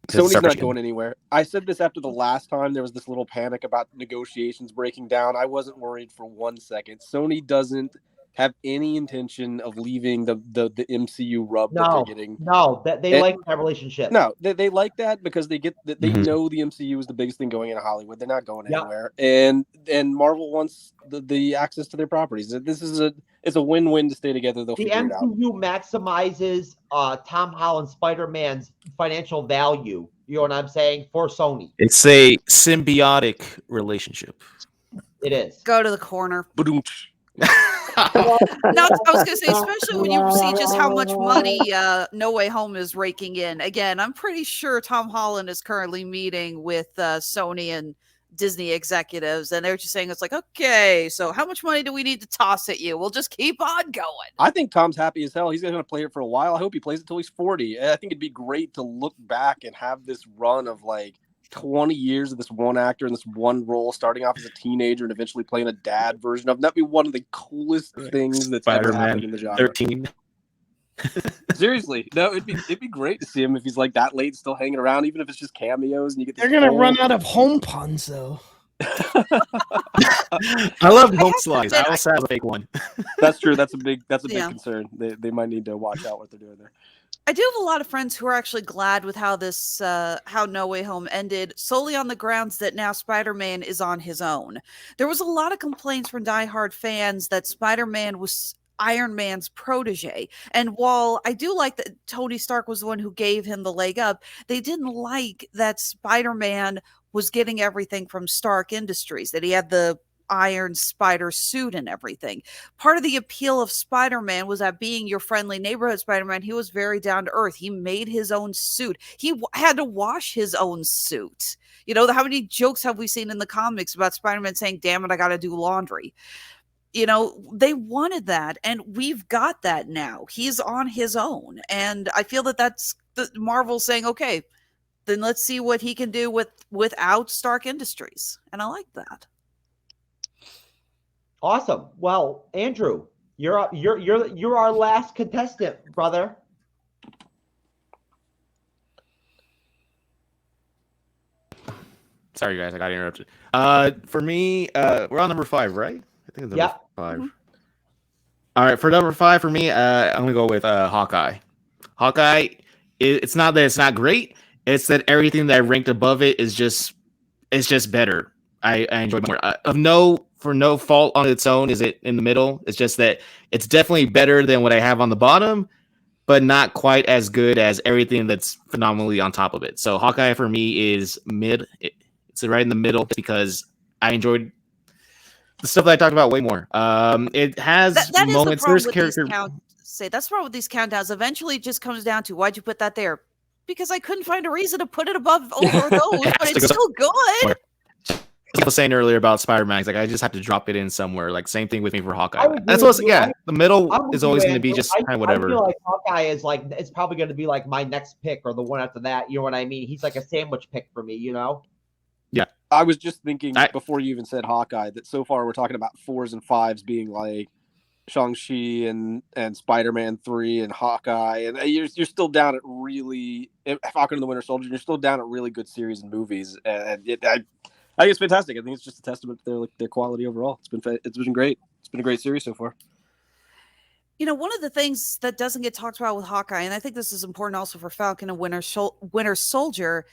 [SPEAKER 9] Sony's not going anywhere. I said this after the last time there was this little panic about negotiations breaking down. I wasn't worried for 1 second. Sony doesn't have any intention of leaving the MCU rub that they're getting.
[SPEAKER 6] No, that they like that relationship.
[SPEAKER 9] No, they like that because they get that they know the MCU is the biggest thing going into Hollywood. They're not going anywhere, and Marvel wants the access to their properties. This is it's a win-win to stay together. They'll
[SPEAKER 6] The
[SPEAKER 9] figure it out.
[SPEAKER 6] MCU maximizes Tom Holland Spider-Man's financial value. You know what I'm saying? For Sony,
[SPEAKER 8] It's a symbiotic relationship.
[SPEAKER 6] it is.
[SPEAKER 10] Go to the corner. No, I was gonna say, especially when you see just how much money No Way Home is raking in. Again, I'm pretty sure Tom Holland is currently meeting with Sony and Disney executives, and they're just saying it's like, okay, so how much money do we need to toss at you? We'll just keep on going.
[SPEAKER 9] I think Tom's happy as hell. He's going to play it for a while. I hope he plays it till he's 40. I think it'd be great to look back and have this run of like 20 years of this one actor in this one role, starting off as a teenager and eventually playing a dad version of him. That'd be one of the coolest things that's ever happened in the genre.
[SPEAKER 8] 13.
[SPEAKER 9] Seriously, no, it'd be great to see him if he's like that late, still hanging around, even if it's just cameos and you get.
[SPEAKER 7] They're gonna run out of home puns though.
[SPEAKER 8] I love home slice. I also have a fake one.
[SPEAKER 9] That's true. That's a big concern. They might need to watch out what they're doing there.
[SPEAKER 10] I do have a lot of friends who are actually glad with how this how No Way Home ended, solely on the grounds that now Spider-Man is on his own. There was a lot of complaints from diehard fans that Spider-Man was Iron Man's protege. And while I do like that Tony Stark was the one who gave him the leg up, they didn't like that Spider-Man was getting everything from Stark Industries, that he had the Iron Spider suit and everything. Part of the appeal of Spider-Man was that being your friendly neighborhood Spider-Man, he was very down to earth. He made his own suit. He had to wash his own suit. How many jokes have we seen in the comics about Spider-Man saying, damn it, I got to do laundry? They wanted that, and we've got that now. He's on his own, and I feel that that's the Marvel saying, okay, then let's see what he can do without Stark Industries, and I like that.
[SPEAKER 6] Awesome. Well, Andrew, you're our last contestant, brother.
[SPEAKER 8] Sorry, guys, I got interrupted. For me, we're on number 5, right? I think it's number 5. Mm-hmm. All right, for number 5 for me, I'm gonna go with Hawkeye. Hawkeye, it's not that it's not great; it's that everything that I ranked above it is just better. I enjoy more. For no fault on its own, is it in the middle? It's just that it's definitely better than what I have on the bottom, but not quite as good as everything that's phenomenally on top of it. So Hawkeye for me is mid. It's right in the middle because I enjoyed the stuff that I talked about way more. It has
[SPEAKER 10] that
[SPEAKER 8] moments.
[SPEAKER 10] There's
[SPEAKER 8] character.
[SPEAKER 10] That's the problem with these countdowns. Eventually, it just comes down to why'd you put that there? Because I couldn't find a reason to put it above over those, but it's still good.
[SPEAKER 8] I was saying earlier about Spider-Man, like I just have to drop it in somewhere. Like same thing with me for Hawkeye. That's what. Yeah, the middle is always going to be just kind of whatever.
[SPEAKER 6] I feel like Hawkeye is like it's probably going to be like my next pick or the one after that. You know what I mean? He's like a sandwich pick for me.
[SPEAKER 9] Yeah, I was just thinking before you even said Hawkeye that so far we're talking about 4s and 5s being like Shang-Chi and Spider-Man 3 and Hawkeye, and you're still down at really Falcon and the Winter Soldier. You're still down at really good series and movies, and I think it's fantastic. I think it's just a testament to their quality overall. It's been great. It's been a great series so far.
[SPEAKER 10] You know, one of the things that doesn't get talked about with Hawkeye, and I think this is important also for Falcon and Winter Soldier,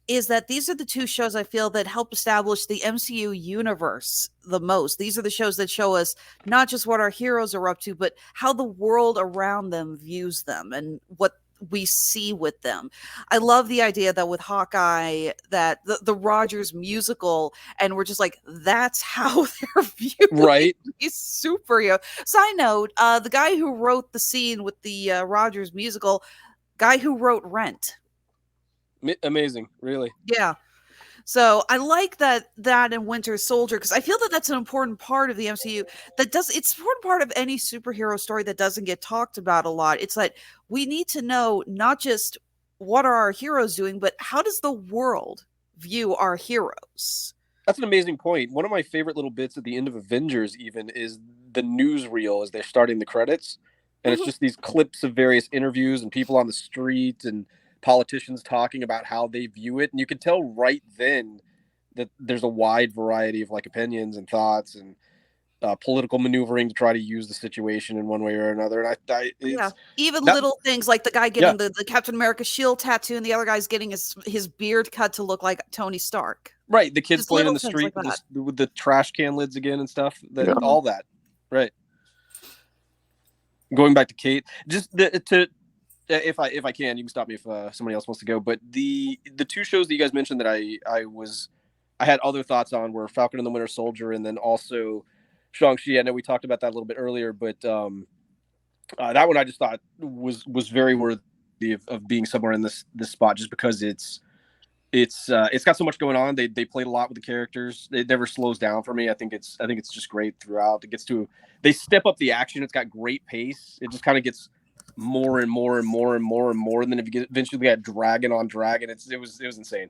[SPEAKER 10] is that these are the two shows I feel that help establish the MCU universe the most. These are the shows that show us not just what our heroes are up to, but how the world around them views them and what we see with them. I love the idea that with Hawkeye, that the Rogers musical, and we're just like, that's how they're viewing
[SPEAKER 9] right
[SPEAKER 10] these superhero. Side note, the guy who wrote the scene with the Rogers musical, guy who wrote Rent.
[SPEAKER 9] Amazing, really.
[SPEAKER 10] Yeah. So I like that in Winter Soldier, because I feel that that's an important part of the MCU it's an important part of any superhero story that doesn't get talked about a lot. It's like we need to know not just what are our heroes doing, but how does the world view our heroes?
[SPEAKER 9] That's an amazing point. One of my favorite little bits at the end of Avengers even is the newsreel as they're starting the credits. And it's just these clips of various interviews and people on the street and politicians talking about how they view it. And you can tell right then that there's a wide variety of like opinions and thoughts and political maneuvering to try to use the situation in one way or another. And
[SPEAKER 10] even little things like the guy getting the Captain America shield tattoo and the other guy's getting his beard cut to look like Tony Stark.
[SPEAKER 9] Right. The kids
[SPEAKER 10] Just
[SPEAKER 9] playing in the
[SPEAKER 10] little
[SPEAKER 9] street
[SPEAKER 10] things like
[SPEAKER 9] with the trash can lids again and stuff. All that. Right. Going back to Kate, just if I can, you can stop me if somebody else wants to go. But the two shows that you guys mentioned that I had other thoughts on were Falcon and the Winter Soldier, and then also Shang-Chi. I know we talked about that a little bit earlier, but that one I just thought was very worthy of being somewhere in this spot, just because it's got so much going on. They played a lot with the characters. It never slows down for me. I think it's just great throughout. They step up the action. It's got great pace. It just kind of gets more and more and more and more and more. And then if you eventually got dragon on dragon, it was insane.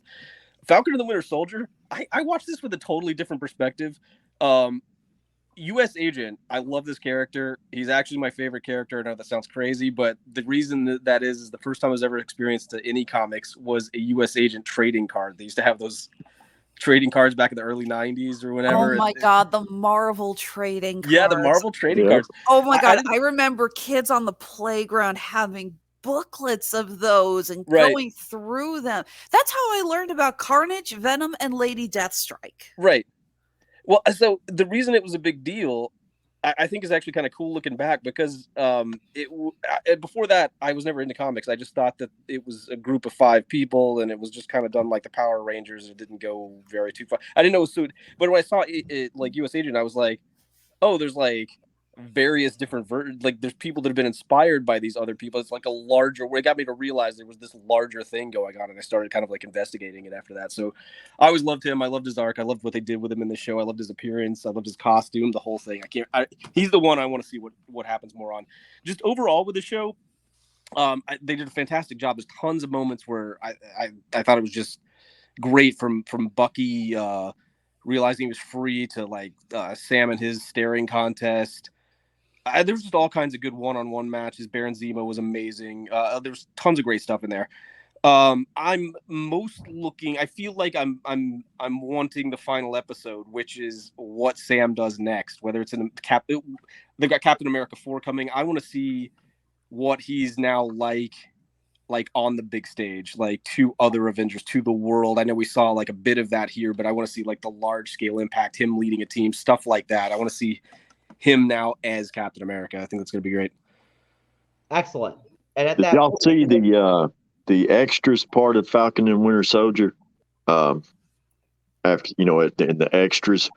[SPEAKER 9] Falcon and the Winter Soldier, I watched this with a totally different perspective. U.S. Agent, I love this character. He's actually my favorite character. I know that sounds crazy, but the reason that is the first time I was ever experienced to any comics was a U.S. Agent trading card. They used to have those trading cards back in the early 90s or whatever.
[SPEAKER 10] Oh my God, the Marvel trading cards.
[SPEAKER 9] Yeah, the Marvel trading cards.
[SPEAKER 10] Oh my God, I remember kids on the playground having booklets of those and going through them. That's how I learned about Carnage, Venom, and Lady Deathstrike.
[SPEAKER 9] Right. Well, so the reason it was a big deal, I think is actually kind of cool looking back, because before that, I was never into comics. I just thought that it was a group of 5 people, and it was just kind of done like the Power Rangers. It didn't go very too far. I didn't know it was so. But when I saw it like U.S. Agent, I was like, oh, there's like various different like there's people that have been inspired by these other people. It's like a larger. It got me to realize there was this larger thing going on, and I started kind of like investigating it after that. So I always loved him. I loved his arc. I loved what they did with him in the show. I loved his appearance. I loved his costume. The whole thing. He's the one I want to see what happens more on. Just overall with the show, they did a fantastic job. There's tons of moments where I thought it was just great, from Bucky realizing he was free to like Sam and his staring contest. There was just all kinds of good one-on-one matches. Baron Zemo was amazing. There's tons of great stuff in there. I'm most looking. I feel like I'm wanting the final episode, which is what Sam does next. Whether it's they've got Captain America 4 coming. I want to see what he's now like on the big stage, like to other Avengers, to the world. I know we saw like a bit of that here, but I want to see like the large scale impact, him leading a team, stuff like that. I want to see him now as Captain America. I think that's going to be great.
[SPEAKER 6] Excellent. And at
[SPEAKER 11] Did
[SPEAKER 6] that
[SPEAKER 11] y'all see the extras part of Falcon and Winter Soldier? After in the extras,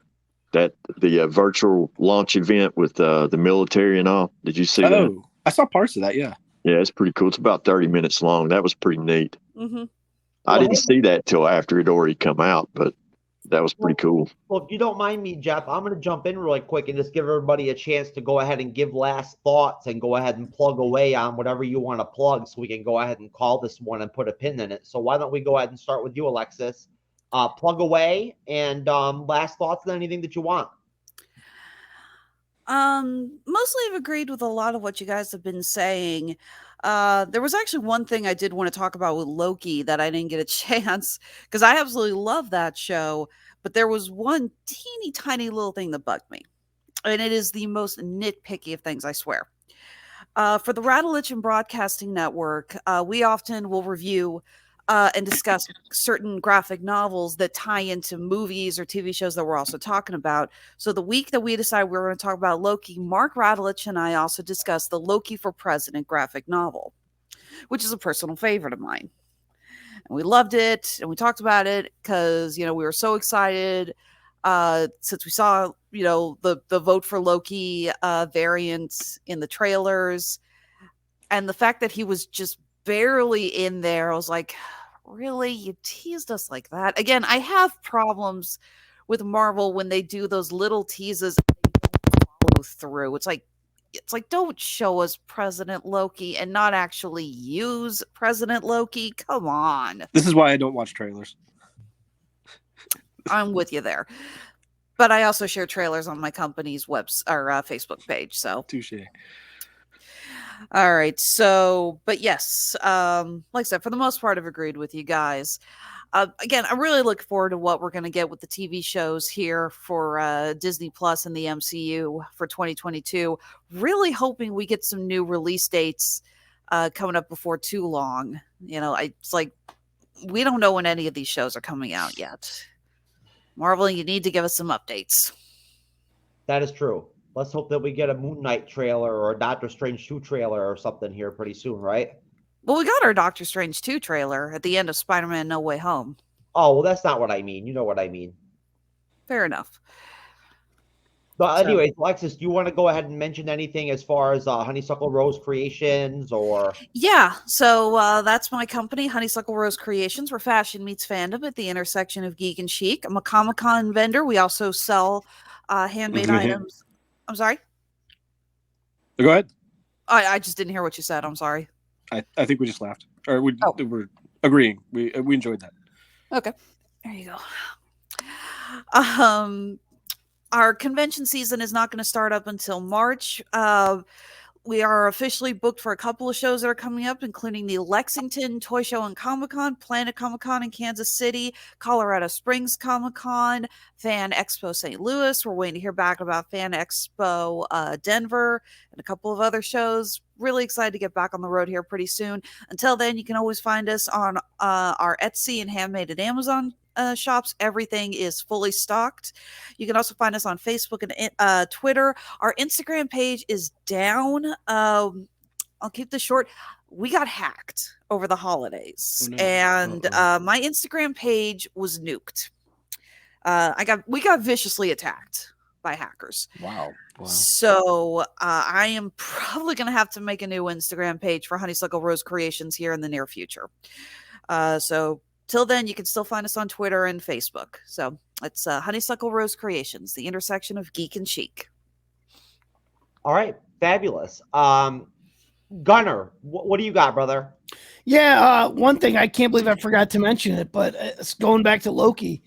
[SPEAKER 11] that the virtual launch event with the military and all. Did you see that?
[SPEAKER 9] I saw parts of that. Yeah.
[SPEAKER 11] Yeah, it's pretty cool. It's about 30 minutes long. That was pretty neat.
[SPEAKER 10] Mm-hmm.
[SPEAKER 11] I didn't see that till after it already come out, but that was pretty cool.
[SPEAKER 6] Well, if you don't mind me, Jeff, I'm going to jump in really quick and just give everybody a chance to go ahead and give last thoughts and go ahead and plug away on whatever you want to plug, so we can go ahead and call this one and put a pin in it. So why don't we go ahead and start with you, Alexis? plug away, and last thoughts on anything that you want.
[SPEAKER 10] Mostly I've agreed with a lot of what you guys have been saying. There was actually one thing I did want to talk about with Loki that I didn't get a chance because I absolutely love that show, but there was one teeny tiny little thing that bugged me. And it is the most nitpicky of things, I swear. For the Radulich Broadcasting Network, we often will review and discuss certain graphic novels that tie into movies or TV shows that we're also talking about. So the week that we decided we were going to talk about Loki, Mark Radulich and I also discussed the Loki for President graphic novel, which is a personal favorite of mine. And we loved it, and we talked about it because, we were so excited since we saw, the vote for Loki variant in the trailers. And the fact that he was just barely in there, I was like, really? You teased us like that? Again, I have problems with Marvel when they do those little teases and they don't follow through. It's like don't show us President Loki and not actually use President Loki. Come on.
[SPEAKER 9] This is why I don't watch trailers.
[SPEAKER 10] I'm with you there. But I also share trailers on my company's Facebook page. So
[SPEAKER 9] touche.
[SPEAKER 10] All right. So, but yes, like I said, for the most part, I've agreed with you guys. Again, I'm really looking forward to what we're going to get with the TV shows here for Disney Plus and the MCU for 2022. Really hoping we get some new release dates coming up before too long. It's like we don't know when any of these shows are coming out yet. Marvel, you need to give us some updates.
[SPEAKER 6] That is true. Let's hope that we get a Moon Knight trailer or a Doctor Strange 2 trailer or something here pretty soon, right?
[SPEAKER 10] Well, we got our Doctor Strange 2 trailer at the end of Spider-Man No Way Home.
[SPEAKER 6] Oh, well, that's not what I mean. You know what I mean.
[SPEAKER 10] Fair enough.
[SPEAKER 6] But anyways, Alexis, do you want to go ahead and mention anything as far as Honeysuckle Rose Creations or?
[SPEAKER 10] Yeah, so that's my company, Honeysuckle Rose Creations, where fashion meets fandom at the intersection of geek and chic. I'm a Comic-Con vendor. We also sell handmade items. I'm sorry?
[SPEAKER 9] Go ahead.
[SPEAKER 10] I just didn't hear what you said. I'm sorry.
[SPEAKER 9] I think we just laughed. Or we're agreeing. We enjoyed that.
[SPEAKER 10] Okay. There you go. Our convention season is not going to start up until March. We are officially booked for a couple of shows that are coming up, including the Lexington Toy Show and Comic-Con, Planet Comic-Con in Kansas City, Colorado Springs Comic-Con, Fan Expo St. Louis. We're waiting to hear back about Fan Expo Denver and a couple of other shows. Really excited to get back on the road here pretty soon. Until then, you can always find us on our Etsy and Handmade at Amazon shops. Everything is fully stocked. You can also find us on Facebook and Twitter. Our Instagram page is down. I'll keep this short. We got hacked over the holidays, and my Instagram page was nuked. We got viciously attacked by hackers.
[SPEAKER 9] Wow.
[SPEAKER 10] So I am probably going to have to make a new Instagram page for Honeysuckle Rose Creations here in the near future. So till then, you can still find us on Twitter and Facebook. So it's Honeysuckle Rose Creations, the intersection of geek and chic.
[SPEAKER 6] All right. Fabulous. Gunner, what do you got, brother?
[SPEAKER 7] Yeah, one thing I can't believe I forgot to mention it, but it's going back to Loki.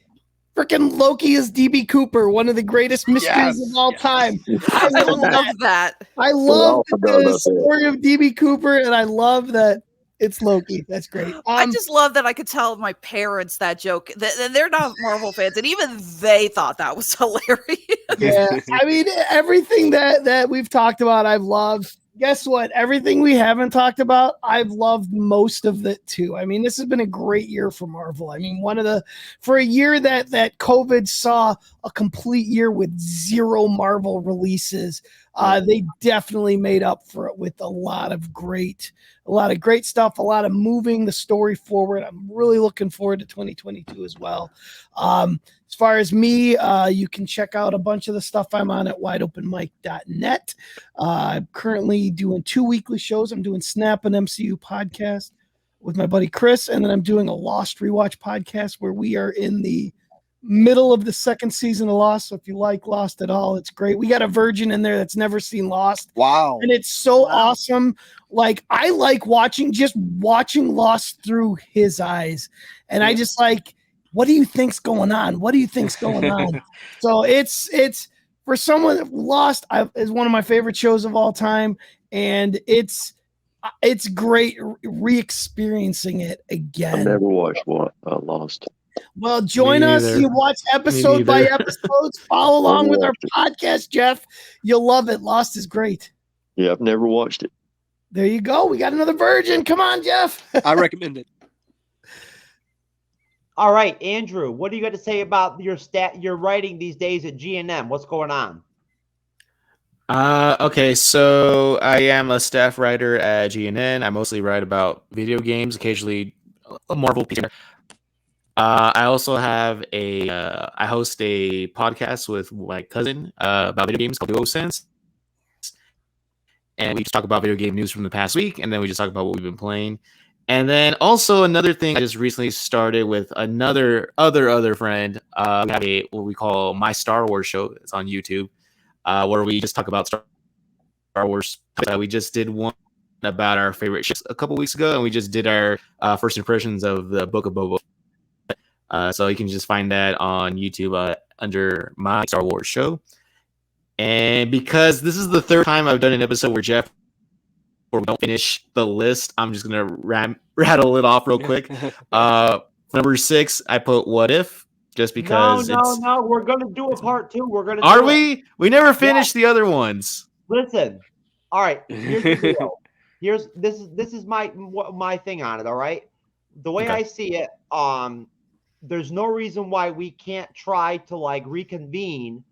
[SPEAKER 7] Freaking Loki is DB Cooper, one of the greatest mysteries of all time.
[SPEAKER 10] I love that.
[SPEAKER 7] I love the story of DB Cooper, and I love that it's Loki. That's great.
[SPEAKER 10] I just love that I could tell my parents that joke. They're not Marvel fans, and even they thought that was hilarious.
[SPEAKER 7] Yeah, I mean, everything that we've talked about, I've loved. Guess what? Everything we haven't talked about, I've loved most of it too. I mean, this has been a great year for Marvel. I mean, for a year that COVID saw a complete year with 0 Marvel releases, they definitely made up for it with a lot of great stuff, a lot of moving the story forward. I'm really looking forward to 2022 as well. As far as me, you can check out a bunch of the stuff I'm on at wideopenmike.net. I'm currently doing 2 weekly shows. I'm doing Snap, an MCU podcast with my buddy Chris, and then I'm doing a Lost Rewatch podcast where we are in the middle of the 2nd season of Lost. So if you like Lost at all, it's great. We got a virgin in there that's never seen Lost.
[SPEAKER 9] Wow.
[SPEAKER 7] And it's so awesome. Like, I like watching Lost through his eyes. And I just like, what do you think's going on? What do you think's going on? So it's for someone that Lost is one of my favorite shows of all time, and it's great re-experiencing it again.
[SPEAKER 11] I've never watched Lost.
[SPEAKER 7] Well, join us. You watch episode by episodes. Follow along with our podcast, Jeff. You'll love it. Lost is great.
[SPEAKER 11] Yeah, I've never watched it.
[SPEAKER 7] There you go. We got another virgin. Come on, Jeff.
[SPEAKER 9] I recommend it.
[SPEAKER 6] All right, Andrew, what do you got to say about your writing these days at G&M? What's going on?
[SPEAKER 8] Okay, so I am a staff writer at GNN. I mostly write about video games, occasionally a Marvel piece. I also have I host a podcast with my cousin about video games called Duo Sense. And we just talk about video game news from the past week, and then we just talk about what we've been playing. And then also another thing I just recently started with another friend. We have what we call My Star Wars Show. It's on YouTube, where we just talk about Star Wars. We just did one about our favorite ships a couple weeks ago, and we just did our first impressions of the Book of Boba. So you can just find that on YouTube under My Star Wars Show. And because this is the third time I've done an episode where Jeff or we don't finish the list, I'm just gonna rattle it off real quick. Number 6, I put What If, just because.
[SPEAKER 6] No, we're gonna do a part 2. We're gonna.
[SPEAKER 8] Are we? We never finished the other ones.
[SPEAKER 6] Listen, all right. Here's the deal. This is my thing on it. All right. The way I see it, there's no reason why we can't try to like reconvene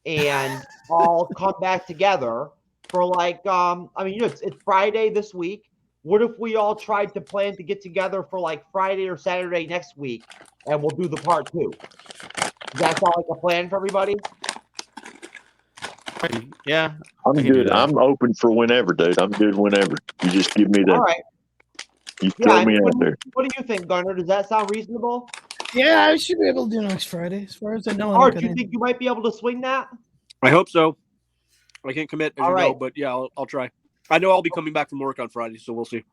[SPEAKER 6] and all come back together for like it's Friday this week. What if we all tried to plan to get together for like Friday or Saturday next week, and we'll do the part 2? Does that sound like a plan for everybody?
[SPEAKER 8] Yeah,
[SPEAKER 11] I'm good. I'm open for whenever, dude. I'm good whenever. You just give me that.
[SPEAKER 6] All right.
[SPEAKER 11] You throw me out there.
[SPEAKER 6] What do you think, Gunnar? Does that sound reasonable?
[SPEAKER 7] Yeah, I should be able to do next Friday, as far as I know.
[SPEAKER 6] Art, do you think you might be able to swing that?
[SPEAKER 9] I hope so. I can't commit, as
[SPEAKER 6] All
[SPEAKER 9] you
[SPEAKER 6] right.
[SPEAKER 9] know, but yeah, I'll try. I know I'll be coming back from work on Friday, so we'll see.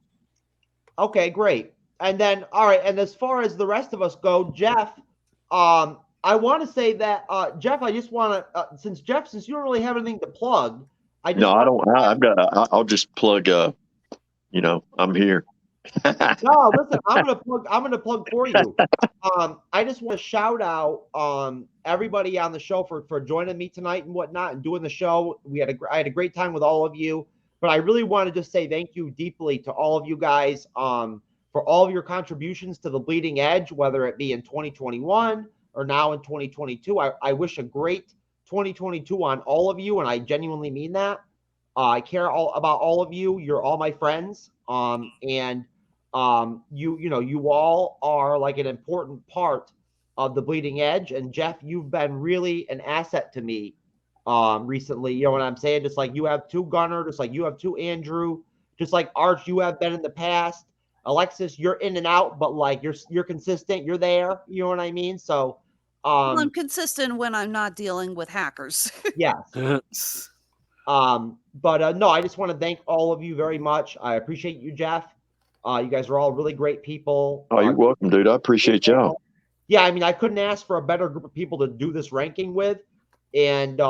[SPEAKER 6] Okay, great. And then, all right, and as far as the rest of us go, Jeff, I want to say that, Jeff, I just want to, since you don't really have anything to plug, I don't.
[SPEAKER 11] I'll just plug. I'm here.
[SPEAKER 6] No, listen, I'm gonna plug for you. I just want to shout out everybody on the show for joining me tonight and whatnot and doing the show. I had a great time with all of you, but I really want to just say thank you deeply to all of you guys for all of your contributions to the Bleeding Edge, whether it be in 2021 or now in 2022. I wish a great 2022 on all of you, and I genuinely mean that. I care about all of you. You're all my friends, and you all are like an important part of the Bleeding Edge. And Jeff, you've been really an asset to me recently. You know what I'm saying? Just like you have 2 Gunnar, just like you have 2 Andrew, just like Arch, you have been in the past. Alexis, you're in and out, but like you're consistent. You're there. You know what I mean? So
[SPEAKER 10] well, I'm consistent when I'm not dealing with hackers.
[SPEAKER 6] Yes. But no, I just want to thank all of you very much. I appreciate you, Jeff. You guys are all really great people.
[SPEAKER 11] Oh, you're welcome, dude. I appreciate y'all.
[SPEAKER 6] Yeah, I mean, I couldn't ask for a better group of people to do this ranking with. And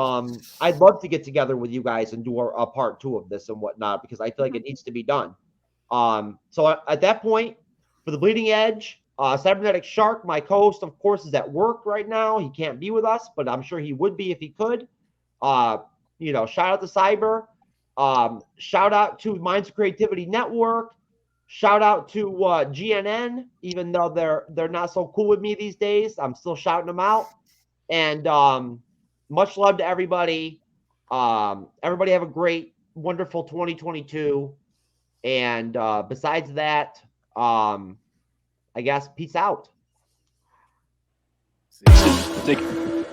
[SPEAKER 6] I'd love to get together with you guys and do a part 2 of this and whatnot, because I feel like it needs to be done. So at that point, for the Bleeding Edge, Cybernetic Shark, my co-host, of course, is at work right now. He can't be with us, but I'm sure he would be if he could. Shout out to Cyber. Shout out to Minds of Creativity Network. Shout out to GNN, even though they're not so cool with me these days. I'm still shouting them out. And much love to everybody. Everybody have a great, wonderful 2022. And besides that, I guess peace out.
[SPEAKER 9] Thank you.